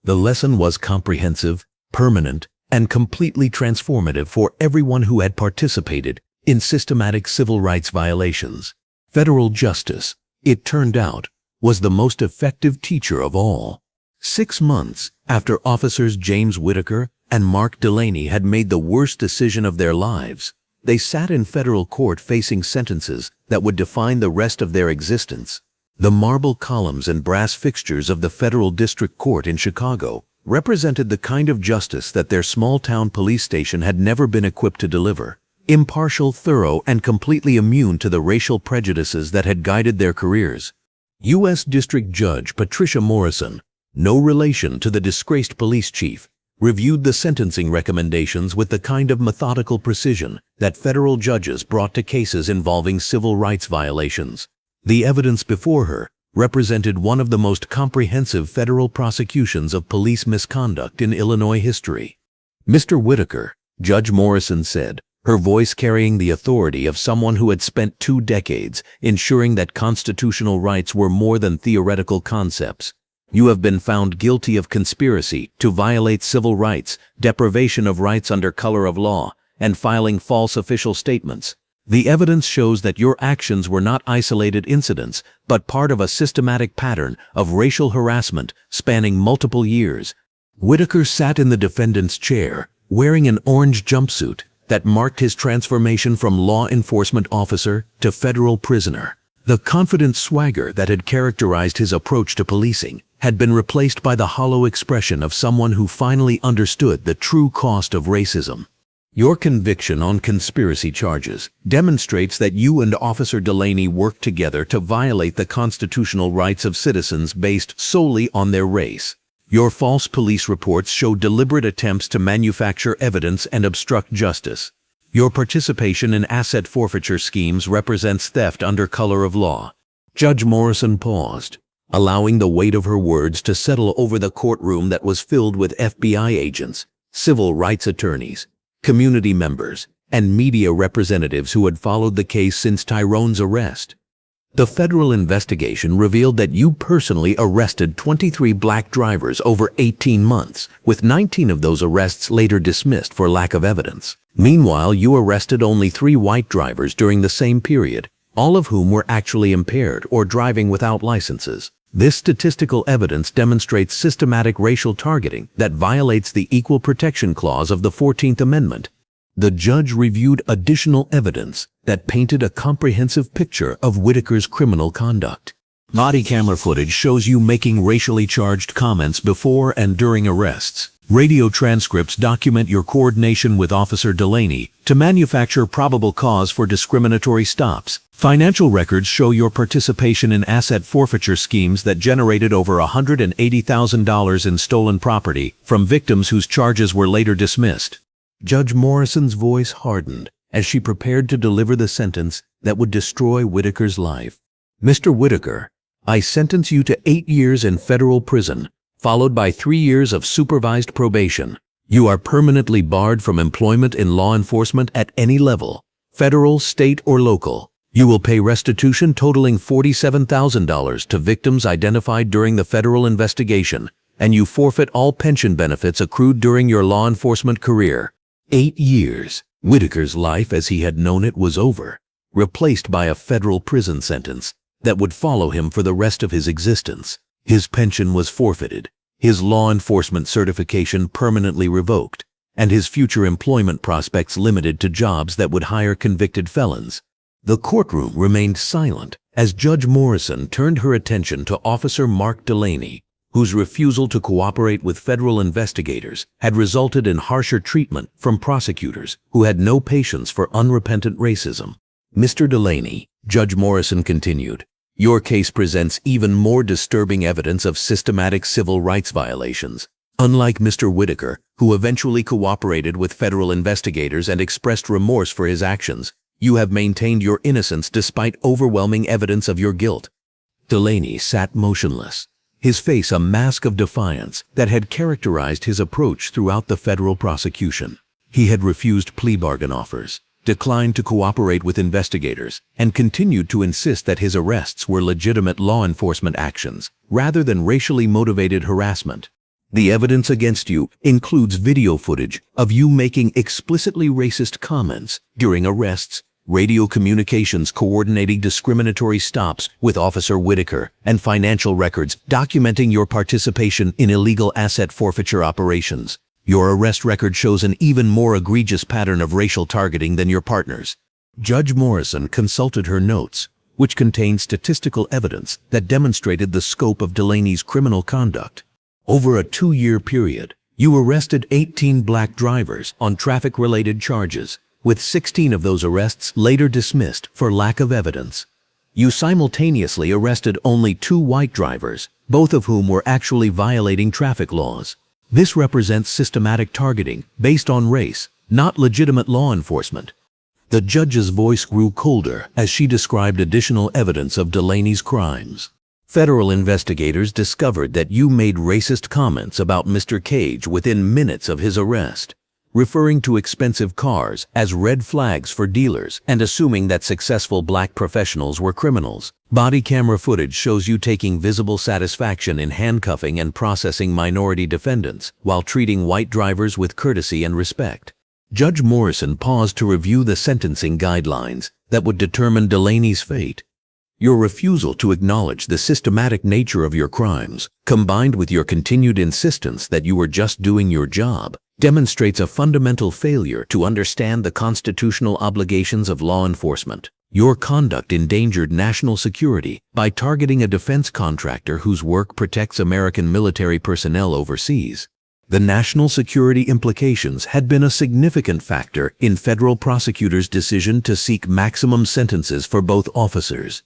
The lesson was comprehensive, permanent, and completely transformative for everyone who had participated in systematic civil rights violations. Federal justice, it turned out, was the most effective teacher of all. 6 months after Officers James Whitaker and Mark Delaney had made the worst decision of their lives, they sat in federal court facing sentences that would define the rest of their existence. The marble columns and brass fixtures of the Federal District Court in Chicago represented the kind of justice that their small-town police station had never been equipped to deliver. Impartial, thorough, and completely immune to the racial prejudices that had guided their careers. U.S. District Judge Patricia Morrison, no relation to the disgraced police chief, reviewed the sentencing recommendations with the kind of methodical precision that federal judges brought to cases involving civil rights violations. The evidence before her represented one of the most comprehensive federal prosecutions of police misconduct in Illinois history. "Mr. Whitaker," Judge Morrison said, her voice carrying the authority of someone who had spent 2 decades ensuring that constitutional rights were more than theoretical concepts, "You have been found guilty of conspiracy to violate civil rights, deprivation of rights under color of law, and filing false official statements. The evidence shows that your actions were not isolated incidents, but part of a systematic pattern of racial harassment spanning multiple years." Whitaker sat in the defendant's chair, wearing an orange jumpsuit that marked his transformation from law enforcement officer to federal prisoner. The confident swagger that had characterized his approach to policing had been replaced by the hollow expression of someone who finally understood the true cost of racism. Your conviction on conspiracy charges demonstrates that you and Officer Delaney worked together to violate the constitutional rights of citizens based solely on their race. Your false police reports show deliberate attempts to manufacture evidence and obstruct justice. Your participation in asset forfeiture schemes represents theft under color of law. Judge Morrison paused, allowing the weight of her words to settle over the courtroom that was filled with FBI agents, civil rights attorneys, community members, and media representatives who had followed the case since Tyrone's arrest. The federal investigation revealed that you personally arrested 23 black drivers over 18 months, with 19 of those arrests later dismissed for lack of evidence. Meanwhile, you arrested only 3 white drivers during the same period, all of whom were actually impaired or driving without licenses. This statistical evidence demonstrates systematic racial targeting that violates the Equal Protection Clause of the 14th Amendment. The judge reviewed additional evidence that painted a comprehensive picture of Whitaker's criminal conduct. Body camera footage shows you making racially charged comments before and during arrests. Radio transcripts document your coordination with Officer Delaney to manufacture probable cause for discriminatory stops. Financial records show your participation in asset forfeiture schemes that generated over $180,000 in stolen property from victims whose charges were later dismissed. Judge Morrison's voice hardened as she prepared to deliver the sentence that would destroy Whitaker's life. Mr. Whitaker, I sentence you to 8 years in federal prison, followed by 3 years of supervised probation. You are permanently barred from employment in law enforcement at any level, federal, state, or local. You will pay restitution totaling $47,000 to victims identified during the federal investigation, and you forfeit all pension benefits accrued during your law enforcement career. 8 years. Whitaker's life as he had known it was over, replaced by a federal prison sentence that would follow him for the rest of his existence. His pension was forfeited, his law enforcement certification permanently revoked, and his future employment prospects limited to jobs that would hire convicted felons. The courtroom remained silent as Judge Morrison turned her attention to Officer Mark Delaney, whose refusal to cooperate with federal investigators had resulted in harsher treatment from prosecutors who had no patience for unrepentant racism. Mr. Delaney, Judge Morrison continued, your case presents even more disturbing evidence of systematic civil rights violations. Unlike Mr. Whitaker, who eventually cooperated with federal investigators and expressed remorse for his actions, you have maintained your innocence despite overwhelming evidence of your guilt. Delaney sat motionless, his face a mask of defiance that had characterized his approach throughout the federal prosecution. He had refused plea bargain offers, declined to cooperate with investigators, and continued to insist that his arrests were legitimate law enforcement actions rather than racially motivated harassment. The evidence against you includes video footage of you making explicitly racist comments during arrests, radio communications coordinating discriminatory stops with Officer Whitaker, and financial records documenting your participation in illegal asset forfeiture operations. Your arrest record shows an even more egregious pattern of racial targeting than your partner's. Judge Morrison consulted her notes, which contained statistical evidence that demonstrated the scope of Delaney's criminal conduct. Over a 2-year period, you arrested 18 black drivers on traffic-related charges, with 16 of those arrests later dismissed for lack of evidence. You simultaneously arrested only 2 white drivers, both of whom were actually violating traffic laws. This represents systematic targeting based on race, not legitimate law enforcement. The judge's voice grew colder as she described additional evidence of Delaney's crimes. Federal investigators discovered that you made racist comments about Mr. Cage within minutes of his arrest, referring to expensive cars as red flags for dealers and assuming that successful black professionals were criminals. Body camera footage shows you taking visible satisfaction in handcuffing and processing minority defendants while treating white drivers with courtesy and respect. Judge Morrison paused to review the sentencing guidelines that would determine Delaney's fate. Your refusal to acknowledge the systematic nature of your crimes, combined with your continued insistence that you were just doing your job, demonstrates a fundamental failure to understand the constitutional obligations of law enforcement. Your conduct endangered national security by targeting a defense contractor whose work protects American military personnel overseas. The national security implications had been a significant factor in federal prosecutors' decision to seek maximum sentences for both officers.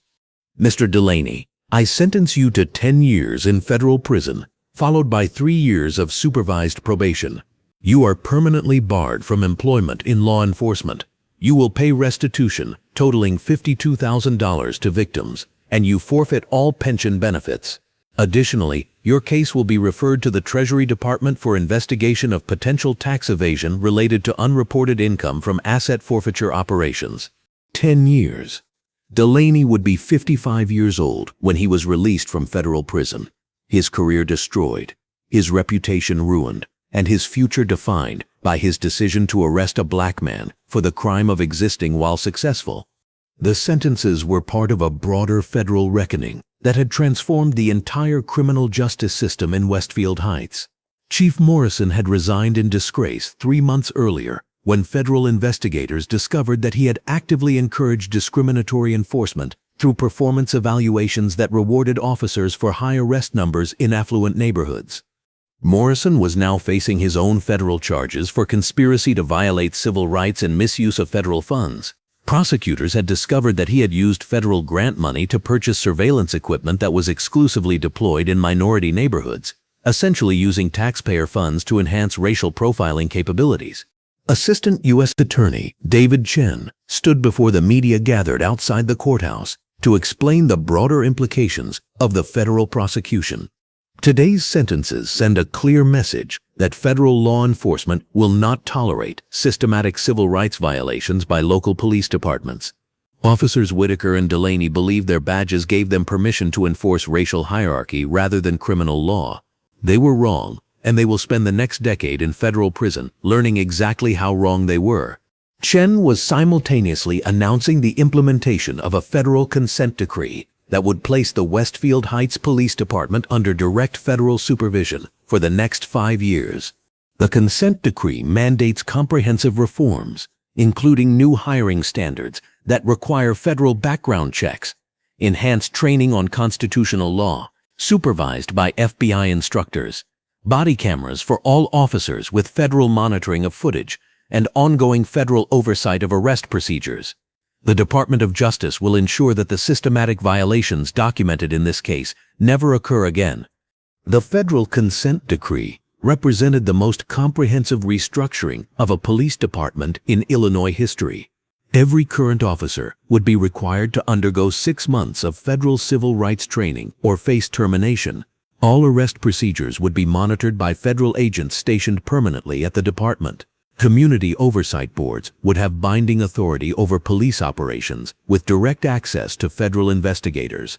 Mr. Delaney, I sentence you to 10 years in federal prison, followed by 3 years of supervised probation. You are permanently barred from employment in law enforcement. You will pay restitution totaling $52,000 to victims, and you forfeit all pension benefits. Additionally, your case will be referred to the Treasury Department for investigation of potential tax evasion related to unreported income from asset forfeiture operations. 10 years. Delaney would be 55 years old when he was released from federal prison. His career destroyed, his reputation ruined, and his future defined by his decision to arrest a black man for the crime of existing while successful. The sentences were part of a broader federal reckoning that had transformed the entire criminal justice system in Westfield Heights. Chief Morrison had resigned in disgrace 3 months earlier when federal investigators discovered that he had actively encouraged discriminatory enforcement through performance evaluations that rewarded officers for high arrest numbers in affluent neighborhoods. Morrison was now facing his own federal charges for conspiracy to violate civil rights and misuse of federal funds. Prosecutors had discovered that he had used federal grant money to purchase surveillance equipment that was exclusively deployed in minority neighborhoods, essentially using taxpayer funds to enhance racial profiling capabilities. Assistant U.S. Attorney David Chen stood before the media gathered outside the courthouse to explain the broader implications of the federal prosecution. Today's sentences send a clear message that federal law enforcement will not tolerate systematic civil rights violations by local police departments. Officers Whitaker and Delaney believed their badges gave them permission to enforce racial hierarchy rather than criminal law. They were wrong, and they will spend the next decade in federal prison learning exactly how wrong they were. Chen was simultaneously announcing the implementation of a federal consent decree that would place the Westfield Heights Police Department under direct federal supervision for the next 5 years. The consent decree mandates comprehensive reforms, including new hiring standards that require federal background checks, enhanced training on constitutional law, supervised by FBI instructors, body cameras for all officers with federal monitoring of footage, and ongoing federal oversight of arrest procedures. The Department of Justice will ensure that the systematic violations documented in this case never occur again. The federal consent decree represented the most comprehensive restructuring of a police department in Illinois history. Every current officer would be required to undergo 6 months of federal civil rights training or face termination. All arrest procedures would be monitored by federal agents stationed permanently at the department. Community oversight boards would have binding authority over police operations with direct access to federal investigators.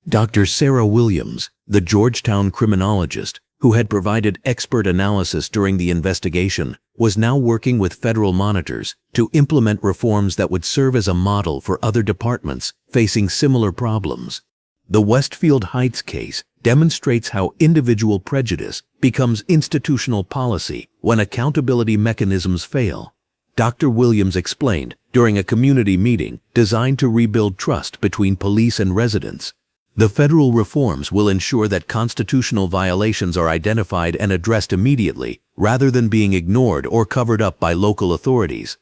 Dr. Sarah Williams, the Georgetown criminologist who had provided expert analysis during the investigation, was now working with federal monitors to implement reforms that would serve as a model for other departments facing similar problems. The Westfield Heights case demonstrates how individual prejudice becomes institutional policy when accountability mechanisms fail. Dr. Williams explained during a community meeting designed to rebuild trust between police and residents. The federal reforms will ensure that constitutional violations are identified and addressed immediately, rather than being ignored or covered up by local authorities.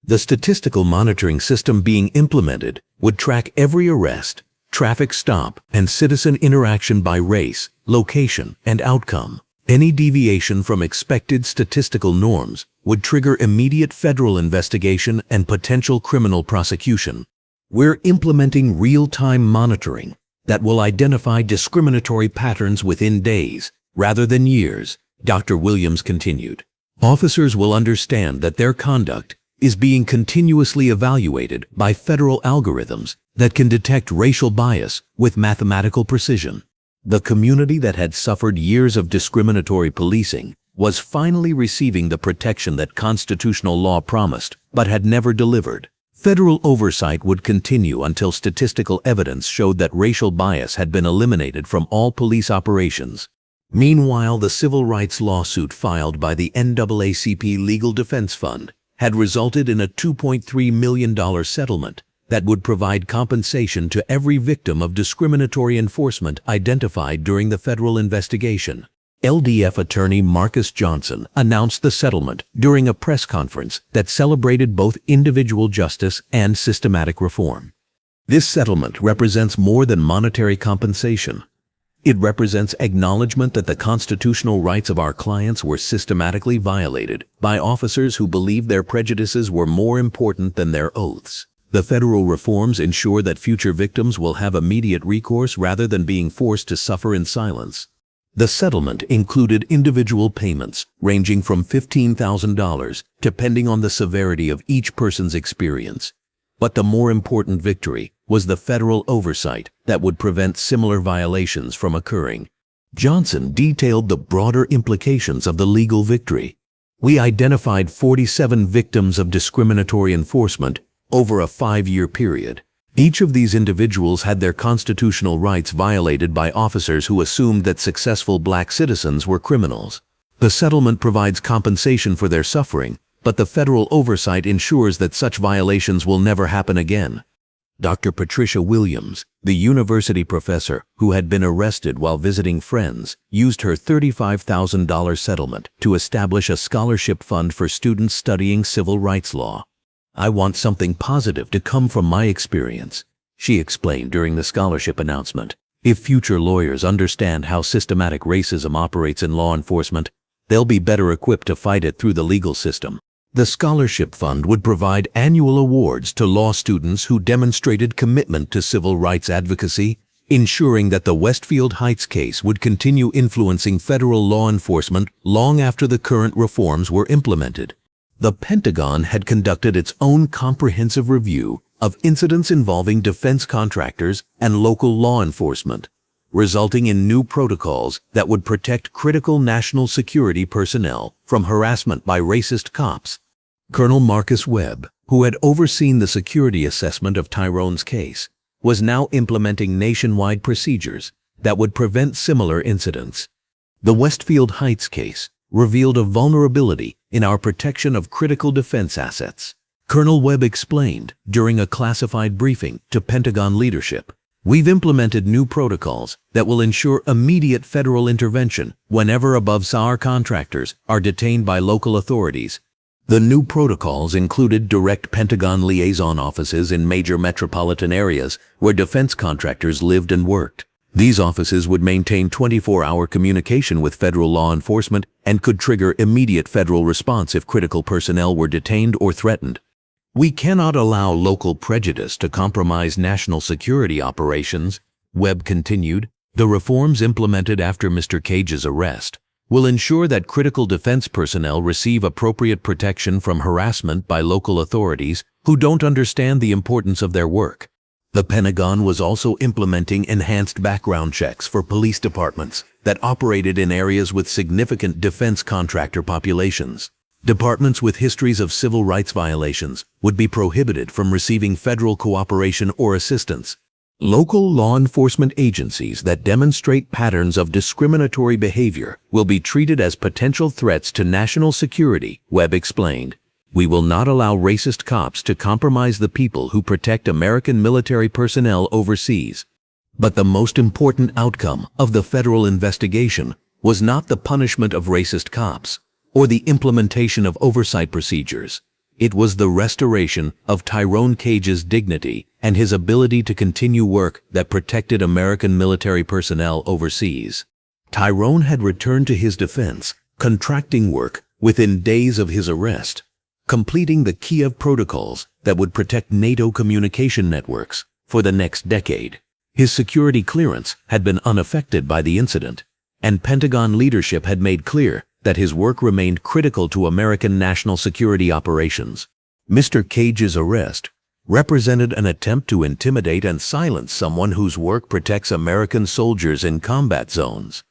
The statistical monitoring system being implemented would track every arrest, traffic stop, and citizen interaction by race, location, and outcome. Any deviation from expected statistical norms would trigger immediate federal investigation and potential criminal prosecution. We're implementing real-time monitoring that will identify discriminatory patterns within days rather than years, Dr. Williams continued. Officers will understand that their conduct is being continuously evaluated by federal algorithms that can detect racial bias with mathematical precision. The community that had suffered years of discriminatory policing was finally receiving the protection that constitutional law promised but had never delivered. Federal oversight would continue until statistical evidence showed that racial bias had been eliminated from all police operations. Meanwhile, the civil rights lawsuit filed by the NAACP Legal Defense Fund had resulted in a $2.3 million settlement that would provide compensation to every victim of discriminatory enforcement identified during the federal investigation. LDF attorney Marcus Johnson announced the settlement during a press conference that celebrated both individual justice and systematic reform. This settlement represents more than monetary compensation. It represents acknowledgement that the constitutional rights of our clients were systematically violated by officers who believed their prejudices were more important than their oaths. The federal reforms ensure that future victims will have immediate recourse rather than being forced to suffer in silence. The settlement included individual payments ranging from $15,000 depending on the severity of each person's experience. But the more important victory was the federal oversight that would prevent similar violations from occurring. Johnson detailed the broader implications of the legal victory. We identified 47 victims of discriminatory enforcement over a 5-year period. Each of these individuals had their constitutional rights violated by officers who assumed that successful black citizens were criminals. The settlement provides compensation for their suffering, but the federal oversight ensures that such violations will never happen again. Dr. Patricia Williams, the university professor who had been arrested while visiting friends, used her $35,000 settlement to establish a scholarship fund for students studying civil rights law. "I want something positive to come from my experience," she explained during the scholarship announcement. "If future lawyers understand how systematic racism operates in law enforcement, they'll be better equipped to fight it through the legal system." The scholarship fund would provide annual awards to law students who demonstrated commitment to civil rights advocacy, ensuring that the Westfield Heights case would continue influencing federal law enforcement long after the current reforms were implemented. The Pentagon had conducted its own comprehensive review of incidents involving defense contractors and local law enforcement, resulting in new protocols that would protect critical national security personnel from harassment by racist cops. Colonel Marcus Webb, who had overseen the security assessment of Tyrone's case, was now implementing nationwide procedures that would prevent similar incidents. The Westfield Heights case revealed a vulnerability in our protection of critical defense assets. Colonel Webb explained during a classified briefing to Pentagon leadership, "We've implemented new protocols that will ensure immediate federal intervention whenever above-SAR contractors are detained by local authorities." The new protocols included direct Pentagon liaison offices in major metropolitan areas where defense contractors lived and worked. These offices would maintain 24-hour communication with federal law enforcement and could trigger immediate federal response if critical personnel were detained or threatened. "We cannot allow local prejudice to compromise national security operations," Webb continued. "The reforms implemented after Mr. Cage's arrest will ensure that critical defense personnel receive appropriate protection from harassment by local authorities who don't understand the importance of their work." The Pentagon was also implementing enhanced background checks for police departments that operated in areas with significant defense contractor populations. Departments with histories of civil rights violations would be prohibited from receiving federal cooperation or assistance. Local law enforcement agencies that demonstrate patterns of discriminatory behavior will be treated as potential threats to national security, Webb explained. "We will not allow racist cops to compromise the people who protect American military personnel overseas." But the most important outcome of the federal investigation was not the punishment of racist cops or the implementation of oversight procedures. It was the restoration of Tyrone Cage's dignity and his ability to continue work that protected American military personnel overseas. Tyrone had returned to his defense, contracting work within days of his arrest, completing the Kiev protocols that would protect NATO communication networks for the next decade. His security clearance had been unaffected by the incident, and Pentagon leadership had made clear that his work remained critical to American national security operations. Mr. Cage's arrest represented an attempt to intimidate and silence someone whose work protects American soldiers in combat zones.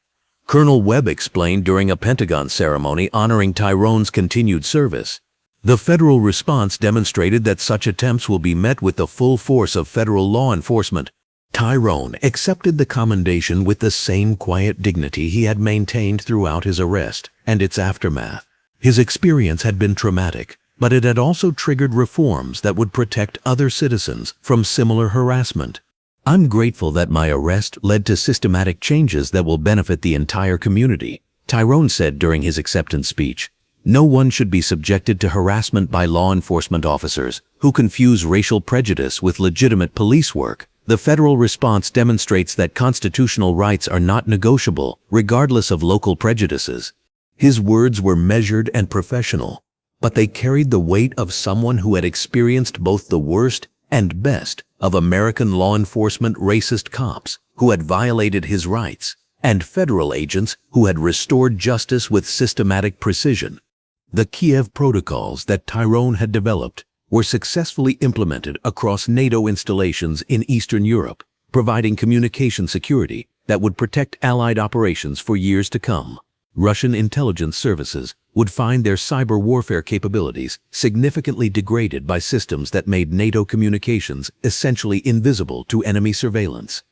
Colonel Webb explained during a Pentagon ceremony honoring Tyrone's continued service. "The federal response demonstrated that such attempts will be met with the full force of federal law enforcement." Tyrone accepted the commendation with the same quiet dignity he had maintained throughout his arrest and its aftermath. His experience had been traumatic, but it had also triggered reforms that would protect other citizens from similar harassment. "I'm grateful that my arrest led to systematic changes that will benefit the entire community," Tyrone said during his acceptance speech. "No one should be subjected to harassment by law enforcement officers who confuse racial prejudice with legitimate police work. The federal response demonstrates that constitutional rights are not negotiable, regardless of local prejudices." His words were measured and professional, but they carried the weight of someone who had experienced both the worst and best of American law enforcement racist cops who had violated his rights, and federal agents who had restored justice with systematic precision. The Kiev protocols that Tyrone had developed were successfully implemented across NATO installations in Eastern Europe, providing communication security that would protect Allied operations for years to come. Russian intelligence services would find their cyber warfare capabilities significantly degraded by systems that made NATO communications essentially invisible to enemy surveillance.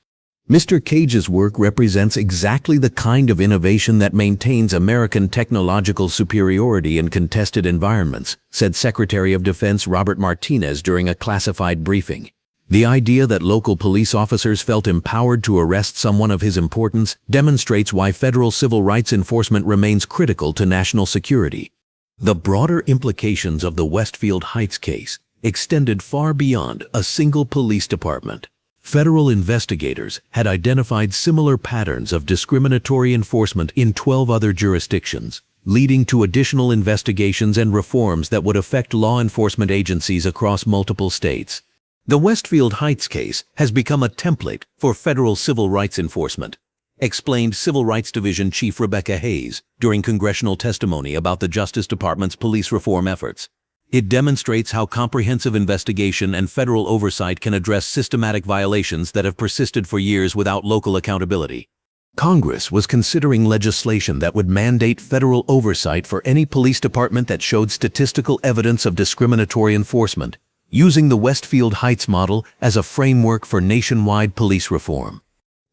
Mr. Cage's work represents exactly the kind of innovation that maintains American technological superiority in contested environments, said Secretary of Defense Robert Martinez during a classified briefing. The idea that local police officers felt empowered to arrest someone of his importance demonstrates why federal civil rights enforcement remains critical to national security. The broader implications of the Westfield Heights case extended far beyond a single police department. Federal investigators had identified similar patterns of discriminatory enforcement in 12 other jurisdictions, leading to additional investigations and reforms that would affect law enforcement agencies across multiple states. The Westfield Heights case has become a template for federal civil rights enforcement, explained Civil Rights Division Chief Rebecca Hayes during congressional testimony about the Justice Department's police reform efforts. It demonstrates how comprehensive investigation and federal oversight can address systematic violations that have persisted for years without local accountability. Congress was considering legislation that would mandate federal oversight for any police department that showed statistical evidence of discriminatory enforcement, using the Westfield Heights model as a framework for nationwide police reform.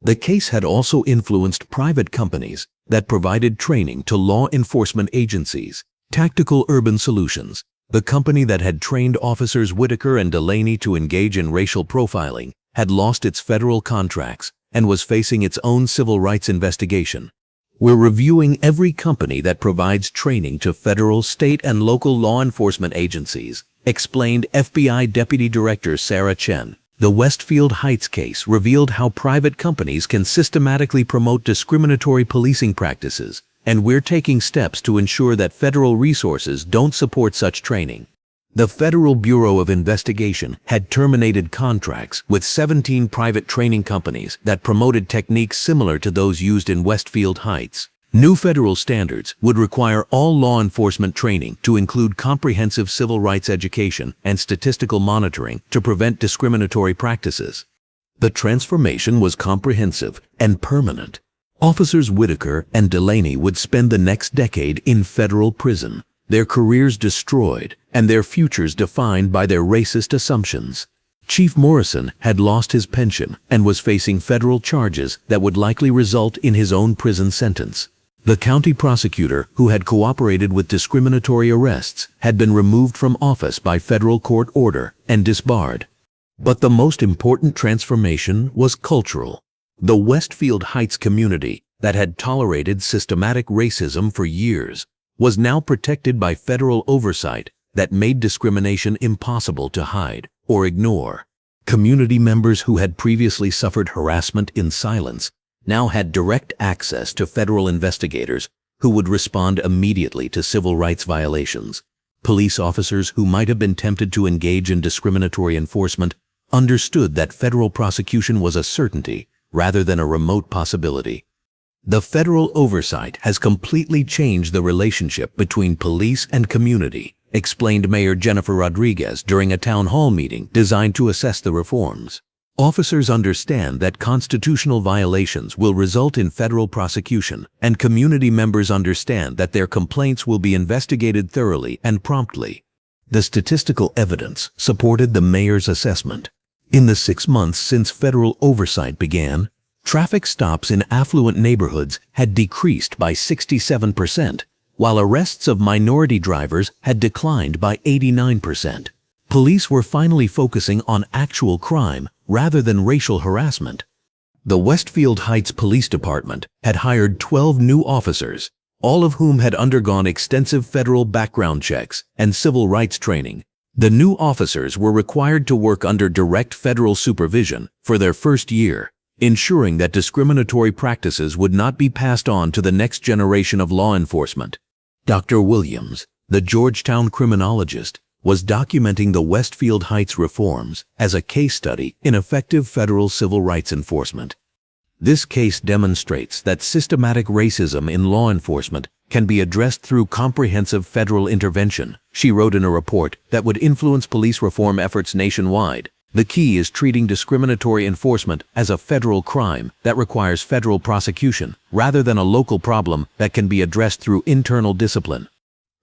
The case had also influenced private companies that provided training to law enforcement agencies. Tactical Urban Solutions, the company that had trained officers Whitaker and Delaney to engage in racial profiling, had lost its federal contracts and was facing its own civil rights investigation. "We're reviewing every company that provides training to federal, state, and local law enforcement agencies," explained FBI Deputy Director Sarah Chen. The Westfield Heights case revealed how private companies can systematically promote discriminatory policing practices, and we're taking steps to ensure that federal resources don't support such training. The Federal Bureau of Investigation had terminated contracts with 17 private training companies that promoted techniques similar to those used in Westfield Heights. New federal standards would require all law enforcement training to include comprehensive civil rights education and statistical monitoring to prevent discriminatory practices. The transformation was comprehensive and permanent. Officers Whitaker and Delaney would spend the next decade in federal prison, their careers destroyed and their futures defined by their racist assumptions. Chief Morrison had lost his pension and was facing federal charges that would likely result in his own prison sentence. The county prosecutor who had cooperated with discriminatory arrests had been removed from office by federal court order and disbarred. But the most important transformation was cultural. The Westfield Heights community that had tolerated systematic racism for years was now protected by federal oversight that made discrimination impossible to hide or ignore. Community members who had previously suffered harassment in silence now had direct access to federal investigators who would respond immediately to civil rights violations. Police officers who might have been tempted to engage in discriminatory enforcement understood that federal prosecution was a certainty rather than a remote possibility. The federal oversight has completely changed the relationship between police and community, explained Mayor Jennifer Rodriguez during a town hall meeting designed to assess the reforms. Officers understand that constitutional violations will result in federal prosecution, and community members understand that their complaints will be investigated thoroughly and promptly. The statistical evidence supported the mayor's assessment. In the 6 months since federal oversight began, traffic stops in affluent neighborhoods had decreased by 67%, while arrests of minority drivers had declined by 89%. Police were finally focusing on actual crime rather than racial harassment. The Westfield Heights Police Department had hired 12 new officers, all of whom had undergone extensive federal background checks and civil rights training. The new officers were required to work under direct federal supervision for their first year, ensuring that discriminatory practices would not be passed on to the next generation of law enforcement. Dr. Williams, the Georgetown criminologist, was documenting the Westfield Heights reforms as a case study in effective federal civil rights enforcement. This case demonstrates that systematic racism in law enforcement can be addressed through comprehensive federal intervention, she wrote in a report that would influence police reform efforts nationwide. The key is treating discriminatory enforcement as a federal crime that requires federal prosecution, rather than a local problem that can be addressed through internal discipline.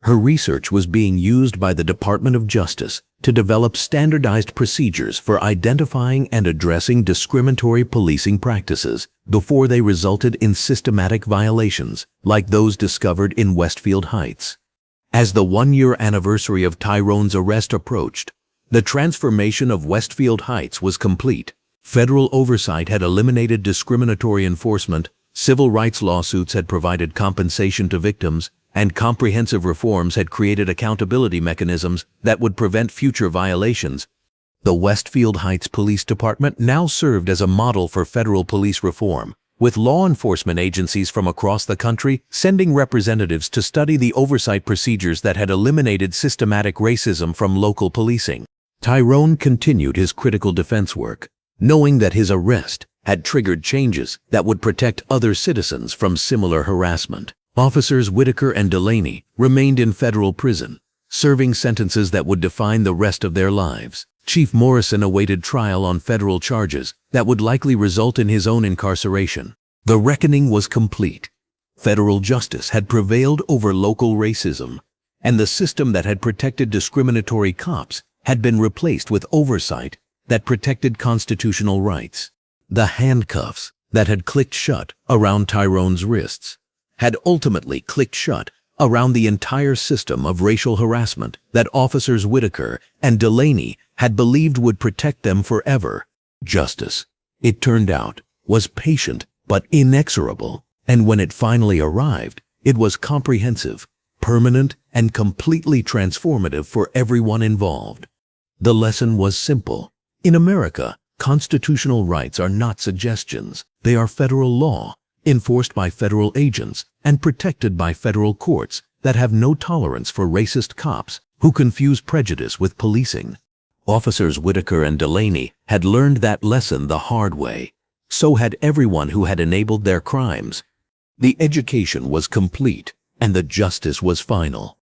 Her research was being used by the Department of Justice to develop standardized procedures for identifying and addressing discriminatory policing practices before they resulted in systematic violations like those discovered in Westfield Heights. As the one-year anniversary of Tyrone's arrest approached, the transformation of Westfield Heights was complete. Federal oversight had eliminated discriminatory enforcement, civil rights lawsuits had provided compensation to victims, and comprehensive reforms had created accountability mechanisms that would prevent future violations. The Westfield Heights Police Department now served as a model for federal police reform, with law enforcement agencies from across the country sending representatives to study the oversight procedures that had eliminated systematic racism from local policing. Tyrone continued his critical defense work, knowing that his arrest had triggered changes that would protect other citizens from similar harassment. Officers Whitaker and Delaney remained in federal prison, serving sentences that would define the rest of their lives. Chief Morrison awaited trial on federal charges that would likely result in his own incarceration. The reckoning was complete. Federal justice had prevailed over local racism, and the system that had protected discriminatory cops had been replaced with oversight that protected constitutional rights. The handcuffs that had clicked shut around Tyrone's wrists had ultimately clicked shut around the entire system of racial harassment that officers Whitaker and Delaney had believed would protect them forever. Justice, it turned out, was patient but inexorable, and when it finally arrived, it was comprehensive, permanent, and completely transformative for everyone involved. The lesson was simple. In America, constitutional rights are not suggestions. They are federal law, enforced by federal agents and protected by federal courts that have no tolerance for racist cops who confuse prejudice with policing. Officers Whitaker and Delaney had learned that lesson the hard way. So had everyone who had enabled their crimes. The education was complete and the justice was final.